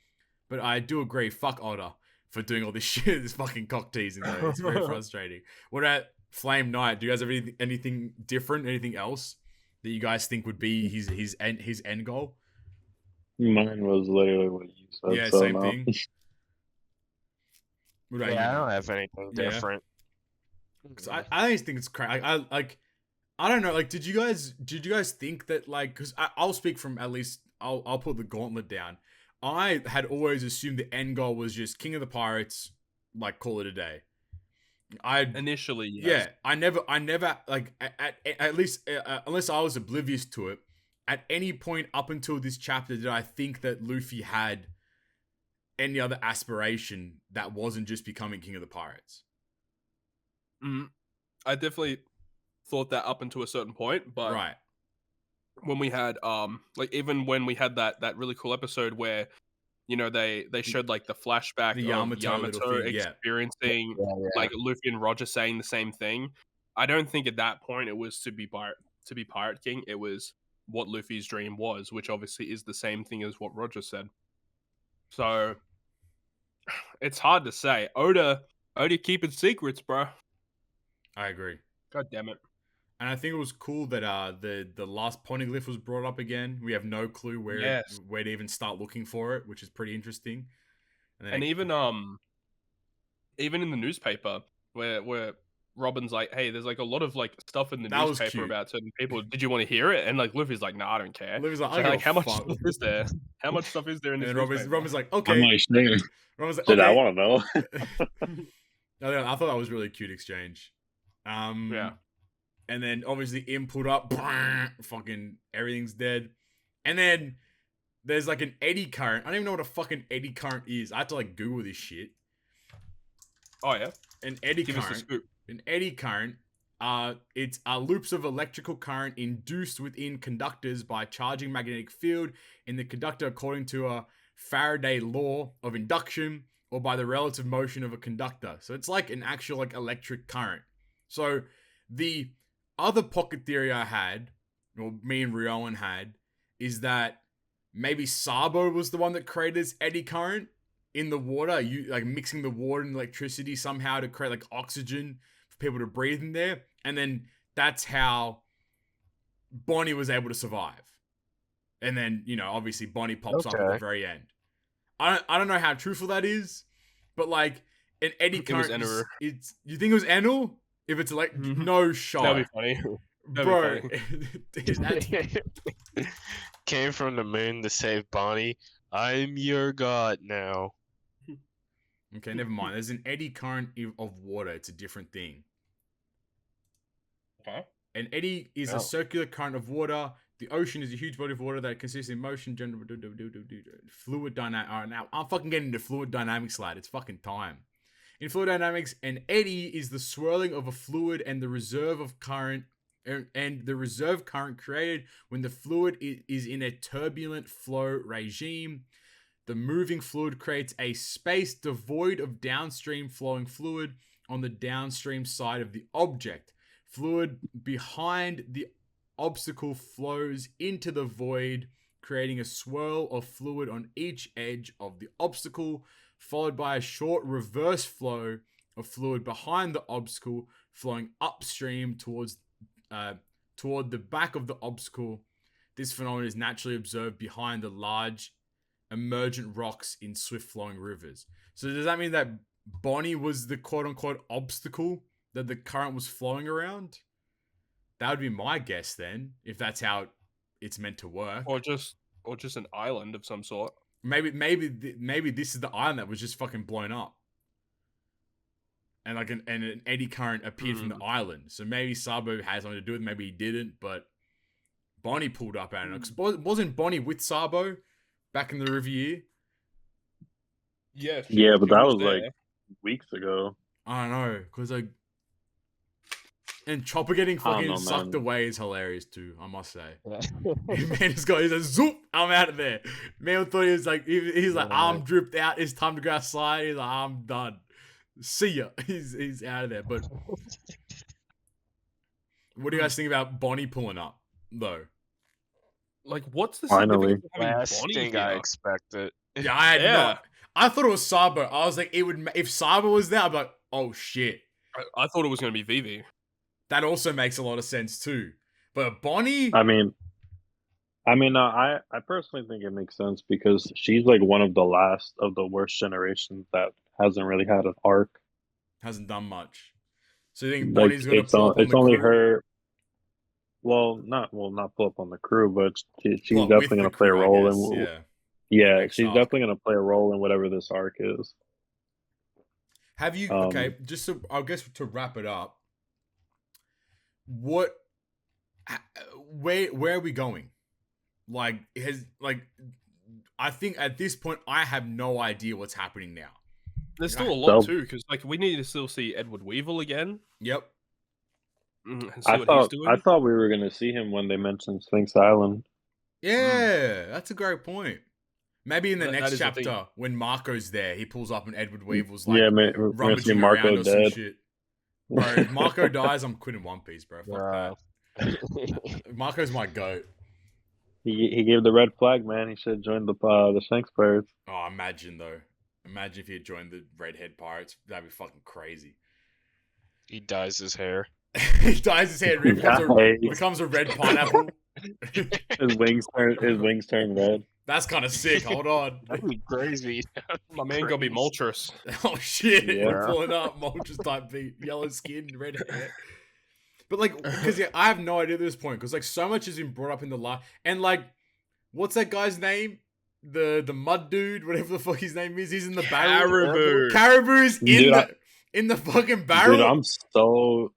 Speaker 2: But I do agree, fuck Oda for doing all this shit, this fucking cock teasing though. It's very frustrating. What about Flame Knight? Do you guys have anything different, anything else that you guys think would be his end goal?
Speaker 1: Mine was literally what you said.
Speaker 2: Yeah,
Speaker 1: so
Speaker 2: same
Speaker 1: no.
Speaker 2: thing. What about you?
Speaker 3: I don't have anything different.
Speaker 2: I just think it's crazy. I don't know. Like, did you guys think that, like, because I'll speak from, at least I'll put the gauntlet down. I had always assumed the end goal was just King of the Pirates, like, call it a day.
Speaker 4: Initially, yes.
Speaker 2: Yeah, I never like at least unless I was oblivious to it, at any point up until this chapter did I think that Luffy had any other aspiration that wasn't just becoming King of the Pirates.
Speaker 4: I definitely thought that up until a certain point, but
Speaker 2: right.
Speaker 4: When we had like even when we had that really cool episode where, you know, they showed like the flashback of Yamato experiencing like Luffy and Roger saying the same thing. I don't think at that point it was to be Pirate King. It was what Luffy's dream was, which obviously is the same thing as what Roger said. So it's hard to say. Oda keeping secrets, bro.
Speaker 2: I agree.
Speaker 4: God damn it.
Speaker 2: And I think it was cool that the last poneglyph was brought up again. We have no clue where to even start looking for it, which is pretty interesting.
Speaker 4: And even in the newspaper where Robin's like, hey, there's like a lot of like stuff in the newspaper about certain people. Did you want to hear it? And like Luffy's like, nah, I don't care.
Speaker 2: Luffy's like,
Speaker 4: so, how much stuff is there? How much stuff is there in this newspaper?
Speaker 2: Robin's like, okay.
Speaker 1: I'm like,
Speaker 2: Robin's like,
Speaker 1: okay.
Speaker 2: I
Speaker 1: want to know.
Speaker 2: I thought that was really cute exchange.
Speaker 4: Yeah.
Speaker 2: And then obviously input up, fucking everything's dead. And then there's like an eddy current. I don't even know what a fucking eddy current is. I had to like Google this shit.
Speaker 4: Oh yeah.
Speaker 2: An eddy current. An eddy current. It's loops of electrical current induced within conductors by charging magnetic field in the conductor according to a Faraday law of induction or by the relative motion of a conductor. So it's like an actual like electric current. So the other pocket theory I had, or me and Ryoan had, is that maybe Sabo was the one that created this eddy current in the water, you like mixing the water and electricity somehow to create like oxygen for people to breathe in there. And then that's how Bonnie was able to survive. And then, obviously Bonnie pops up at the very end. I don't know how truthful that is, but like an eddy current. You think it was Enel? If it's like no shot.
Speaker 4: That'd be funny.
Speaker 2: Bro.
Speaker 3: Came from the moon to save Bonnie. I'm your god now.
Speaker 2: Okay, never mind. There's an eddy current of water. It's a different thing.
Speaker 4: Okay.
Speaker 2: An eddy is a circular current of water. The ocean is a huge body of water that consists in motion, fluid dynamics. Alright, now I'm fucking getting into fluid dynamics, lad. It's fucking time. In fluid dynamics, an eddy is the swirling of a fluid and the reserve of current, and the reserve current created when the fluid is in a turbulent flow regime. The moving fluid creates a space devoid of downstream flowing fluid on the downstream side of the object. Fluid behind the obstacle flows into the void, creating a swirl of fluid on each edge of the obstacle, followed by a short reverse flow of fluid behind the obstacle, flowing upstream toward the back of the obstacle. This phenomenon is naturally observed behind the large emergent rocks in swift-flowing rivers. So does that mean that Bonnie was the quote-unquote obstacle that the current was flowing around? That would be my guess then, if that's how it's meant to work.
Speaker 4: Or just an island of some sort.
Speaker 2: Maybe this is the island that was just fucking blown up, and like an eddy current appeared from the island. So maybe Sabo had something to do with it. Maybe he didn't, but Bonnie pulled up out of it. 'Cause wasn't Bonnie with Sabo back in the Riviera?
Speaker 4: Yeah.
Speaker 1: Yeah, but that was like weeks ago.
Speaker 2: I don't know, because like. And Chopper getting fucking sucked away is hilarious too, I must say. Man, he's a zoop, I'm out of there. Man thought he was like, he's like, arm dripped out, it's time to go outside. He's like, I'm done. See ya. He's out of there. But what do you guys think about Bonnie pulling up, though?
Speaker 4: Like, what's the
Speaker 1: significance
Speaker 3: of having Bonnie here? I expected.
Speaker 2: Yeah, I thought it was Sabo. I was like, if Sabo was there, I'd be like, oh shit.
Speaker 4: I thought it was going to be Vivi.
Speaker 2: That also makes a lot of sense too. But Bonnie,
Speaker 1: I personally think it makes sense because she's like one of the last of the worst generations that hasn't really had an arc.
Speaker 2: Hasn't done much. So you think Bonnie's going to pull up on
Speaker 1: it's only
Speaker 2: crew?
Speaker 1: her. Well, not pull up on the crew, but she's definitely going to play a role in. Yeah, she's definitely going to play a role in whatever this arc is.
Speaker 2: Have you okay? Just so, I guess to wrap it up. Where are we going? I think at this point I have no idea what's happening now.
Speaker 4: There's still a lot too, because like we need to still see Edward Weevil again.
Speaker 2: Yep.
Speaker 1: I thought we were gonna see him when they mentioned Sphinx Island.
Speaker 2: Yeah, that's a great point. Maybe in the next chapter when Marco's there, he pulls up and Edward Weevil's like rummaging Marco around or some shit. Bro, if Marco dies, I'm quitting One Piece, bro. Fuck that. Marco's my goat.
Speaker 1: He gave the red flag, man. He should have joined the Shanks Pirates.
Speaker 2: Oh, imagine though. Imagine if he had joined the Redhead Pirates. That'd be fucking crazy.
Speaker 3: He dyes his hair.
Speaker 2: He dyes his hair, becomes a red pineapple.
Speaker 1: His wings turn red.
Speaker 2: That's kind of sick. Hold on.
Speaker 3: That'd be crazy.
Speaker 4: My man gonna be Moltres.
Speaker 2: Oh shit!
Speaker 1: Yeah.
Speaker 2: Pulling up Moltres type beat, yellow skin, red hair. But like, because I have no idea at this point, because like so much has been brought up in the last, and like, what's that guy's name? The mud dude, whatever the fuck his name is. He's in the barrel. Caribou's in the fucking barrel.
Speaker 1: Dude,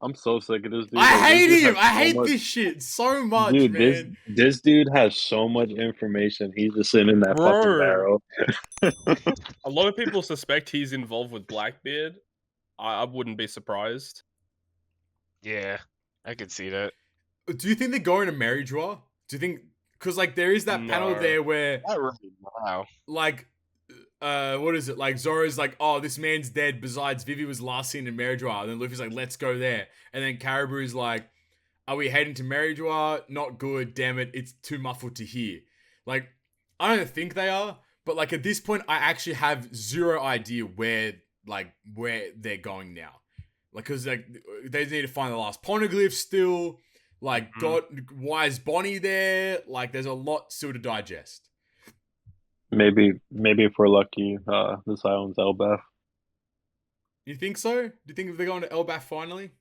Speaker 1: I'm so sick of this dude.
Speaker 2: I hate him. I hate this shit so much,
Speaker 1: dude,
Speaker 2: man.
Speaker 1: This dude has so much information. He's just sitting in that fucking barrel.
Speaker 4: A lot of people suspect he's involved with Blackbeard. I wouldn't be surprised.
Speaker 3: Yeah, I could see that.
Speaker 2: Do you think they're going to Marydra? Do you think? Because like there is that panel there where,
Speaker 3: wow,
Speaker 2: like, what is it? Like Zoro's like, oh, this man's dead. Besides, Vivi was last seen in Marydra. And then Luffy's like, let's go there. And then Caribou's like, are we heading to Marydra? Not good. Damn it, it's too muffled to hear. Like, I don't think they are. But like at this point, I actually have zero idea where they're going now. Like, cause like they need to find the last poneglyph still. Like, why is Bonnie there? Like, there's a lot still to digest.
Speaker 1: Maybe if we're lucky, this island's Elbaf.
Speaker 2: You think so? Do you think they're going to Elbaf finally?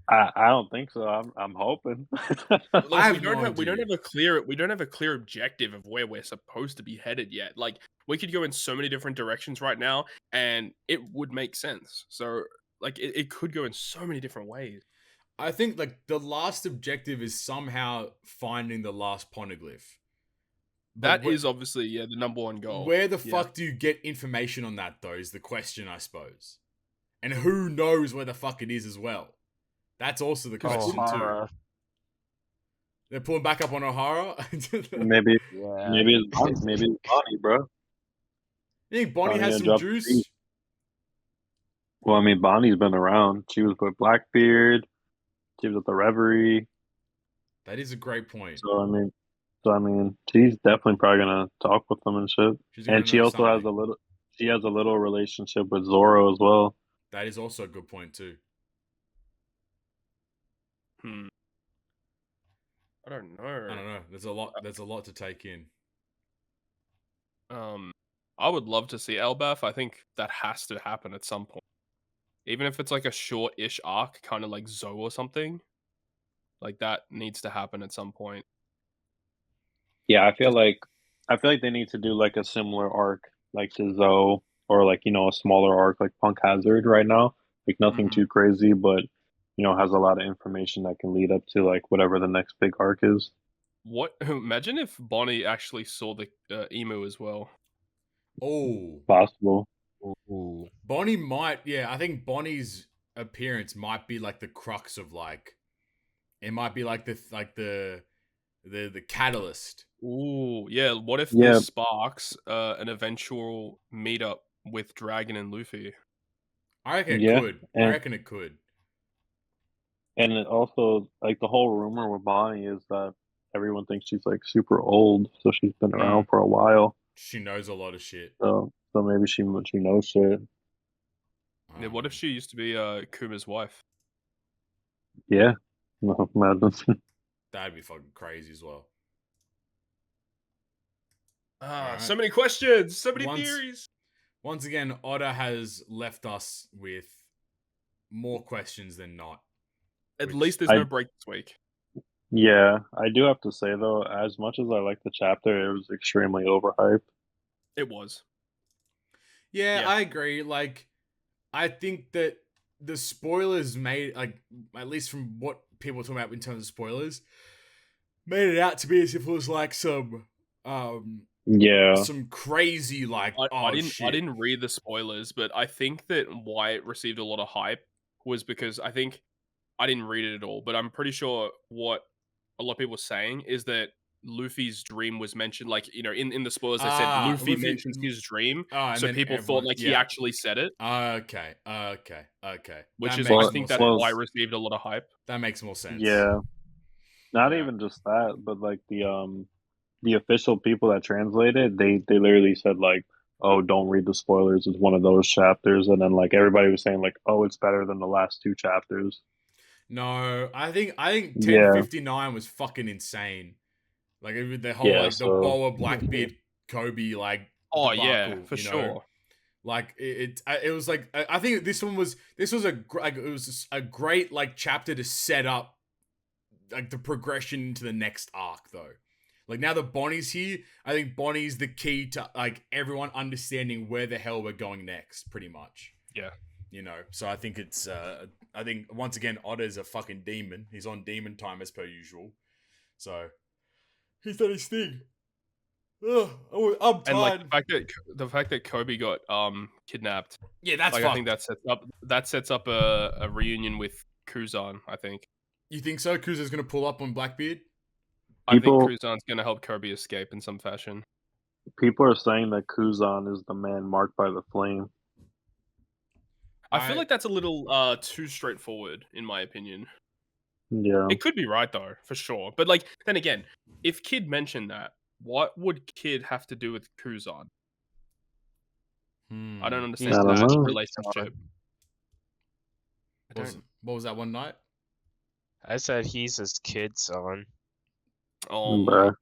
Speaker 1: I don't think so. I'm hoping.
Speaker 4: We don't have a clear objective of where we're supposed to be headed yet. Like, we could go in so many different directions right now, and it would make sense. So, like, it could go in so many different ways.
Speaker 2: I think like the last objective is somehow finding the last poneglyph.
Speaker 4: That is obviously the number one goal.
Speaker 2: Where the fuck do you get information on that though? Is the question, I suppose. And who knows where the fuck it is as well? That's also the question too. They're pulling back up on Ohara.
Speaker 1: maybe it's Bonnie, bro.
Speaker 2: You think Bonnie has some juice?
Speaker 1: Well, I mean, Bonnie's been around. She was with Blackbeard. She was at the Reverie.
Speaker 2: That is a great point.
Speaker 1: So I mean, she's definitely probably gonna talk with them and shit. And she also has a little relationship with Zoro as well.
Speaker 2: That is also a good point too.
Speaker 4: I don't know.
Speaker 2: There's a lot to take in.
Speaker 4: I would love to see Elbaf. I think that has to happen at some point. Even if it's like a short-ish arc, kind of like Zoe or something. Like that needs to happen at some point.
Speaker 1: Yeah, I feel like they need to do like a similar arc like to Zoe, or like, a smaller arc like Punk Hazard right now. Like nothing too crazy, but has a lot of information that can lead up to like whatever the next big arc is.
Speaker 4: Imagine if Bonnie actually saw the emu as well.
Speaker 2: Oh,
Speaker 1: possible.
Speaker 2: Ooh. Bonnie might, I think Bonnie's appearance might be like the crux of like, it might be like the catalyst.
Speaker 4: Ooh, yeah. What if this sparks an eventual meetup with Dragon and Luffy?
Speaker 2: I reckon it could. It could.
Speaker 1: And it also, like, the whole rumor with Bonnie is that everyone thinks she's like super old, so she's been around for a while.
Speaker 2: She knows a lot of shit.
Speaker 1: So maybe she knows shit.
Speaker 4: Yeah, what if she used to be Kuma's wife?
Speaker 1: Yeah. No, imagine.
Speaker 2: That'd be fucking crazy as well.
Speaker 4: Right. So many questions, so many theories.
Speaker 2: Once again, Oda has left us with more questions than not.
Speaker 4: At least there's no break this week.
Speaker 1: Yeah, I do have to say though, as much as I like the chapter, it was extremely overhyped.
Speaker 4: It was.
Speaker 2: Yeah, I agree. Like, I think that the spoilers made, like, at least from what people are talking about in terms of spoilers, made it out to be as if it was like some crazy like.
Speaker 4: I didn't read the spoilers, but I think that why it received a lot of hype was because I think I didn't read it at all, but I'm pretty sure what a lot of people were saying is that Luffy's dream was mentioned, like, in the spoilers they said Luffy mentions his dream, so people thought like he actually said it.
Speaker 2: Okay.
Speaker 4: Which is, I think that's why it received a lot of hype.
Speaker 2: That makes more sense.
Speaker 1: Yeah, not even just that, but like the official people that translated, they literally said like, oh, don't read the spoilers, it's one of those chapters, and then like everybody was saying like, oh, it's better than the last two chapters.
Speaker 2: No, I think
Speaker 1: Yeah.
Speaker 2: 1059 was fucking insane. Like the whole
Speaker 1: Yeah,
Speaker 2: the
Speaker 1: so
Speaker 2: Boa Blackbeard Kobe
Speaker 4: Oh
Speaker 2: debacle,
Speaker 4: yeah, for
Speaker 2: you know?
Speaker 4: sure.
Speaker 2: Like it was like I think this was it was a great like chapter to set up like the progression into the next arc though. Like now that Bonnie's here, I think Bonnie's the key to like everyone understanding where the hell we're going next, pretty much.
Speaker 4: Yeah.
Speaker 2: You know, so I think it's I think once again Otter's a fucking demon. He's on demon time as per usual. So he's done his thing. Ugh, I'm tired.
Speaker 4: And like the fact that Kobe got kidnapped.
Speaker 2: Yeah, that's
Speaker 4: like
Speaker 2: fucked.
Speaker 4: I think that sets up a reunion with Kuzan, I think.
Speaker 2: You think so? Kuza's gonna pull up on Blackbeard?
Speaker 4: I think Kuzan's gonna help Kobe escape in some fashion.
Speaker 1: People are saying that Kuzan is the man marked by the flame.
Speaker 4: I feel like that's a little too straightforward, in my opinion.
Speaker 1: Yeah.
Speaker 4: It could be right though, for sure. But like then again, if Kid mentioned that, what would Kid have to do with Kuzan? I don't understand that relationship.
Speaker 2: What was that one night?
Speaker 3: I said he's his kid's son.
Speaker 4: Oh,
Speaker 1: bruh.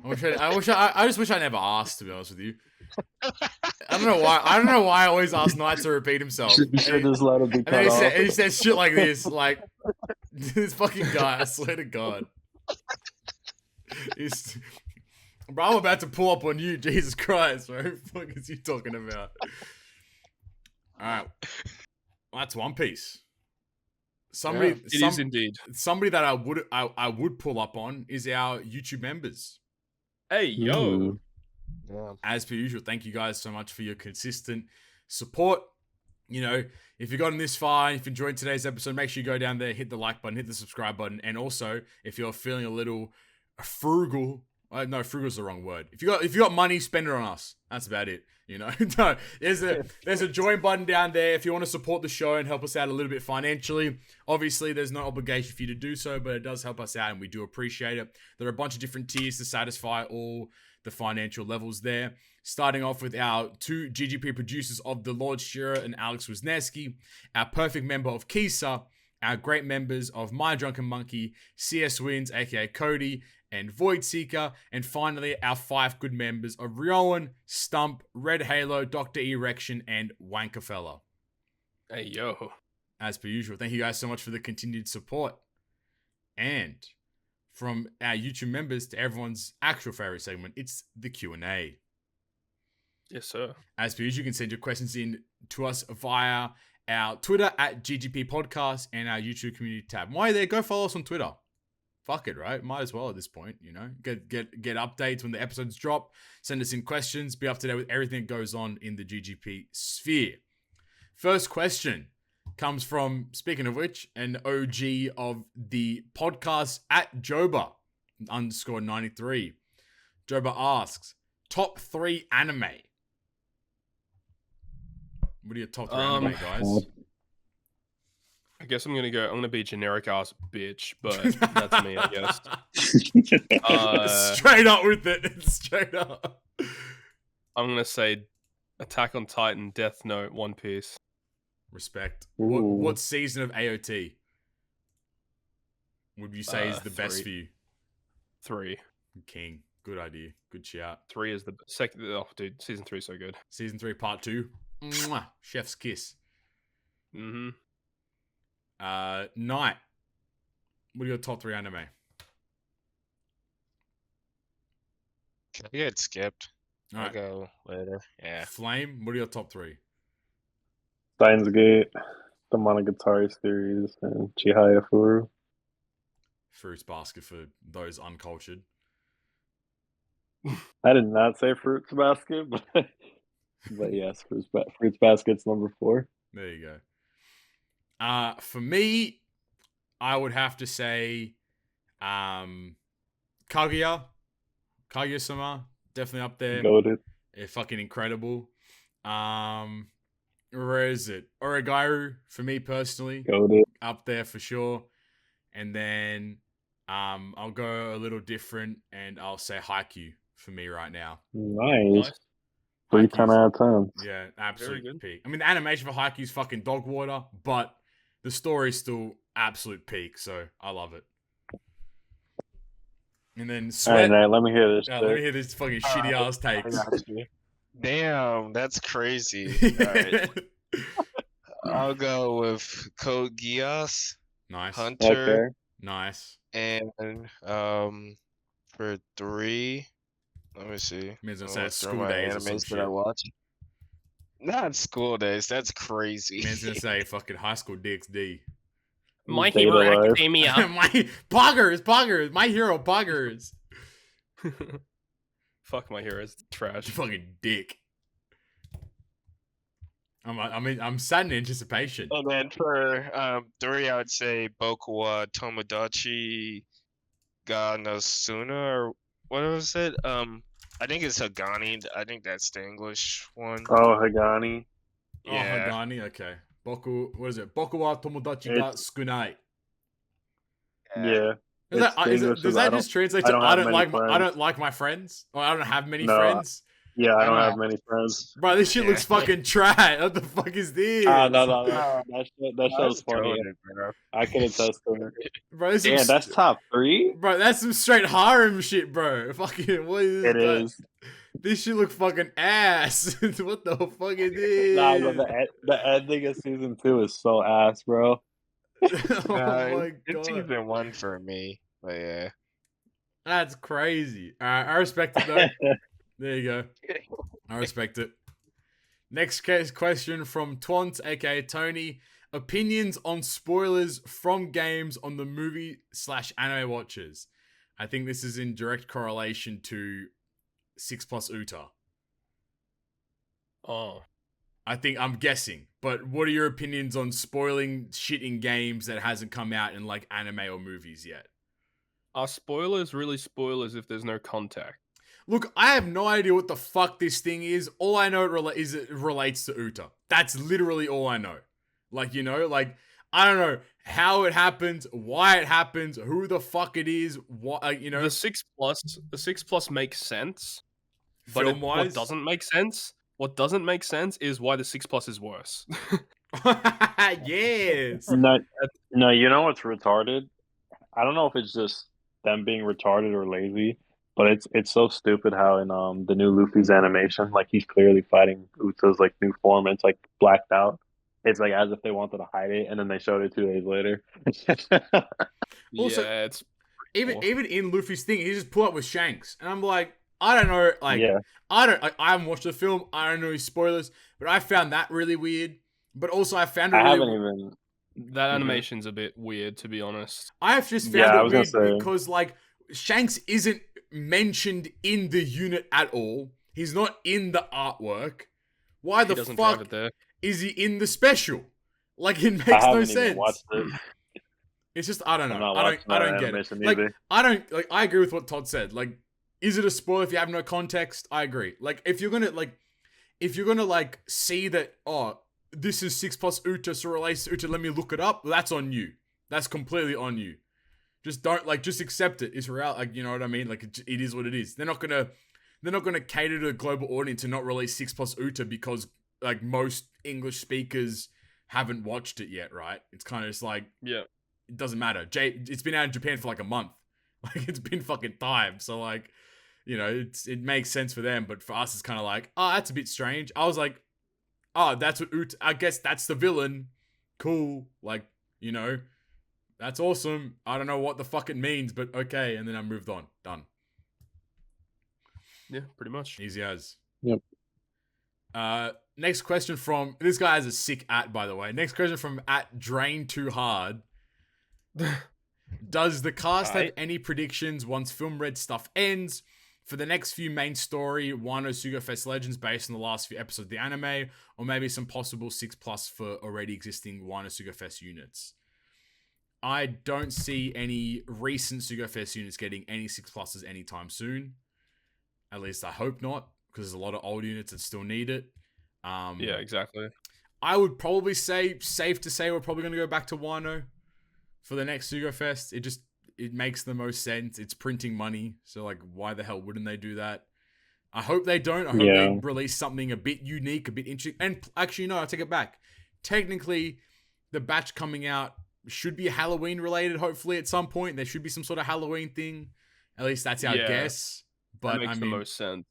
Speaker 2: I just wish I never asked, to be honest with you. I don't know why I always ask Knight to repeat himself.
Speaker 1: You should just let him be cut off.
Speaker 2: He says shit like this, like this fucking guy. I swear to God. Bro, I'm about to pull up on you, Jesus Christ, bro. What the fuck is he talking about? Alright. Well, that's One Piece.
Speaker 4: It is indeed.
Speaker 2: Somebody that I would pull up on is our YouTube members.
Speaker 4: Hey, yo.
Speaker 3: Yeah.
Speaker 2: As per usual, thank you guys so much for your consistent support. You know, if you've gotten this far, if you enjoyed today's episode, make sure you go down there, hit the like button, hit the subscribe button, and also if you're feeling a little frugal, no, frugal's the wrong word. If you got money, spend it on us. That's about it. You know, no, there's a join button down there if you want to support the show and help us out a little bit financially. Obviously, there's no obligation for you to do so, but it does help us out, and we do appreciate it. There are a bunch of different tiers to satisfy all the financial levels there. Starting off with our 2 GGP producers of TheLordShiro and Alex Wisniewski, our perfect member of Kisa, our great members of My Drunken Monkey, CS Wins, aka Cody, and Void Seeker, and finally our 5 good members of Rioan, Stump, Red Halo, Dr. Erection, and Wankerfella.
Speaker 4: Hey, yo.
Speaker 2: As per usual, thank you guys so much for the continued support. And from our YouTube members to everyone's actual favorite segment, it's the Q&A.
Speaker 4: Yes, sir.
Speaker 2: As per usual, you can send your questions in to us via our Twitter at GGP Podcast and our YouTube community tab. While you're there, go follow us on Twitter. Fuck it, right? Might as well at this point, you know. Get updates when the episodes drop. Send us in questions. Be up to date with everything that goes on in the GGP sphere. First question comes from, speaking of which, an OG of the podcast at Joba _93. Joba asks, top 3 anime. What are your top 3 anime, guys?
Speaker 4: I guess I'm gonna be generic ass bitch, but that's me, I guess.
Speaker 2: Straight up with it. Straight up.
Speaker 4: I'm gonna say Attack on Titan, Death Note, One Piece.
Speaker 2: Respect. What season of AOT would you say is the best for you?
Speaker 4: 3.
Speaker 2: King. Good idea. Good shout.
Speaker 4: 3 is the second. Oh, dude, season 3 is so good.
Speaker 2: Season 3, part 2. Mwah. Chef's kiss.
Speaker 4: Mm-hmm.
Speaker 2: Knight. What are your top 3 anime?
Speaker 3: Can I get skipped?
Speaker 2: All
Speaker 3: I'll
Speaker 2: right.
Speaker 3: go later. Yeah.
Speaker 2: Flame. What are your top 3?
Speaker 1: Steins Gate, the Monogatari series, and Chihaya Furu.
Speaker 2: Fruits Basket for those uncultured.
Speaker 1: I did not say Fruits Basket, but yes, Fruits Basket's number 4.
Speaker 2: There you go. For me, I would have to say Kaguya-sama, definitely up there.
Speaker 1: Goated.
Speaker 2: It's fucking incredible. Where is it? Origairu, for me personally.
Speaker 1: Goated.
Speaker 2: Up there for sure. And then I'll go a little different and I'll say Haikyuu for me right now.
Speaker 1: Nice. 3 10 out of 10.
Speaker 2: Yeah, absolutely peak. I mean, the animation for Haikyuu is fucking dog water, but the story's still absolute peak. So I love it. And then
Speaker 1: Sweat. All right, let me hear this.
Speaker 2: Let me hear this fucking shitty ass takes.
Speaker 3: Damn, that's crazy. All right. I'll go with Code Geass.
Speaker 2: Nice.
Speaker 3: Hunter.
Speaker 1: Okay.
Speaker 2: Nice.
Speaker 3: And for 3, let me see.
Speaker 2: Means I say School Days or some shit.
Speaker 3: I watch. Not School Days. That's crazy.
Speaker 2: Man's gonna say fucking High School DxD.
Speaker 4: My Hero Academia.
Speaker 2: My Poggers. My Hero Poggers.
Speaker 4: Fuck My Hero's trash.
Speaker 2: You fucking dick. I'm sad in anticipation.
Speaker 3: And then for 3, I would say Boku wa Tomodachi ga Nasuna, or what was it? I think it's Hagani. I think that's the English one.
Speaker 1: Oh, Hagani.
Speaker 3: Yeah.
Speaker 2: Oh, Hagani. Okay. Boku. What is it? Boku wa Tomodachi ga Tsukunai.
Speaker 1: Yeah.
Speaker 2: Does that just translate to I don't like my friends? Or I don't have many friends?
Speaker 1: Yeah, I don't have many friends.
Speaker 2: Bro, this shit looks fucking trash. What the fuck is this?
Speaker 1: No. That show's funny. Bro. I can attest to it.
Speaker 2: Bro,
Speaker 1: that's top 3?
Speaker 2: Bro, that's some straight harem shit, bro. Fucking, what is this?
Speaker 1: It is.
Speaker 2: This shit look fucking ass. What the fuck is this?
Speaker 1: Nah, but the ending of season 2 is so ass, bro.
Speaker 2: Oh my God.
Speaker 3: It's season 1 for me. But yeah.
Speaker 2: That's crazy. Alright, I respect it though. There you go. I respect it. Next question from Twant, aka Tony. Opinions on spoilers from games on the movie/anime watchers. I think this is in direct correlation to 6+ Uta.
Speaker 4: Oh.
Speaker 2: I'm guessing. But what are your opinions on spoiling shit in games that hasn't come out in like anime or movies yet?
Speaker 4: Are spoilers really spoilers if there's no contact?
Speaker 2: Look, I have no idea what the fuck this thing is. All I know is it relates to Uta. That's literally all I know. Like, you know, like, I don't know how it happens, why it happens, who the fuck it is, what, you know.
Speaker 4: The 6+ makes sense.
Speaker 2: But
Speaker 4: what doesn't make sense? What doesn't make sense is why the 6+ is worse.
Speaker 2: Yes.
Speaker 1: No, you know what's retarded? I don't know if it's just them being retarded or lazy. But it's so stupid how in the new Luffy's animation, like he's clearly fighting Uta's like new form. It's like blacked out. It's like as if they wanted to hide it, and then they showed it 2 days later.
Speaker 2: Also,
Speaker 4: yeah, it's
Speaker 2: even in Luffy's thing, he just pulled up with Shanks, and I'm like, I don't know, like I haven't watched the film. I don't know his spoilers, but I found that really weird. But also, I found it.
Speaker 4: That animation's a bit weird, to be honest.
Speaker 2: I have just found it weird because like Shanks isn't mentioned in the unit at all. He's not in the artwork. Why the fuck is he in the special? Like, it makes no sense. It's just I don't know. I don't get it. Like, I agree with what Todd said. Like, is it a spoiler if you have no context? I agree. Like, if you're gonna see that, oh, this is 6+ Uta, so relates to Uta, let me look it up. That's on you. That's completely on you. Just just accept it. It's real. Like, you know what I mean? Like, it is what it is. They're not gonna cater to a global audience and not release 6+ Uta because like most English speakers haven't watched it yet, right? It's kind of just like,
Speaker 4: yeah,
Speaker 2: it doesn't matter. It's been out in Japan for like a month. Like, it's been fucking time. So like, you know, it makes sense for them, but for us, it's kind of like, oh, that's a bit strange. I was like, oh, that's what Uta. I guess that's the villain. Cool. Like, you know. That's awesome. I don't know what the fuck it means, but okay. And then I moved on. Done.
Speaker 4: Yeah, pretty much.
Speaker 2: Easy as.
Speaker 1: Yep.
Speaker 2: Next question from... This guy has a sick @ by the way. Next question from @DrainTooHard. Does the cast have any predictions once Film Red stuff ends for the next few main story Wano Suga Fest Legends based on the last few episodes of the anime, or maybe some possible 6+ for already existing Wano Suga Fest units? I don't see any recent Suga Fest units getting any 6+ anytime soon. At least I hope not, because there's a lot of old units that still need it.
Speaker 4: Yeah, exactly.
Speaker 2: I would probably say, safe to say, we're probably going to go back to Wano for the next Suga Fest. It makes the most sense. It's printing money, so like, why the hell wouldn't they do that? I hope they don't. I hope they release something a bit unique, a bit interesting. And actually, no, I take it back. Technically, the batch coming out should be Halloween related. Hopefully, at some point there should be some sort of Halloween thing. At least that's our guess. But
Speaker 4: that makes the most sense.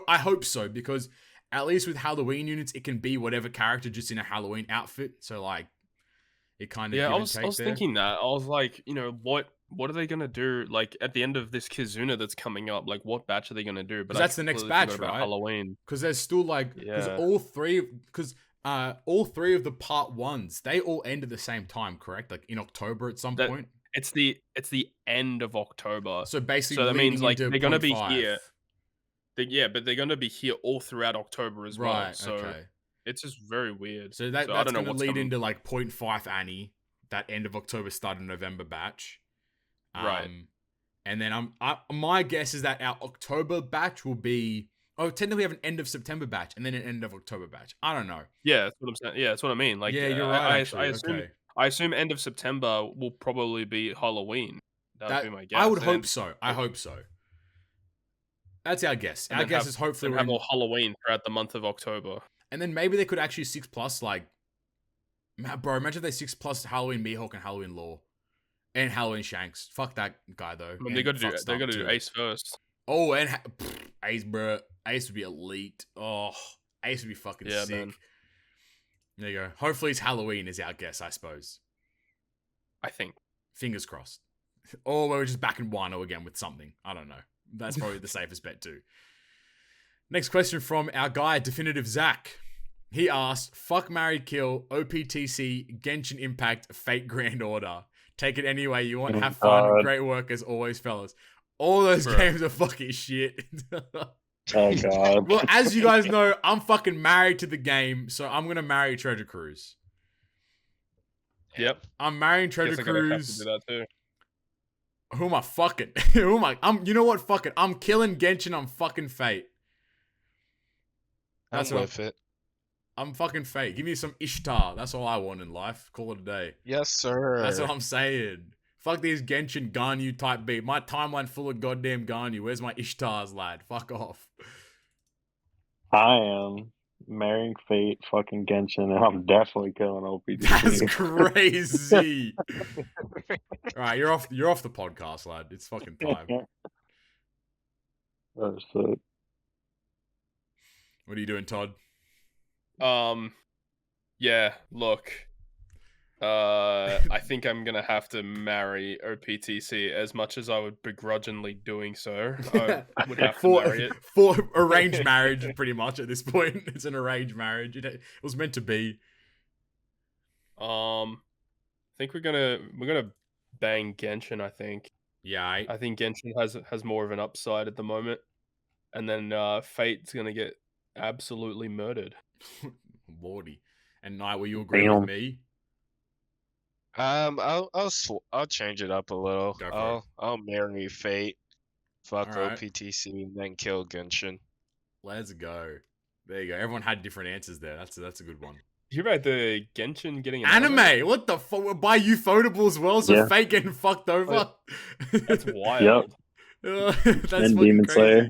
Speaker 2: I hope so, because at least with Halloween units, it can be whatever character just in a Halloween outfit. So like, it kind of
Speaker 4: I was thinking that. I was like, what are they gonna do? Like at the end of this Kizuna that's coming up, like what batch are they gonna do? But
Speaker 2: that's the next batch, right?
Speaker 4: Halloween.
Speaker 2: Because there's still like, because all three of the part ones, they all end at the same time, correct? Like in October at some point.
Speaker 4: It's the end of October.
Speaker 2: So basically,
Speaker 4: that means like they're gonna be
Speaker 2: 0.5.
Speaker 4: here. But they're gonna be here all throughout October as well.
Speaker 2: Right.
Speaker 4: So
Speaker 2: Okay.
Speaker 4: it's just very weird.
Speaker 2: So that's going to lead into like 0.5 Annie, that end of October, start of November batch.
Speaker 4: Right.
Speaker 2: And then my guess is that our October batch will be, technically we have an end of September batch and then an end of October batch. I don't know.
Speaker 4: Yeah, that's what I'm saying. Yeah, that's what I mean. Like,
Speaker 2: yeah, you're right.
Speaker 4: I assume end of September will probably be Halloween. That would be my guess.
Speaker 2: I would hope so. I hope so. That's our guess. Our guess is hopefully
Speaker 4: we'll have all Halloween throughout the month of October.
Speaker 2: And then maybe they could actually 6+, like, bro, imagine if they 6+ Halloween Mihawk and Halloween Law. And Halloween Shanks. Fuck that guy, though.
Speaker 4: I mean, they got to do Ace first.
Speaker 2: Oh, and Ace, bro. Ace would be elite. Oh, Ace would be fucking sick. Man. There you go. Hopefully it's Halloween is our guess, I suppose.
Speaker 4: I think.
Speaker 2: Fingers crossed. Or we're just back in Wano again with something. I don't know. That's probably the safest bet too. Next question from our guy, Definitive Zach. He asked, fuck, marry, kill, OPTC, Genshin Impact, Fate Grand Order. Take it any way you want. Have fun. Great work as always, fellas. All those games are fucking shit.
Speaker 1: Oh, God.
Speaker 2: Well, as you guys know, I'm fucking married to the game, so I'm going to marry Treasure Cruise.
Speaker 4: Yep.
Speaker 2: I'm marrying Treasure Cruise.
Speaker 4: Have to do that too.
Speaker 2: Who am I fucking? Who am I? You know what? Fuck it. I'm killing Genshin. I'm fucking Fate.
Speaker 3: That's worth it.
Speaker 2: I'm fucking Fate. Give me some Ishtar. That's all I want in life. Call it a day.
Speaker 3: Yes, sir.
Speaker 2: That's what I'm saying. Fuck these Genshin Ganyu type beat. My timeline full of goddamn Ganyu. Where's my Ishtars, lad? Fuck off.
Speaker 1: I am marrying Fate, fucking Genshin, and I'm definitely killing OPD.
Speaker 2: That's crazy. All right, you're off the podcast, lad. It's fucking time.
Speaker 1: Oh, shit.
Speaker 2: What are you doing, Todd?
Speaker 4: Yeah, look. I think I'm gonna have to marry OPTC as much as I would begrudgingly doing so. I would have to marry it.
Speaker 2: For arranged marriage, pretty much at this point. It's an arranged marriage. It was meant to be.
Speaker 4: I think we're gonna bang Genshin. I think.
Speaker 2: Yeah,
Speaker 4: I think Genshin has more of an upside at the moment, and then Fate's gonna get absolutely murdered.
Speaker 2: Lordy. And Knight, will you agree with me?
Speaker 3: I'll change it up a little. I'll marry Fate, fuck
Speaker 2: right.
Speaker 3: OPTC, and then kill Genshin.
Speaker 2: Let's go. There you go. Everyone had different answers there. That's a good one.
Speaker 4: You about the Genshin getting an
Speaker 2: anime? What the fuck? By Ufotable as well, so Fate getting fucked over.
Speaker 4: That's wild.
Speaker 2: That's
Speaker 1: and
Speaker 2: fucking
Speaker 1: Demon
Speaker 2: crazy.
Speaker 1: Slayer.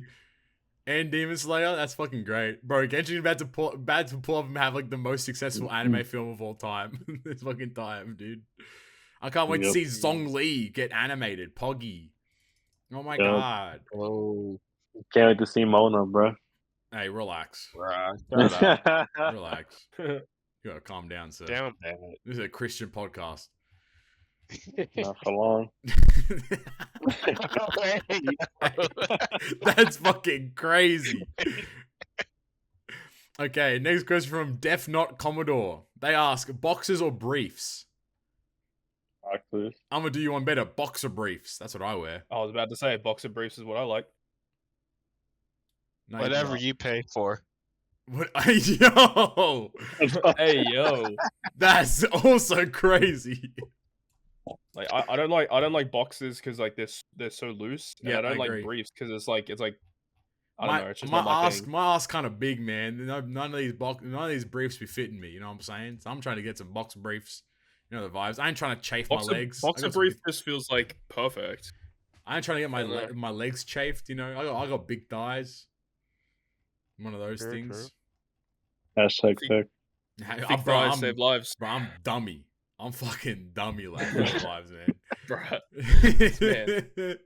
Speaker 2: And Demon Slayer, that's fucking great, bro. Genshin about to pull up and have like the most successful anime film of all time. This fucking time, dude. I can't wait to see Zhongli get animated. Poggy. Oh my god.
Speaker 1: Oh, can't wait to see Mona, bro.
Speaker 2: Hey, relax. Relax. You gotta calm down, sir.
Speaker 3: Down, man.
Speaker 2: This is a Christian podcast.
Speaker 1: Not for long.
Speaker 2: That's fucking crazy. Okay, next question from Def Not Commodore. They ask, boxers or briefs?
Speaker 1: Boxers.
Speaker 2: I'm gonna do you one better. Boxer briefs. That's what I wear.
Speaker 4: I was about to say boxer briefs is what I like.
Speaker 3: No, whatever you pay for.
Speaker 2: What? Yo.
Speaker 4: Hey yo.
Speaker 2: That's also crazy.
Speaker 4: Like I don't like boxes because like they're so loose. And I don't like briefs because it's like I don't know. It's just
Speaker 2: my ass kind of big, man. None of these briefs be fitting me. You know what I'm saying? So I'm trying to get some box briefs. You know the vibes. I ain't trying to chafe my legs.
Speaker 4: Boxer brief just feels like perfect.
Speaker 2: I ain't trying to get my legs chafed. You know, I got big thighs. One of those things.
Speaker 1: Hashtag sick.
Speaker 4: Thick thighs save lives.
Speaker 2: Bro, I'm dummy. I'm fucking dummy like those vibes, man.
Speaker 4: Man.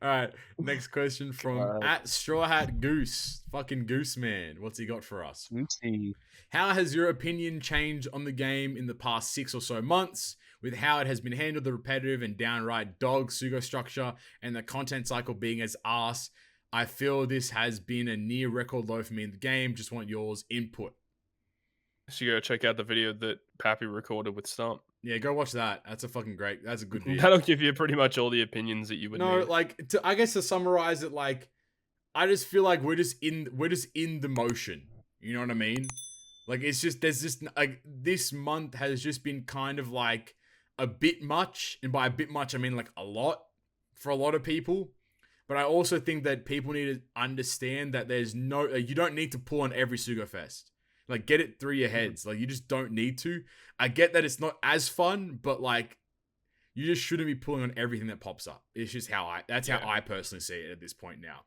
Speaker 2: All right, next question from at Straw Hat Goose. Fucking Goose Man. What's he got for us? How has your opinion changed on the game in the past 6 or so months with how it has been handled, the repetitive and downright dog Sugo structure and the content cycle being as arse? I feel this has been a near record low for me in the game. Just want yours input.
Speaker 4: So you go check out the video that Pappy recorded with Stump.
Speaker 2: Yeah, go watch that. That's a fucking great. That's a good video.
Speaker 4: That'll give you pretty much all the opinions that you would need.
Speaker 2: Like I guess to summarize it, like I just feel like we're just in the motion. You know what I mean? Like it's just there's just like this month has just been kind of like a bit much, and by a bit much I mean like a lot for a lot of people. But I also think that people need to understand that there's no you don't need to pull on every Sugo Fest. Like, get it through your heads. Like, you just don't need to. I get that it's not as fun, but, like, you just shouldn't be pulling on everything that pops up. It's just how I personally see it at this point now.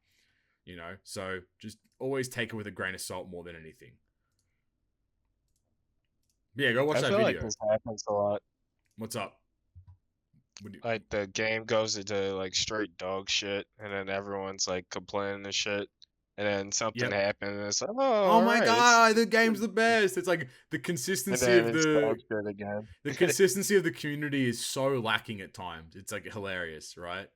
Speaker 2: You know? So, just always take it with a grain of salt more than anything. Yeah, go watch that video. I feel like
Speaker 3: this happens a lot.
Speaker 2: What's up?
Speaker 3: Like, the game goes into, like, straight dog shit, and then everyone's, like, complaining and shit. And then something happened, and it's like, oh
Speaker 2: my god, the game's the best. It's like the consistency of the consistency of the community is so lacking at times. It's like hilarious, right?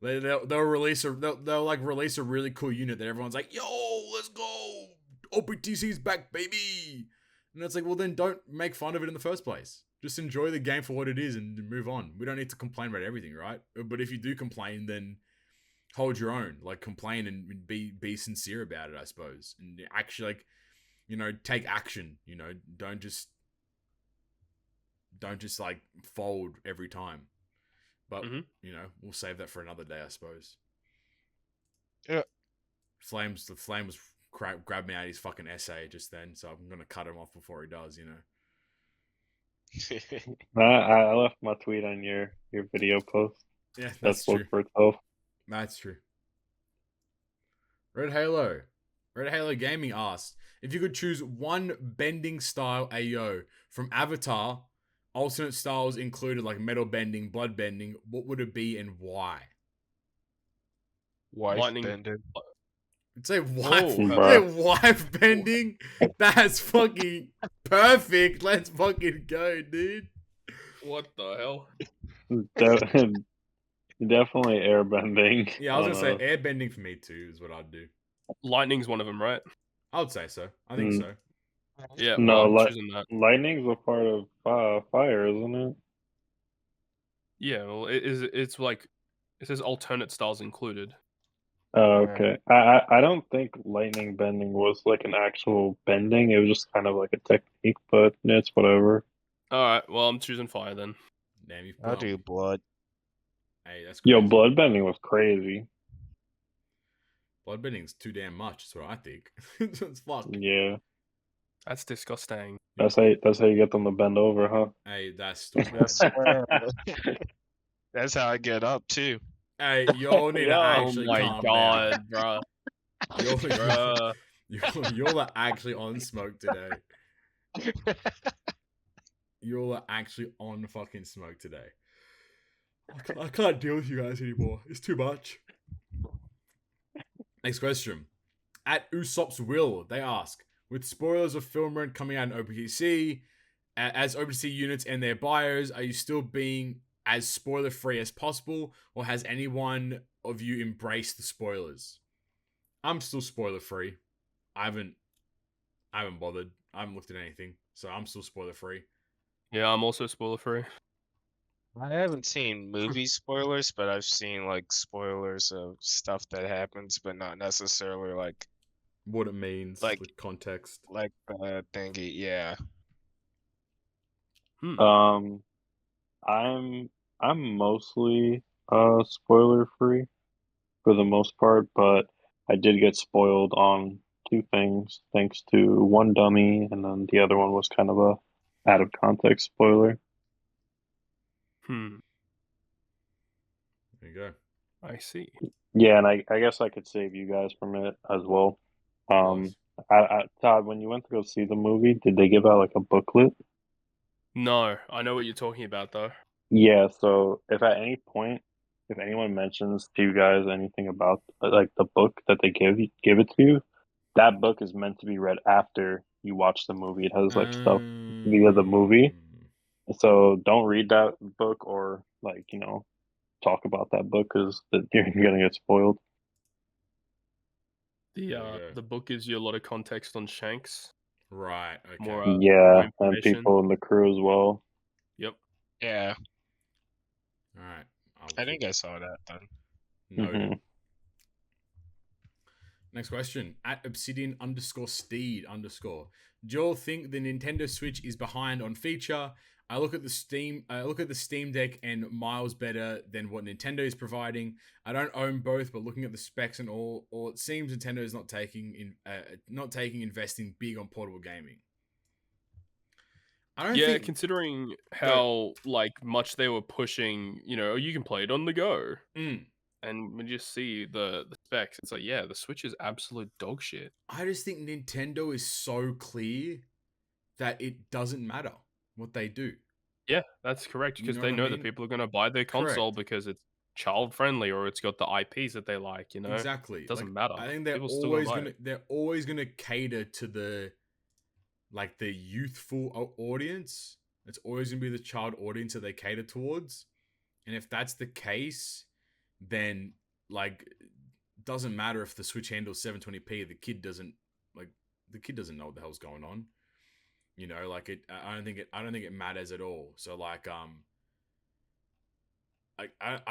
Speaker 2: They'll release they'll like release a really cool unit that everyone's like, yo, let's go, OPTC's back, baby. And it's like, well, then don't make fun of it in the first place. Just enjoy the game for what it is and move on. We don't need to complain about everything, right? But if you do complain, then hold your own, like complain and be sincere about it, I suppose. And actually, like, you know, take action, you know, don't just like fold every time. But, you know, we'll save that for another day, I suppose.
Speaker 3: Yeah.
Speaker 2: The Flame was grabbed me out his fucking essay just then, so I'm going to cut him off before he does, you know.
Speaker 1: I left my tweet on your video post.
Speaker 2: Yeah, that's true.
Speaker 1: For itself.
Speaker 2: That's true. Red Halo Gaming asked, if you could choose one bending style AO from Avatar, alternate styles included like metal bending, blood bending, what would it be and why?
Speaker 3: Lightning bending.
Speaker 2: Say wife bending? That's fucking perfect. Let's fucking go, dude.
Speaker 4: What the hell?
Speaker 1: Definitely airbending.
Speaker 2: Yeah, I was gonna say airbending for me too is what I'd do.
Speaker 4: Lightning's one of them, right?
Speaker 2: I would say so. I think so.
Speaker 4: Yeah,
Speaker 1: no, lightning's a part of fire, isn't it?
Speaker 4: Yeah, well, it's like it says alternate styles included.
Speaker 1: Oh, okay. I don't think lightning bending was like an actual bending. It was just kind of like a technique, but it's whatever.
Speaker 4: All right, well, I'm choosing fire then.
Speaker 2: Damn,
Speaker 3: I'll do blood.
Speaker 2: Hey, that's crazy.
Speaker 1: Yo, blood bending was crazy.
Speaker 2: Blood bending's too damn much. That's what I think. It's fucked.
Speaker 1: Yeah,
Speaker 4: that's disgusting.
Speaker 1: That's how you get them to bend over, huh?
Speaker 2: Hey, that's
Speaker 3: that's how I get up too.
Speaker 2: Hey, y'all need to actually calm down.
Speaker 4: Bro.
Speaker 2: You're actually on smoke today. You're actually on fucking smoke today. I can't deal with you guys anymore. It's too much. Next question. At Usopp's Will, they ask, with spoilers of film rent coming out in OPTC, as OPTC units and their buyers, are you still being as spoiler-free as possible, or has anyone of you embraced the spoilers? I'm still spoiler-free. I haven't bothered. I haven't looked at anything, so I'm still spoiler-free.
Speaker 4: Yeah, I'm also spoiler-free.
Speaker 3: I haven't seen movie spoilers, but I've seen like spoilers of stuff that happens, but not necessarily like
Speaker 2: what it means, like context,
Speaker 3: like the thingy. Yeah.
Speaker 1: I'm mostly spoiler free for the most part, but I did get spoiled on 2 things thanks to one dummy, and then the other one was kind of a out of context spoiler.
Speaker 2: There you go.
Speaker 4: I see.
Speaker 1: Yeah, and I guess I could save you guys from it as well. Todd, when you went to go see the movie, did they give out like a booklet?
Speaker 4: No, I know what you're talking about though.
Speaker 1: Yeah, so if at any point, if anyone mentions to you guys anything about like the book that they give it to you, that book is meant to be read after you watch the movie. It has like stuff via the movie. So don't read that book or like, talk about that book because you're gonna get spoiled.
Speaker 4: The book gives you a lot of context on Shanks.
Speaker 2: Right. Okay.
Speaker 4: More
Speaker 1: Yeah, and
Speaker 4: information.
Speaker 1: people in the crew as well.
Speaker 4: Yep.
Speaker 3: Yeah.
Speaker 2: All right.
Speaker 3: I think I saw that then.
Speaker 2: Noted. Next question. At Obsidian_Steed_. Do you all think the Nintendo Switch is behind on feature? I look at the Steam Deck and miles better than what Nintendo is providing. I don't own both, but looking at the specs and all it seems Nintendo is not taking investing big on portable gaming. I don't think,
Speaker 4: considering how like much they were pushing, you can play it on the go. And when you see the specs, it's like, the Switch is absolute dog shit.
Speaker 2: I just think Nintendo is so clear that it doesn't matter what they do.
Speaker 4: Yeah, that's correct, because they know that people are going to buy their console because it's child friendly or it's got the IPs that they like,
Speaker 2: Exactly.
Speaker 4: It doesn't matter.
Speaker 2: I think they're always gonna cater to the youthful audience. It's always gonna be the child audience that they cater towards. And if that's the case, then doesn't matter if the Switch handles 720p. The kid doesn't know what the hell's going on. I don't think it matters at all. So I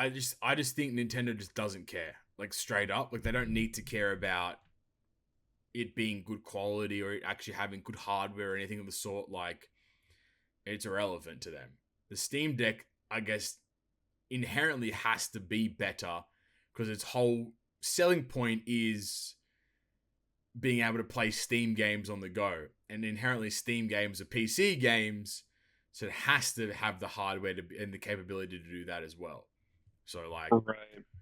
Speaker 2: just think Nintendo just doesn't care. Straight up, they don't need to care about it being good quality or it actually having good hardware or anything of the sort. It's irrelevant to them. The Steam Deck, I guess, inherently has to be better because its whole selling point is being able to play Steam games on the go, and inherently Steam games are PC games, so it has to have the hardware and the capability to do that as well. So
Speaker 1: right,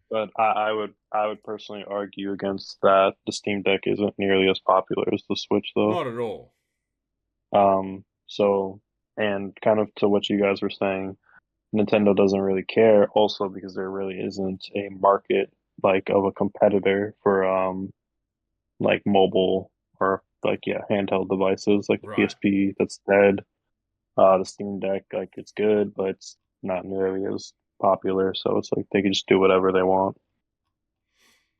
Speaker 1: but I would personally argue against that. The Steam Deck isn't nearly as popular as the Switch, though.
Speaker 2: Not at all.
Speaker 1: So, and kind of to what you guys were saying, Nintendo doesn't really care. Also, because there really isn't a market of a competitor for mobile or handheld devices like the PSP that's dead. The Steam Deck, it's good, but it's not nearly as popular, so it's they can just do whatever they want.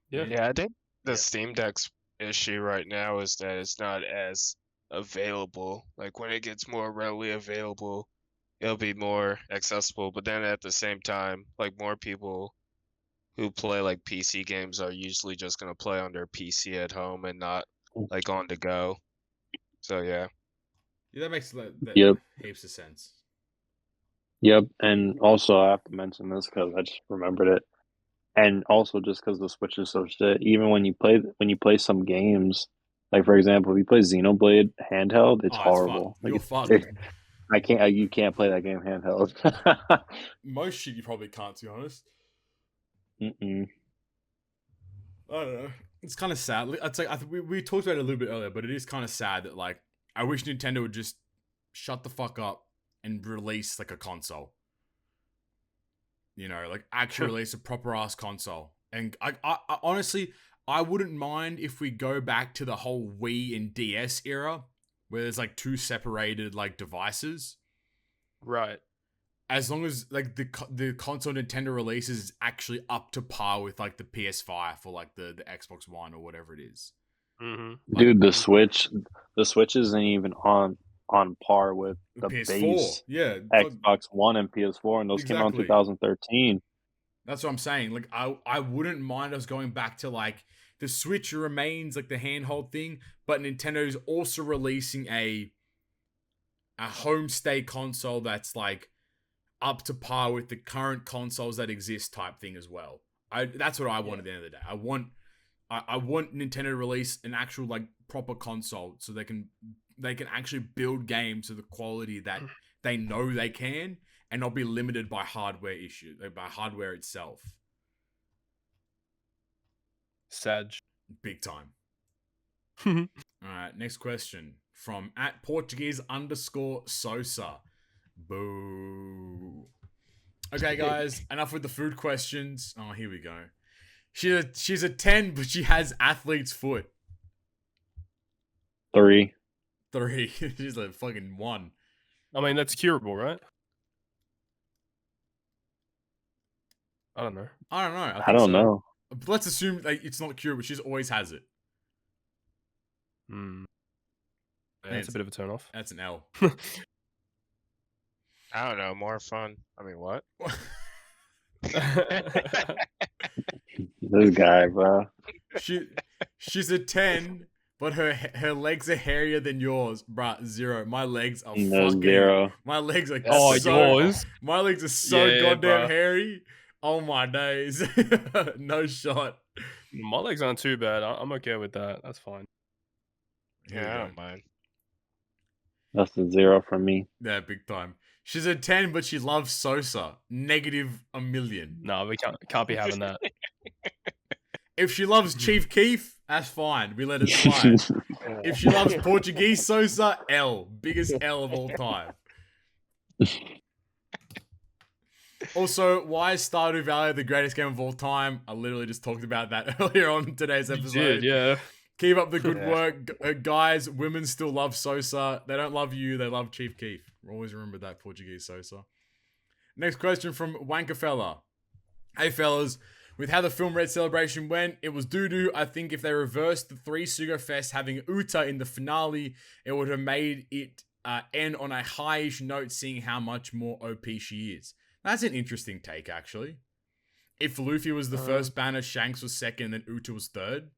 Speaker 3: Yeah, I think the Steam Deck's issue right now is that it's not as available. When it gets more readily available, it'll be more accessible. But then at the same time, more people who play PC games are usually just gonna play on their PC at home and not on the go. So yeah,
Speaker 2: that makes heaps of sense.
Speaker 1: Yep, and also I have to mention this because I just remembered it, and also just because the Switch is so shit. Even when you play some games, for example, if you play Xenoblade handheld, it's horrible.
Speaker 2: You're fucked.
Speaker 1: You can't play that game handheld.
Speaker 2: Most shit you probably can't, to be honest. I don't know. It's kind of sad. We talked about it a little bit earlier, but it is kind of sad that I wish Nintendo would just shut the fuck up and release a console. Actually release a proper ass console. And I honestly, I wouldn't mind if we go back to the whole Wii and DS era where there's two separated devices.
Speaker 4: Right.
Speaker 2: As long as the console Nintendo releases is actually up to par with the PS5 or the Xbox One or whatever it is.
Speaker 4: Mm-hmm.
Speaker 1: Dude, the Switch isn't even on par with the
Speaker 2: PS4.
Speaker 1: base Xbox One and PS4, and those came out in 2013.
Speaker 2: That's what I'm saying. I wouldn't mind us going back to the Switch remains the handheld thing, but Nintendo's also releasing a homestay console that's up to par with the current consoles that exist type thing as well. That's what I want at the end of the day. I want Nintendo to release an actual proper console so they can actually build games to the quality that they know they can and not be limited by hardware issues, by hardware itself.
Speaker 4: Sad.
Speaker 2: Big time. All right, next question from @Portuguese_Sosa. Boo. Okay, guys, enough with the food questions. Oh, here we go. She's a 10, but she has athlete's foot.
Speaker 1: 3.
Speaker 2: She's a fucking 1.
Speaker 4: I mean, that's curable, right? I don't know.
Speaker 2: I
Speaker 1: don't know.
Speaker 2: Let's assume like it's not curable. She just always has it.
Speaker 4: Yeah, that's a bit of a turn off.
Speaker 2: That's an L.
Speaker 3: I don't know. More fun. I mean, what?
Speaker 1: This guy, bro.
Speaker 2: She's a 10, but her legs are hairier than yours, bruh. 0. My legs are fucking
Speaker 1: 0.
Speaker 2: My legs are
Speaker 4: yours.
Speaker 2: My legs are so goddamn
Speaker 4: bro.
Speaker 2: hairy. Oh my days. No shot.
Speaker 4: My legs aren't too bad. I'm okay with that. That's fine.
Speaker 3: Yeah, I don't mind.
Speaker 1: That's a 0 from me.
Speaker 2: Yeah, big time. She's a 10, but she loves Sosa. -1,000,000.
Speaker 4: No, we can't be having that.
Speaker 2: If she loves Chief Keef, that's fine. We let it slide. If she loves Portuguese Sosa, L. Biggest L of all time. Also, why is Stardew Valley the greatest game of all time? I literally just talked about that earlier on in today's episode.
Speaker 4: You did, yeah.
Speaker 2: Keep up the good work. Guys, women still love Sosa. They don't love you, they love Chief Keef. Always remember that, Portuguese Sosa. Next question from Wankafella. Hey fellas, with how the film Red Celebration went, it was doo-doo. I think if they reversed the 3 Sugo Fest having Uta in the finale, it would have made it end on a high-ish note, seeing how much more OP she is. That's an interesting take, actually. If Luffy was the first banner, Shanks was second, and Uta was third.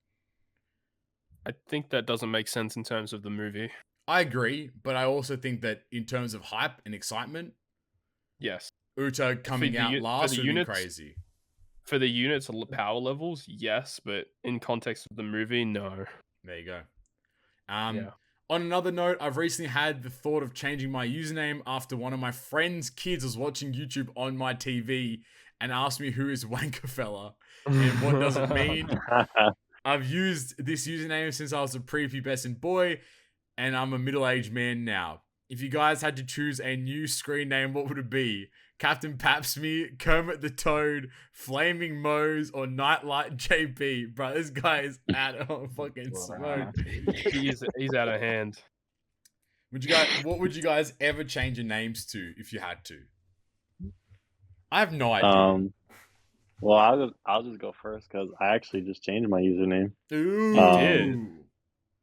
Speaker 4: I think that doesn't make sense in terms of the movie.
Speaker 2: I agree, but I also think that in terms of hype and excitement,
Speaker 4: yes,
Speaker 2: Uta coming out last would be crazy.
Speaker 4: For the units power levels, yes, but in context of the movie, no.
Speaker 2: There you go. On another note, I've recently had the thought of changing my username after one of my friend's kids was watching YouTube on my TV and asked me who is Wankafella and what does it mean. I've used this username since I was a prepubescent boy, and I'm a middle-aged man now. If you guys had to choose a new screen name, what would it be? Captain Papsme, Kermit the Toad, Flaming Moe's, or Nightlight JP? Bro, this guy is out of fucking smoke.
Speaker 4: He's out of hand.
Speaker 2: What would you guys ever change your names to if you had to? I have no idea.
Speaker 1: Well, I'll just go first because I actually just changed my username.
Speaker 2: Ooh.
Speaker 4: You did.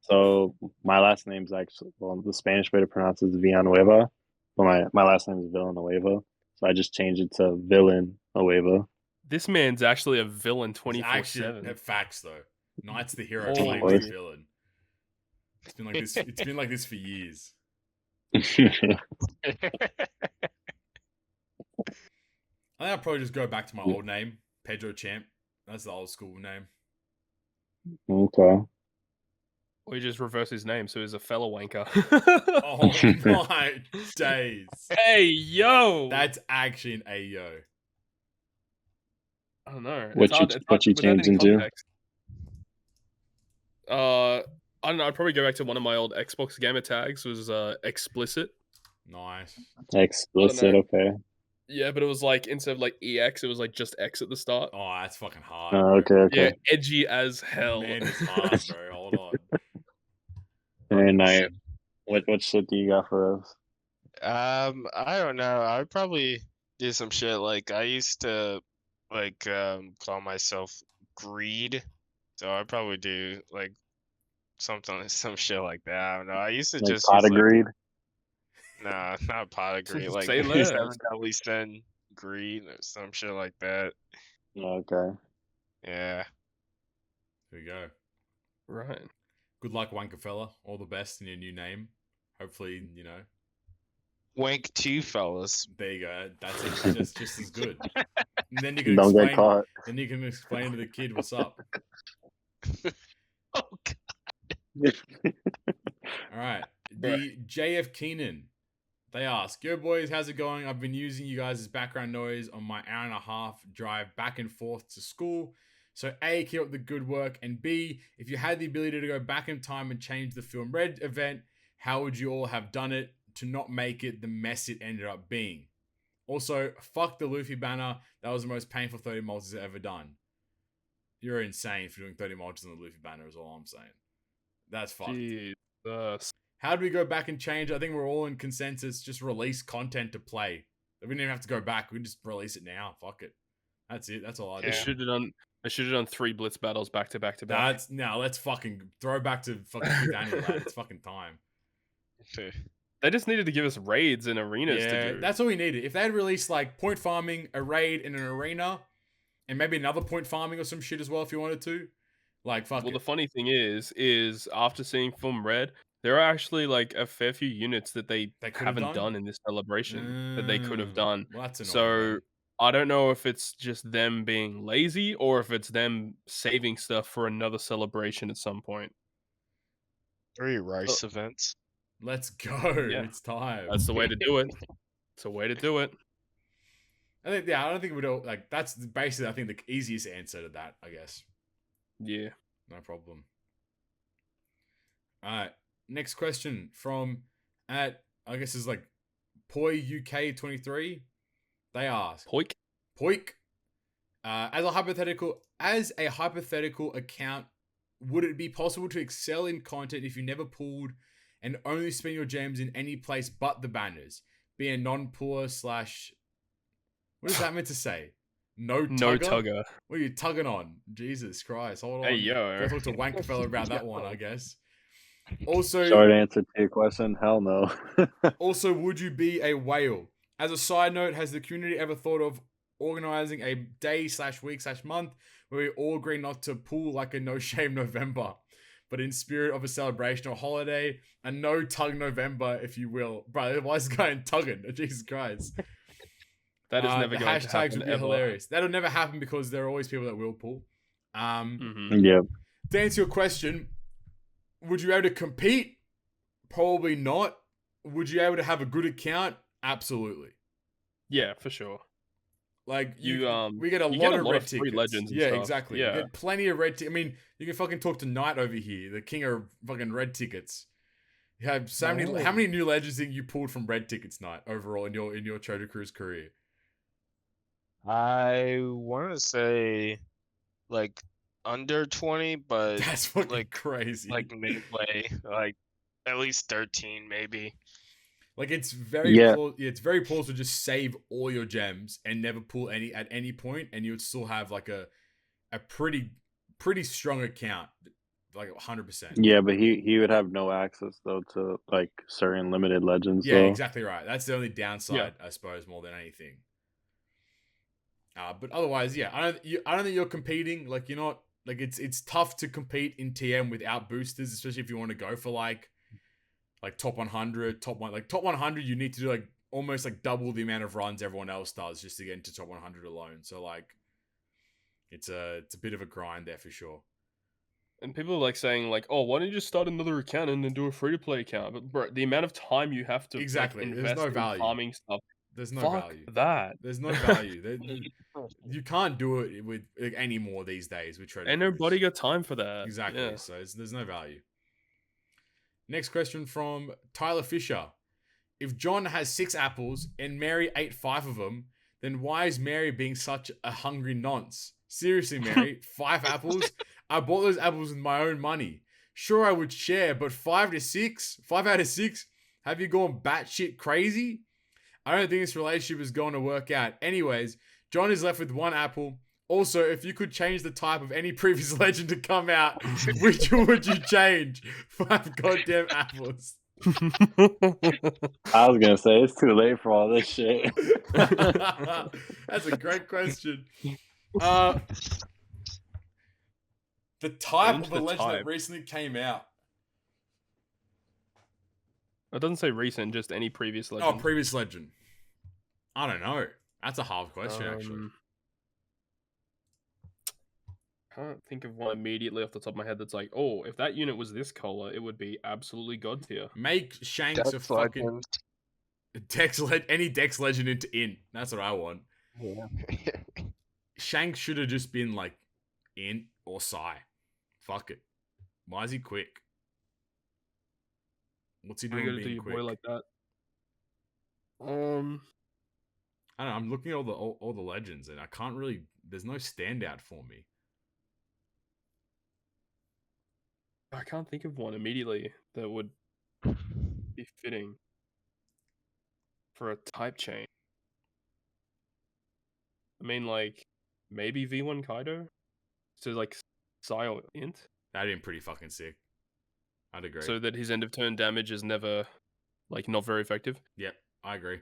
Speaker 1: So my last name's actually, well, the Spanish way to pronounce it is Villanueva, but my last name is Villanueva. So I just changed it to Villanueva.
Speaker 4: This man's actually a villain 24/7.
Speaker 2: Facts though. Knight's the hero, Flame's the villain. It's been like this. It's been like this for years. I think I'll probably just go back to my old name, Pedro Champ. That's the old school name.
Speaker 1: Okay.
Speaker 4: Or you just reverse his name, so he's a fella wanker.
Speaker 2: Oh my days.
Speaker 4: Hey, yo!
Speaker 2: That's actually an Ayo.
Speaker 4: I don't know.
Speaker 1: What you changed into?
Speaker 4: I don't know. I'd probably go back to one of my old Xbox gamer tags. Was explicit.
Speaker 2: Nice.
Speaker 1: Explicit, okay.
Speaker 4: Yeah, but it was like, instead of like EX, it was like just X at the start.
Speaker 2: Oh, that's fucking hard.
Speaker 1: Okay.
Speaker 4: Yeah, edgy as hell.
Speaker 2: Man, it's hard, bro. Hold on.
Speaker 1: And what shit do you got for us?
Speaker 3: I don't know. I would probably do some shit like I used to call myself Greed. So I'd probably do like some shit like that. I don't know. I used to
Speaker 1: Like
Speaker 3: just
Speaker 1: pot of greed.
Speaker 3: Nah, not pot of greed. Like
Speaker 4: Say less.
Speaker 3: definitely send greed or some shit like that.
Speaker 1: Okay.
Speaker 3: Yeah.
Speaker 2: There you go.
Speaker 4: Right.
Speaker 2: Good luck, Wankafella. All the best in your new name. Hopefully, you know.
Speaker 3: Wank 2 fellas.
Speaker 2: There you go. That's just as good. And then you can
Speaker 1: Don't
Speaker 2: explain.
Speaker 1: get caught.
Speaker 2: Then you can explain to the kid what's up.
Speaker 3: Oh god.
Speaker 2: All right. The JF Keenan. They ask, "Yo boys, how's it going? I've been using you guys as background noise on my hour and a half drive back and forth to school. So A, keep up the good work, and B, if you had the ability to go back in time and change the Film Red event, how would you all have done it? to not make it the mess it ended up being. Also, fuck the Luffy banner. That was the most painful 30 multis I've ever done. You're insane for doing 30 multis on the Luffy banner is all I'm saying. That's fucked.
Speaker 4: Jesus.
Speaker 2: How do we go back and change? I think we're all in consensus. Just release content to play. We don't even have to go back. We can just release it now. Fuck it. That's it. That's all I do.
Speaker 4: I should have done 3 blitz battles back to back to back.
Speaker 2: Let's fucking throw back to fucking Daniel, lad. It's fucking time.
Speaker 4: They just needed to give us raids and arenas to do.
Speaker 2: That's all we needed. If they had released like point farming, a raid, and an arena, and maybe another point farming or some shit as well if you wanted to, like fuck.
Speaker 4: Well, the funny thing is after seeing Film Red, there are actually like a fair few units that they haven't done in this celebration that they could have done.
Speaker 2: Well, that's annoying,
Speaker 4: so
Speaker 2: man.
Speaker 4: I don't know if it's just them being lazy or if it's them saving stuff for another celebration at some point.
Speaker 3: 3 rice events.
Speaker 2: Let's go.
Speaker 4: Yeah.
Speaker 2: It's time.
Speaker 4: That's the way to do it. It's a way to do it.
Speaker 2: I don't think we'd all like. That's basically, I think, the easiest answer to that. I guess.
Speaker 4: Yeah.
Speaker 2: No problem. All right. Next question from I guess is like Poi UK 23. They ask
Speaker 4: Poik.
Speaker 2: As a hypothetical account, would it be possible to excel in content if you never pulled and only spend your gems in any place but the banners? Be a non-puller / what is that meant to say? No tugger? What are you tugging on? Jesus Christ. Hold on.
Speaker 4: Hey, yo.
Speaker 2: Go talk to Wankerfellow about that one, I guess. Also,
Speaker 1: short answer to your question, hell no.
Speaker 2: Also, would you be a whale? As a side note, has the community ever thought of organizing a day / week / month where we all agree not to pull like a No Shame November, but in spirit of a celebration or holiday, a no tug November, if you will? Bro, why is this guy tugging? Jesus Christ.
Speaker 4: That is never going to happen.
Speaker 2: Hashtags would be hilarious. That'll never happen because there are always people that will pull.
Speaker 1: Yeah.
Speaker 2: To answer your question, would you be able to compete? Probably not. Would you be able to have a good account? Absolutely.
Speaker 4: Yeah, for sure.
Speaker 2: Like
Speaker 4: we
Speaker 2: get a lot of red tickets.
Speaker 4: Free legends and
Speaker 2: yeah,
Speaker 4: stuff.
Speaker 2: Exactly.
Speaker 4: Yeah.
Speaker 2: You get plenty of red tickets. I mean, you can fucking talk to Knight over here, the king of fucking red tickets. You have so many. How many new legends think you pulled from red tickets, Knight, overall in your Treasure Cruise career?
Speaker 3: I want to say like under 20, but
Speaker 2: that's fucking
Speaker 3: like
Speaker 2: crazy.
Speaker 3: Like midway, like at least 13 maybe.
Speaker 2: Like it's very it's very plausible to just save all your gems and never pull any at any point, and you would still have like a pretty strong account, like 100%.
Speaker 1: Yeah, but he would have no access though to like certain limited legends.
Speaker 2: Yeah,
Speaker 1: though.
Speaker 2: exactly right. That's the only downside, I suppose, more than anything. But otherwise, yeah, I don't think you're competing. Like you're not like it's tough to compete in TM without boosters, especially if you want to go for like top 100, top 100. You need to do like almost like double the amount of runs everyone else does just to get into top 100 alone. So like, it's a bit of a grind there for sure.
Speaker 4: And people are like saying like, oh, why don't you just start another account and then do a free to play account? But bro, the amount of time you have to
Speaker 2: invest in
Speaker 4: farming stuff.
Speaker 2: There's no value.
Speaker 4: There's
Speaker 2: no value. You can't do it with any more these days with Treasure.
Speaker 4: And nobody got time for that.
Speaker 2: Exactly.
Speaker 4: Yeah.
Speaker 2: So there's no value. Next question from Tyler Fisher. If John has 6 apples and Mary ate 5 of them, then why is Mary being such a hungry nonce? Seriously, Mary, 5 apples? I bought those apples with my own money. Sure, I would share, but 5 out of 6? Have you gone batshit crazy? I don't think this relationship is going to work out. Anyways, John is left with 1 apple. Also, if you could change the type of any previous legend to come out, which would you change? 5 goddamn apples.
Speaker 1: I was gonna say it's too late for all this shit.
Speaker 2: That's a great question. The type of a legend that recently came out.
Speaker 4: It doesn't say recent, just any previous legend.
Speaker 2: Oh, previous legend. I don't know. That's a hard question, actually.
Speaker 4: Can't think of one immediately off the top of my head that's like, oh, if that unit was this color, it would be absolutely god tier.
Speaker 2: Make Shanks a fucking any Dex legend into Int. That's what I want.
Speaker 3: Yeah.
Speaker 2: Shanks should have just been like Int or Psy. Fuck it. Why is he quick? What's he doing being quick?
Speaker 4: Boy like that?
Speaker 2: I don't know. I'm looking at all the legends, and I can't really. There's no standout for me.
Speaker 4: I can't think of one immediately that would be fitting for a type change. I mean, like, maybe V1 Kaido? So, like, Psi or Int?
Speaker 2: That'd been pretty fucking sick. I'd agree.
Speaker 4: So that his end of turn damage is never, like, not very effective?
Speaker 2: Yep, I agree.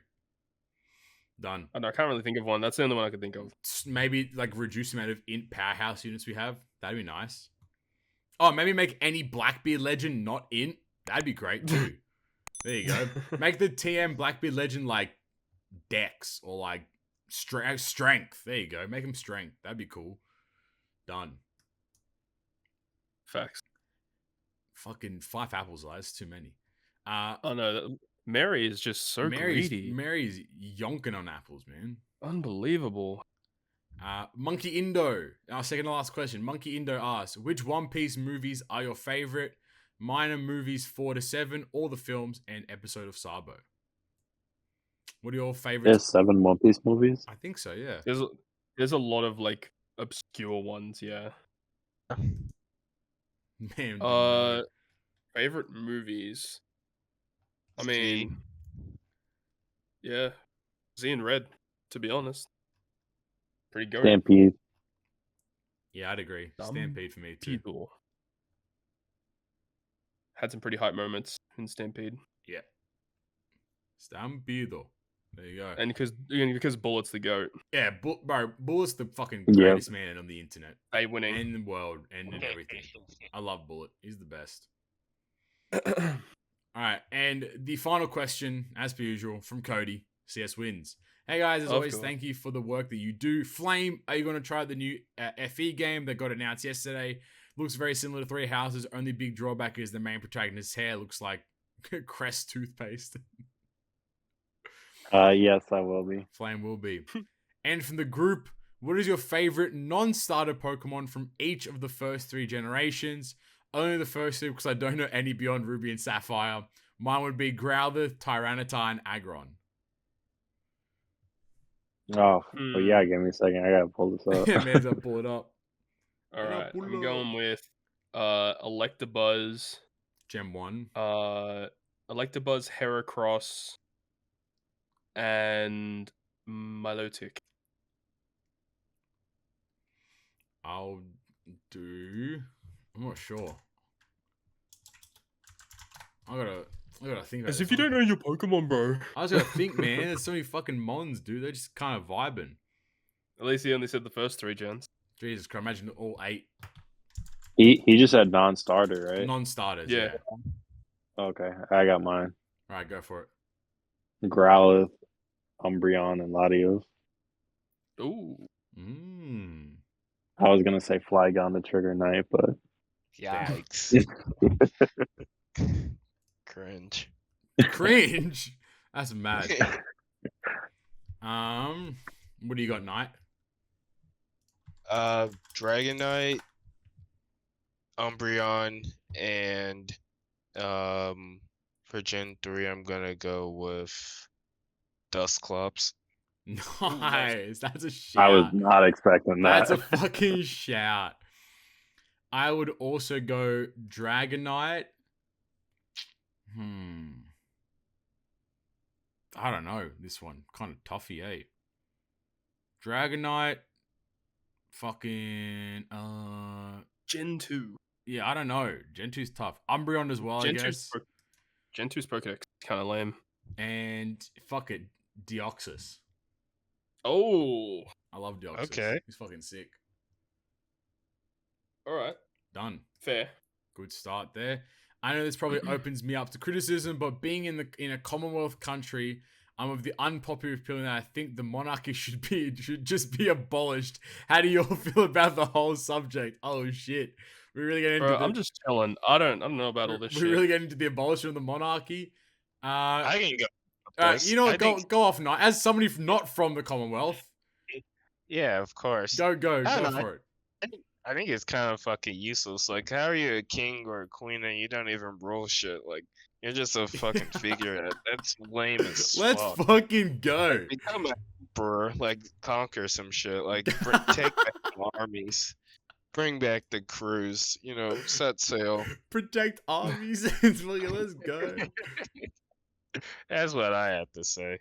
Speaker 2: Done.
Speaker 4: I can't really think of one. That's the only one I could think of.
Speaker 2: Maybe, like, reduce the amount of Int powerhouse units we have. That'd be nice. Oh, maybe make any Blackbeard legend not Int. That'd be great, too. There you go. Make the TM Blackbeard legend, like, Dex or, like, Strength. There you go. Make him Strength. That'd be cool. Done.
Speaker 4: Facts.
Speaker 2: Fucking 5 apples, that's too many.
Speaker 4: Oh no, Mary is just so greedy.
Speaker 2: Mary's yonking on apples, man.
Speaker 4: Unbelievable.
Speaker 2: Monkey Indo. Our second to last question. Monkey Indo asks, which One Piece movies are your favorite? Mine are movies 4 to 7, all the films, and episode of Sabo. What are your favorites?
Speaker 1: There's 7 One Piece movies?
Speaker 2: I think so, yeah.
Speaker 4: There's a lot of, like, obscure ones, yeah.
Speaker 2: Man,
Speaker 4: favorite movies. I mean, yeah, Z and Red, to be honest. Pretty good.
Speaker 1: Stampede.
Speaker 2: Yeah, I'd agree. Stampede for me too.
Speaker 4: People had some pretty hype moments in Stampede.
Speaker 2: Yeah. Stampedo. There you go.
Speaker 4: And because Bullet's the GOAT.
Speaker 2: Yeah, bro, Bullet's the fucking greatest man on the internet.
Speaker 4: Winning.
Speaker 2: And the world and everything. I love Bullet. He's the best. Alright, and the final question, as per usual, from Cody. CS wins. Hey guys, as always, thank you for the work that you do. Flame, are you going to try the new FE game that got announced yesterday? Looks very similar to Three Houses. Only big drawback is the main protagonist's hair looks like Crest toothpaste.
Speaker 1: Yes, I will be.
Speaker 2: Flame will be. And from the group, what is your favorite non-starter Pokemon from each of the first 3 generations? Only the first 2 because I don't know any beyond Ruby and Sapphire. Mine would be Growlithe, Tyranitar, and Aggron.
Speaker 1: Oh, well, yeah, give me a second. I gotta pull this up.
Speaker 2: Yeah, man, I'll pull it up.
Speaker 4: Alright, I'm going with Electabuzz.
Speaker 2: Gem 1.
Speaker 4: Electabuzz, Heracross, and Milotic.
Speaker 2: I'll do... I'm not sure. I gotta think about
Speaker 4: As if you don't know your Pokemon, bro.
Speaker 2: I was gonna think, man. There's so many fucking Mons, dude. They're just kind of vibing.
Speaker 4: At least he only said the first 3 gens.
Speaker 2: Jesus Christ, imagine all 8.
Speaker 1: He just said non-starter, right?
Speaker 2: Non-starters, yeah.
Speaker 1: Okay, I got mine.
Speaker 2: Alright, go for it.
Speaker 1: Growlithe, Umbreon, and Latios.
Speaker 4: Ooh.
Speaker 1: I was gonna say Flygon to Trigger Knight, but...
Speaker 3: Yikes. Cringe.
Speaker 2: Cringe? That's mad. What do you got, Knight?
Speaker 3: Dragonite, Umbreon, and for Gen 3 I'm gonna go with Dusclops.
Speaker 2: Nice. That's a shout.
Speaker 1: I was not expecting that.
Speaker 2: That's a fucking shout. I would also go Dragonite. I don't know. This one. Kind of toughy, eh? Dragonite. Fucking...
Speaker 4: Gen 2.
Speaker 2: Yeah, I don't know. Gen 2's tough. Umbreon as well, I guess.
Speaker 4: Gen 2's Pokedex kind of lame.
Speaker 2: And fuck it. Deoxys.
Speaker 4: Oh.
Speaker 2: I love Deoxys.
Speaker 3: Okay.
Speaker 2: He's fucking sick.
Speaker 4: Alright.
Speaker 2: Done.
Speaker 4: Fair.
Speaker 2: Good start there. I know this probably opens me up to criticism, but being in a Commonwealth country, I'm of the unpopular opinion that I think the monarchy should just be abolished. How do you all feel about the whole subject? Oh shit. We're really getting into
Speaker 4: I'm just telling. I don't know about all this shit.
Speaker 2: We're really getting into the abolition of the monarchy.
Speaker 3: I can go.
Speaker 2: You know what? Go off, Knight. As somebody not from the Commonwealth.
Speaker 3: Yeah, of course.
Speaker 2: Go for it.
Speaker 3: I think it's kind of fucking useless. Like, how are you a king or a queen and you don't even roll shit? Like, you're just a fucking figure. That's lame as
Speaker 2: Let's
Speaker 3: fuck.
Speaker 2: fucking go.
Speaker 3: Become an emperor. Like, conquer some shit. Like, take back the armies. Bring back the crews. You know, set sail.
Speaker 2: Protect armies. Let's go.
Speaker 3: That's what I have to say.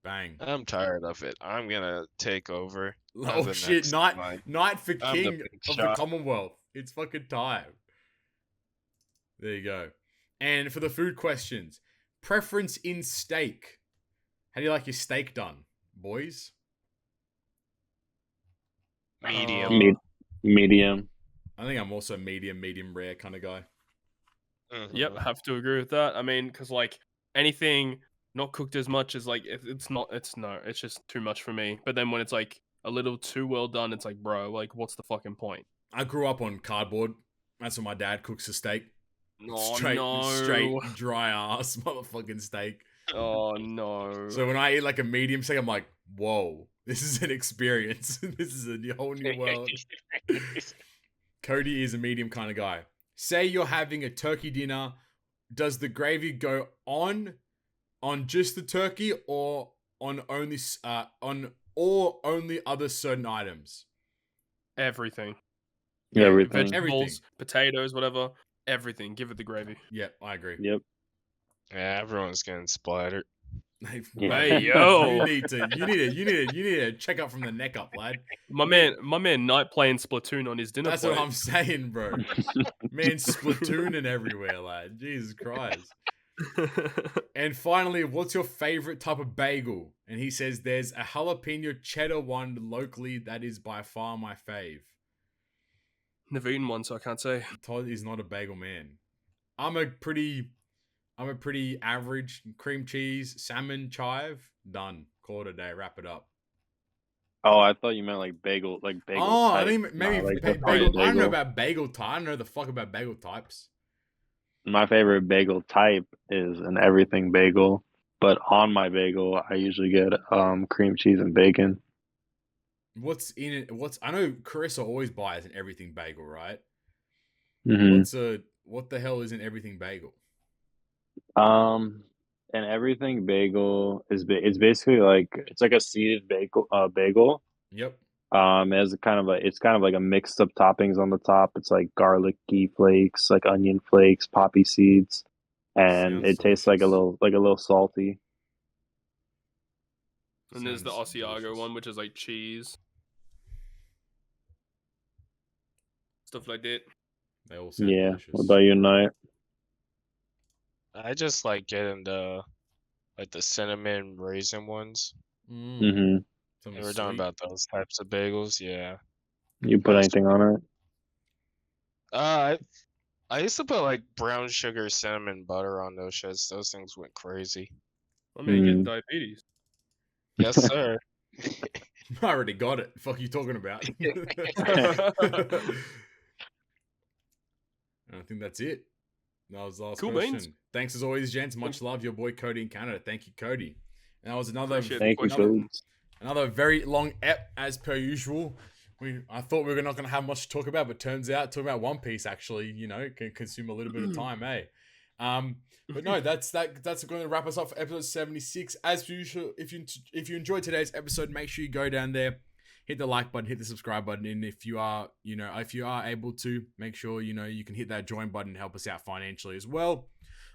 Speaker 2: Bang.
Speaker 3: I'm tired of it. I'm gonna take over.
Speaker 2: Oh shit! Night for king of the Commonwealth. It's fucking time. There you go. And for the food questions, preference in steak. How do you like your steak done, boys?
Speaker 3: Medium.
Speaker 1: Medium.
Speaker 2: I think I'm also medium rare kind of guy.
Speaker 4: Yep, I have to agree with that. I mean, because like anything not cooked as much as like it's just too much for me. But then when it's like a little too well done, it's like, bro, like what's the fucking point?
Speaker 2: I grew up on cardboard. That's what my dad cooks a steak.
Speaker 4: No,
Speaker 2: straight dry ass motherfucking steak.
Speaker 4: Oh no.
Speaker 2: So when I eat like a medium steak, I'm like, whoa, this is an experience. This is a whole new world. Cody is a medium kind of guy. Say you're having a turkey dinner. Does the gravy go on just the turkey or on only other certain items?
Speaker 4: Everything.
Speaker 1: Yeah, everything.
Speaker 4: Vegetables, potatoes, whatever. Everything. Give it the gravy.
Speaker 2: Yeah, I agree.
Speaker 1: Yep.
Speaker 3: Yeah, everyone's getting splattered.
Speaker 2: Hey, yo, you need to check up from the neck up, lad.
Speaker 4: My man, Knight playing Splatoon on his dinner.
Speaker 2: That's what I'm saying, bro. Man, Splatooning everywhere, lad. Jesus Christ. And finally, what's your favorite type of bagel? And he says there's a jalapeno cheddar one locally that is by far my fave.
Speaker 4: Never eaten one, so I can't say.
Speaker 2: Todd is not a bagel man. I'm a pretty average cream cheese, salmon, chive. Done. Call it a day. Wrap it up.
Speaker 1: Oh, I thought you meant like bagel.
Speaker 2: Oh,
Speaker 1: type.
Speaker 2: I think maybe
Speaker 1: like
Speaker 2: bagel. I don't know about bagel type. I don't know the fuck about bagel types.
Speaker 1: My favorite bagel type is an everything bagel, but on my bagel, I usually get cream cheese and bacon.
Speaker 2: What's in it? I know Carissa always buys an everything bagel, right?
Speaker 1: Mm-hmm.
Speaker 2: What the hell is an everything bagel?
Speaker 1: An everything bagel is it's basically like it's like a seeded bagel.
Speaker 2: Yep.
Speaker 1: It has it's kind of like a mixed up toppings on the top. It's like garlicky flakes, like onion flakes, poppy seeds, and it tastes like a little salty.
Speaker 4: And there's the Asiago one, which is like cheese. Stuff like that.
Speaker 2: They all sound delicious.
Speaker 1: What about you, Knight?
Speaker 3: I just like getting the cinnamon raisin ones.
Speaker 1: Mm-hmm.
Speaker 3: We were talking about those types of bagels, yeah.
Speaker 1: You put anything on it?
Speaker 3: I used to put like brown sugar, cinnamon butter on those shits. Those things went crazy.
Speaker 4: I mean, you get diabetes.
Speaker 3: Yes, sir.
Speaker 2: I already got it. Fuck you talking about? I think that's it. That was the last question. Beans. Thanks as always, gents. Much love, your boy Cody in Canada. Thank you, Cody. And that was another very long ep as per usual. I thought we were not going to have much to talk about, but turns out talking about One Piece actually, can consume a little bit of time, eh? But no, that's going to wrap us up for episode 76. As usual, if you enjoyed today's episode, make sure you go down there, hit the like button, hit the subscribe button, and if you are able to, make sure you can hit that join button and help us out financially as well.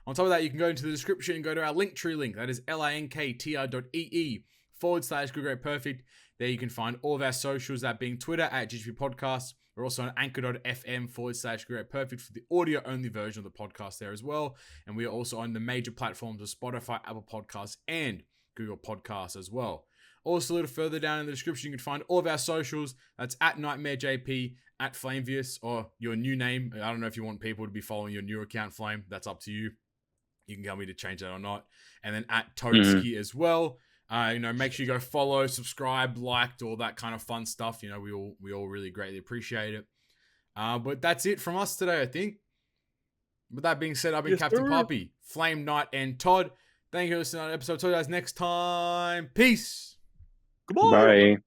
Speaker 2: On top of that, you can go into the description and go to our Linktree link. That is linktr.ee/GoodGreatPerfect. There you can find all of our socials, that being Twitter at GGP Podcast. We're also on anchor.fm/GoodGreatPerfect for the audio-only version of the podcast there as well. And we are also on the major platforms of Spotify, Apple Podcasts, and Google Podcasts as well. Also, a little further down in the description, you can find all of our socials. That's at NightmareJP, at Flamevius, or your new name. I don't know if you want people to be following your new account, Flame. That's up to you. You can tell me to change that or not. And then at Toadski as well. Make sure you go follow, subscribe, liked, all that kind of fun stuff. We all really greatly appreciate it. But that's it from us today, I think. With that being said, I've been Captain Poppy, Flame, Knight, and Todd. Thank you for listening to the episode. Talk to you guys next time. Peace.
Speaker 1: Goodbye. Bye.